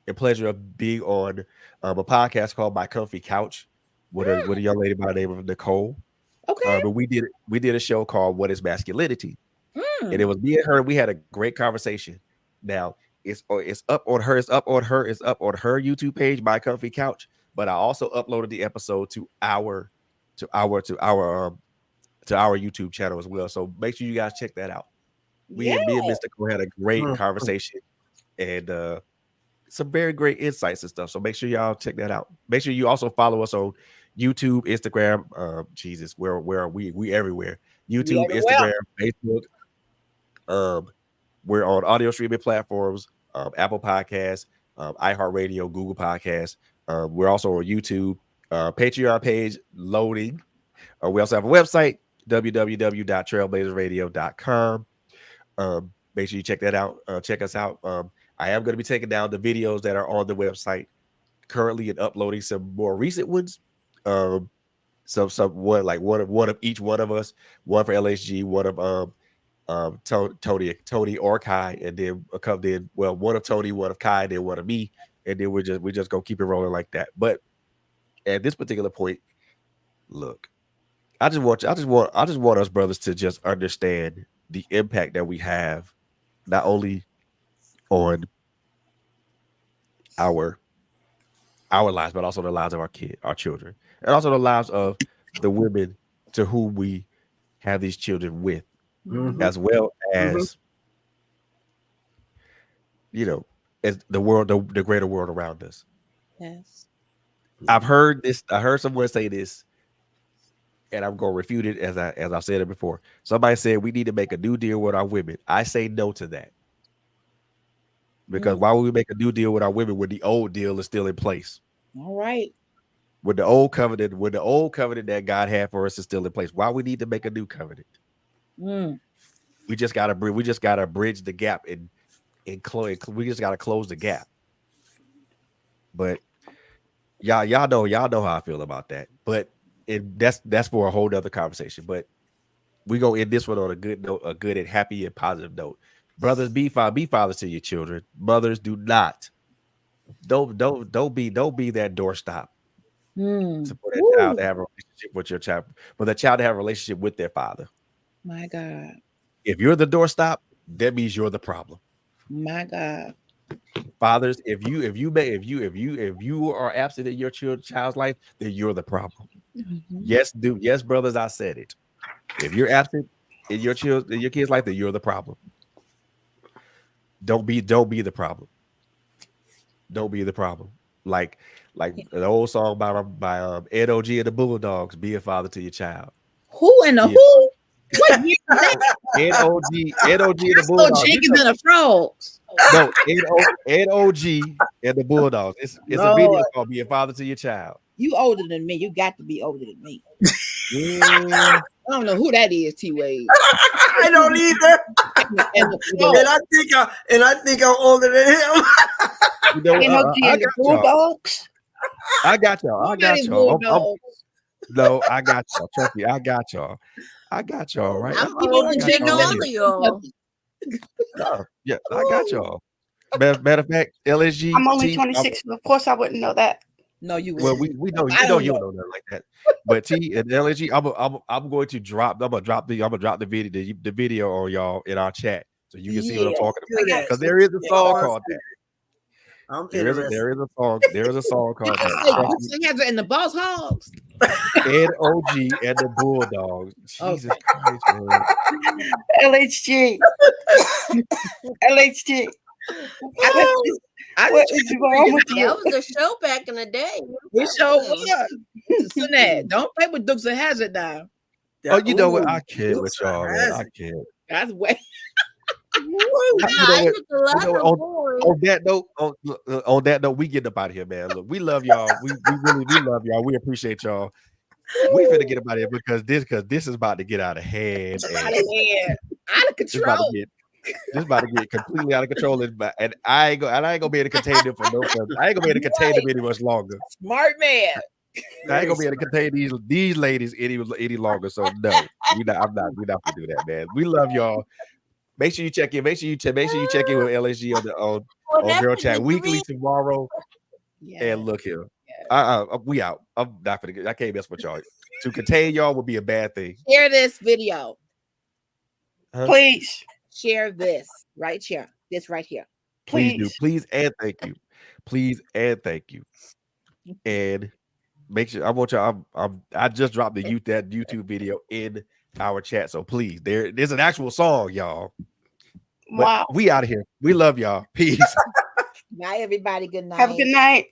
and pleasure of being on a podcast called My Comfy Couch with a young lady by the name of Nicole. Okay. But we did a show called What is Masculinity, and it Mm. was me and her. We had a great conversation. Now it's up on her YouTube page, My Comfy Couch. But I also uploaded the episode to our to our to our YouTube channel as well. So make sure you guys check that out. Yeah. Me and Mr. Cole had a great Mm-hmm. conversation and some very great insights and stuff. So make sure y'all check that out. Make sure you also follow us on YouTube, Instagram. Jesus, where are we? We everywhere. We YouTube, are well. Instagram, Facebook. Um, we're on audio streaming platforms, Apple Podcasts, iHeartRadio, Google Podcasts. We're also on YouTube, Patreon page loading. We also have a website, www.trailblazersradio.com. Make sure you check that out. Check us out. I am going to be taking down the videos that are on the website currently and uploading some more recent ones. Um, some one of each one of us, one for LHG, one of Tony or Kai, and then a couple then one of Tony, one of Kai, then one of me, and then we just gonna keep it rolling like that. But at this particular point, look, I just want us brothers to just understand the impact that we have, not only on our our lives, but also the lives of our children, and also the lives of the women to whom we have these children with, Mm-hmm. as well Mm-hmm. as, you know, as the greater world around us. Yes. I heard someone say this, and I'm gonna refute it as I said it before. Somebody said we need to make a new deal with our women. I say no to that, because Mm. why would we make a new deal with our women when the old deal is still in place? All right. When the old covenant that God had for us is still in place, why we need to make a new covenant? Mm. We just gotta bridge the gap and close. We just gotta close the gap. But y'all know how I feel about that. But that's for a whole nother conversation. But we gonna end this one on a good note, a good and happy and positive note. Brothers, be fathers to your children. Mothers, do not don't be that doorstop Mm. for that child Woo. to have a relationship with your child, for the child to have a relationship with their father. My God. If you're the doorstop, that means you're the problem. My God. Fathers, if you are absent in your child's life, then you're the problem. Mhm. Yes, brothers, I said it. If you're absent in your kid's life, then you're the problem. Don't be the problem. Don't be the problem. Like an old song by NOG and the Bulldogs. Be a father to your child. Who and the Be who? What year is that? NOG and the That's no Bulldogs. chickens and the frogs. No, NOG and the Bulldogs. It's a video Lord, called "Be a Father to Your Child." you older than me. You got to be older than me. Yeah. I don't know who that is, T-Wade. I don't either. And the You know, frog. And I think I'm older than him. you know, NOG I and the got y'all. Bulldogs. I got y'all. I got Nobody's y'all. bulldogs. No, I got y'all. Trust me, I got y'all. I got y'all. Right? I'm You know older the got than y'all all right of here. y'all. Yeah, I got y'all. Matter of fact, LSG. I'm only T, 26. Of course, I wouldn't know that. No, you well, wouldn't. we know I you know don't you know. don't know nothing like that. But T and LSG, I'm going to drop. I'm gonna drop the video the video on y'all in our chat so you can see what I'm Yeah. talking Do about. that. Because there is a Yeah, song I called that. I'm There is interested. a song. There is a song called that. Hey, Trust Dukes and Hazzard and the Boss Hogs. me. NOG and the Bulldogs. Jesus Okay. Christ, man. LHG. LHG. I What just is wrong with That you? was a show back in the day. we show was. That. Don't play with Dukes and Hazzard now. Oh, you know what? I Ooh, can't with Dukes y'all, man. I Hazzard. can't. That's way. Woo. Nah, You know I what? used to love You know, them boys. on that note, we getting up out of here, man. Look, we love y'all. We love y'all. We appreciate y'all. We finna get up out of here because this is about to get out of hand Out and of hand. Out of it's about to control. get completely out of control. And I ain't gonna be able to contain them for no further. I ain't gonna be able to contain them any much longer. Smart man. I ain't gonna be able to contain these ladies any longer. So no, we're not gonna do that, man. We love y'all. Make sure you check in. Make sure you check in with LSG Well, on that Girl was Chat the Weekly dream. tomorrow. Yeah. And look here, we out. I'm not gonna. I can't mess with y'all. To contain y'all would be a bad thing. Share this video. Huh? Please. Share this right here. This right here. Please do. Please. Please and thank you. Please and thank you. And make sure I want y'all. I just dropped that YouTube video in our chat. So please, there's an actual song, y'all. But Wow. we out of here. We love y'all. Peace. Bye, everybody. Good night. Have a good night.